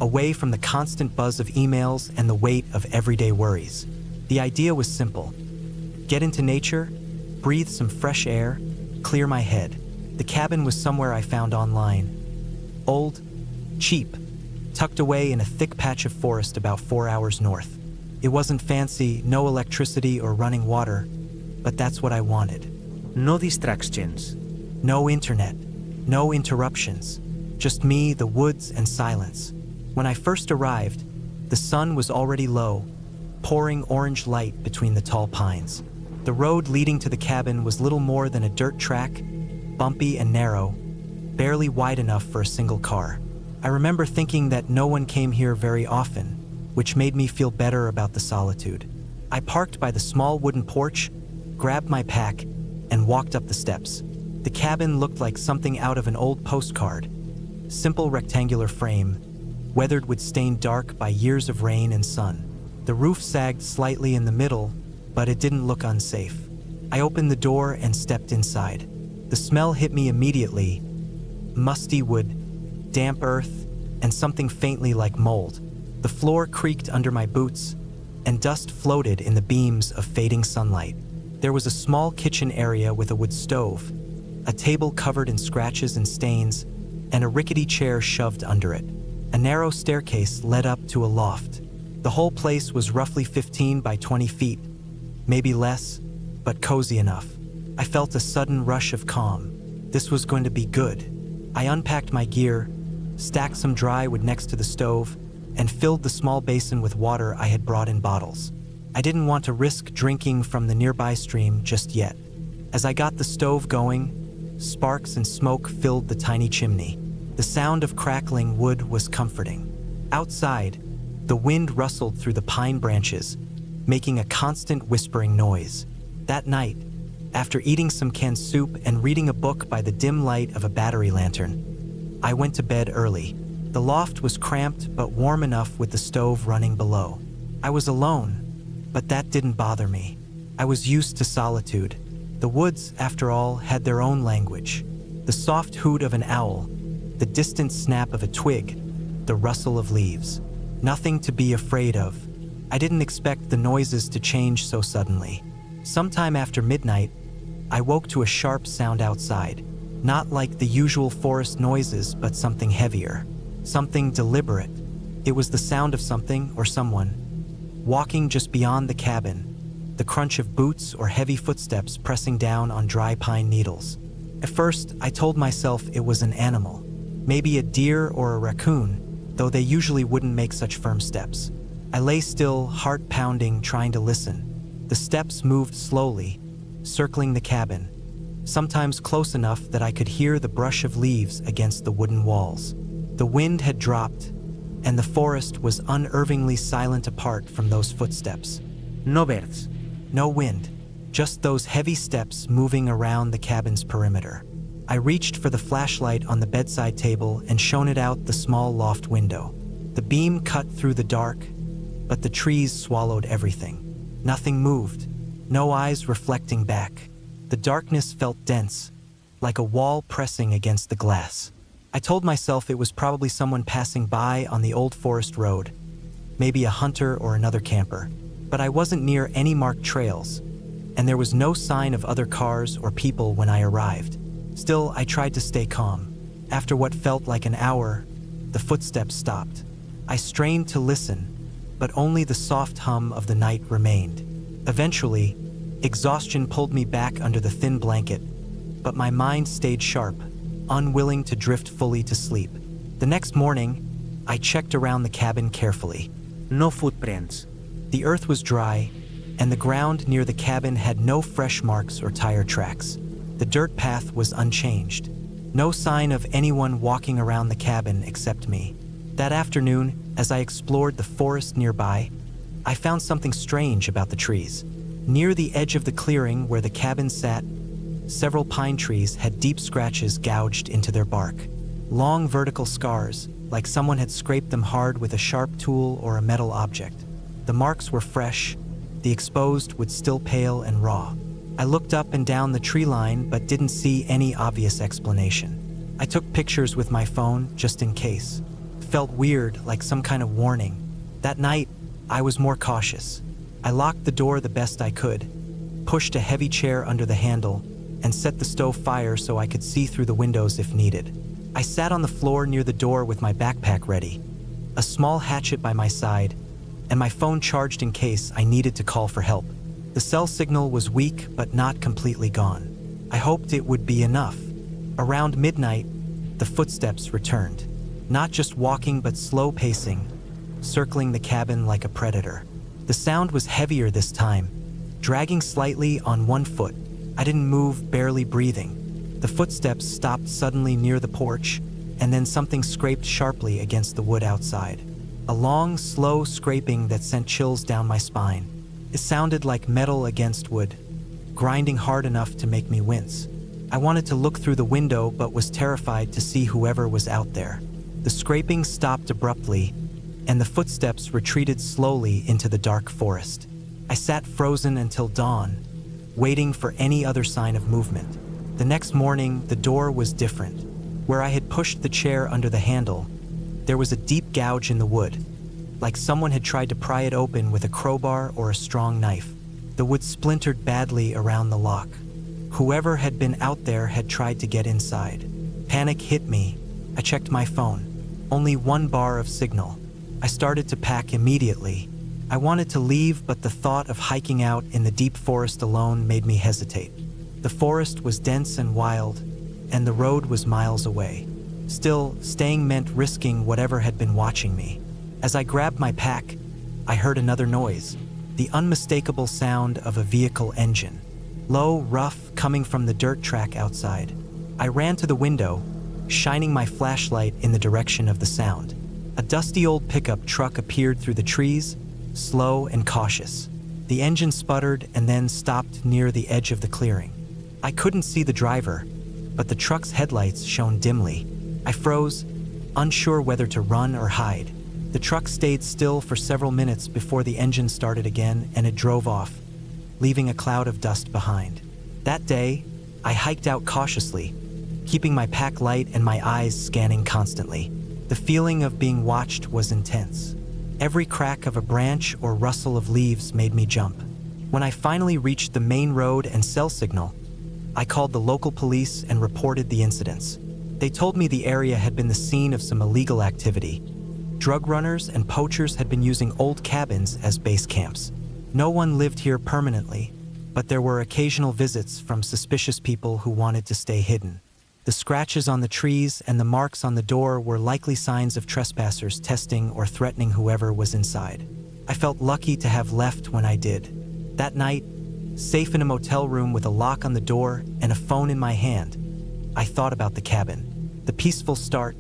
Speaker 1: away from the constant buzz of emails and the weight of everyday worries. The idea was simple. Get into nature, breathe some fresh air, clear my head. The cabin was somewhere I found online. Old, cheap, tucked away in a thick patch of forest about 4 hours north. It wasn't fancy, no electricity or running water, but that's what I wanted.
Speaker 2: No distractions.
Speaker 1: No internet, no interruptions, just me, the woods, and silence. When I first arrived, the sun was already low, pouring orange light between the tall pines. The road leading to the cabin was little more than a dirt track, bumpy and narrow, barely wide enough for a single car. I remember thinking that no one came here very often, which made me feel better about the solitude. I parked by the small wooden porch, grabbed my pack, and walked up the steps. The cabin looked like something out of an old postcard. Simple rectangular frame, weathered with stained dark by years of rain and sun. The roof sagged slightly in the middle, but it didn't look unsafe. I opened the door and stepped inside. The smell hit me immediately. Musty wood, damp earth, and something faintly like mold. The floor creaked under my boots, and dust floated in the beams of fading sunlight. There was a small kitchen area with a wood stove, a table covered in scratches and stains, and a rickety chair shoved under it. A narrow staircase led up to a loft. The whole place was roughly 15 by 20 feet, maybe less, but cozy enough. I felt a sudden rush of calm. This was going to be good. I unpacked my gear, stacked some dry wood next to the stove, and filled the small basin with water I had brought in bottles. I didn't want to risk drinking from the nearby stream just yet. As I got the stove going, sparks and smoke filled the tiny chimney. The sound of crackling wood was comforting. Outside, the wind rustled through the pine branches, making a constant whispering noise. That night, after eating some canned soup and reading a book by the dim light of a battery lantern, I went to bed early. The loft was cramped but warm enough with the stove running below. I was alone, but that didn't bother me. I was used to solitude. The woods, after all, had their own language. The soft hoot of an owl, the distant snap of a twig, the rustle of leaves. Nothing to be afraid of. I didn't expect the noises to change so suddenly. Sometime after midnight, I woke to a sharp sound outside. Not like the usual forest noises, but something heavier. Something deliberate. It was the sound of something or someone walking just beyond the cabin, the crunch of boots or heavy footsteps pressing down on dry pine needles. At first, I told myself it was an animal, maybe a deer or a raccoon, though they usually wouldn't make such firm steps. I lay still, heart pounding, trying to listen. The steps moved slowly, circling the cabin, sometimes close enough that I could hear the brush of leaves against the wooden walls. The wind had dropped, and the forest was unervingly silent apart from those footsteps.
Speaker 2: No birds.
Speaker 1: No wind, just those heavy steps moving around the cabin's perimeter. I reached for the flashlight on the bedside table and shone it out the small loft window. The beam cut through the dark, but the trees swallowed everything. Nothing moved, no eyes reflecting back. The darkness felt dense, like a wall pressing against the glass. I told myself it was probably someone passing by on the old forest road, maybe a hunter or another camper. But I wasn't near any marked trails, and there was no sign of other cars or people when I arrived. Still, I tried to stay calm. After what felt like an hour, the footsteps stopped. I strained to listen, but only the soft hum of the night remained. Eventually, exhaustion pulled me back under the thin blanket, but my mind stayed sharp, unwilling to drift fully to sleep. The next morning, I checked around the cabin carefully.
Speaker 2: No footprints.
Speaker 1: The earth was dry, and the ground near the cabin had no fresh marks or tire tracks. The dirt path was unchanged. No sign of anyone walking around the cabin except me. That afternoon, as I explored the forest nearby, I found something strange about the trees. Near the edge of the clearing where the cabin sat, several pine trees had deep scratches gouged into their bark. Long vertical scars, like someone had scraped them hard with a sharp tool or a metal object. The marks were fresh, the exposed wood still pale and raw. I looked up and down the tree line but didn't see any obvious explanation. I took pictures with my phone just in case. It felt weird, like some kind of warning. That night, I was more cautious. I locked the door the best I could, pushed a heavy chair under the handle, and set the stove fire so I could see through the windows if needed. I sat on the floor near the door with my backpack ready, a small hatchet by my side, and my phone charged in case I needed to call for help. The cell signal was weak but not completely gone. I hoped it would be enough. Around midnight, the footsteps returned, not just walking but slow pacing, circling the cabin like a predator. The sound was heavier this time, dragging slightly on one foot. I didn't move, barely breathing. The footsteps stopped suddenly near the porch, and then something scraped sharply against the wood outside. A long, slow scraping that sent chills down my spine. It sounded like metal against wood, grinding hard enough to make me wince. I wanted to look through the window but was terrified to see whoever was out there. The scraping stopped abruptly, and the footsteps retreated slowly into the dark forest. I sat frozen until dawn, waiting for any other sign of movement. The next morning, the door was different. Where I had pushed the chair under the handle, there was a deep gouge in the wood, like someone had tried to pry it open with a crowbar or a strong knife. The wood splintered badly around the lock. Whoever had been out there had tried to get inside. Panic hit me. I checked my phone. Only one bar of signal. I started to pack immediately. I wanted to leave, but the thought of hiking out in the deep forest alone made me hesitate. The forest was dense and wild, and the road was miles away. Still, staying meant risking whatever had been watching me. As I grabbed my pack, I heard another noise, the unmistakable sound of a vehicle engine. Low, rough, coming from the dirt track outside. I ran to the window, shining my flashlight in the direction of the sound. A dusty old pickup truck appeared through the trees, slow and cautious. The engine sputtered and then stopped near the edge of the clearing. I couldn't see the driver, but the truck's headlights shone dimly. I froze, unsure whether to run or hide. The truck stayed still for several minutes before the engine started again and it drove off, leaving a cloud of dust behind. That day, I hiked out cautiously, keeping my pack light and my eyes scanning constantly. The feeling of being watched was intense. Every crack of a branch or rustle of leaves made me jump. When I finally reached the main road and cell signal, I called the local police and reported the incidents. They told me the area had been the scene of some illegal activity. Drug runners and poachers had been using old cabins as base camps. No one lived here permanently, but there were occasional visits from suspicious people who wanted to stay hidden. The scratches on the trees and the marks on the door were likely signs of trespassers testing or threatening whoever was inside. I felt lucky to have left when I did. That night, safe in a motel room with a lock on the door and a phone in my hand, I thought about the cabin, the peaceful start,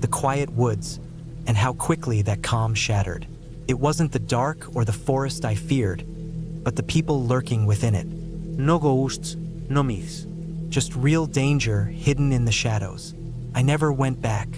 Speaker 1: the quiet woods, and how quickly that calm shattered. It wasn't the dark or the forest I feared, but the people lurking within it.
Speaker 2: No ghosts, no myths.
Speaker 1: Just real danger hidden in the shadows. I never went back.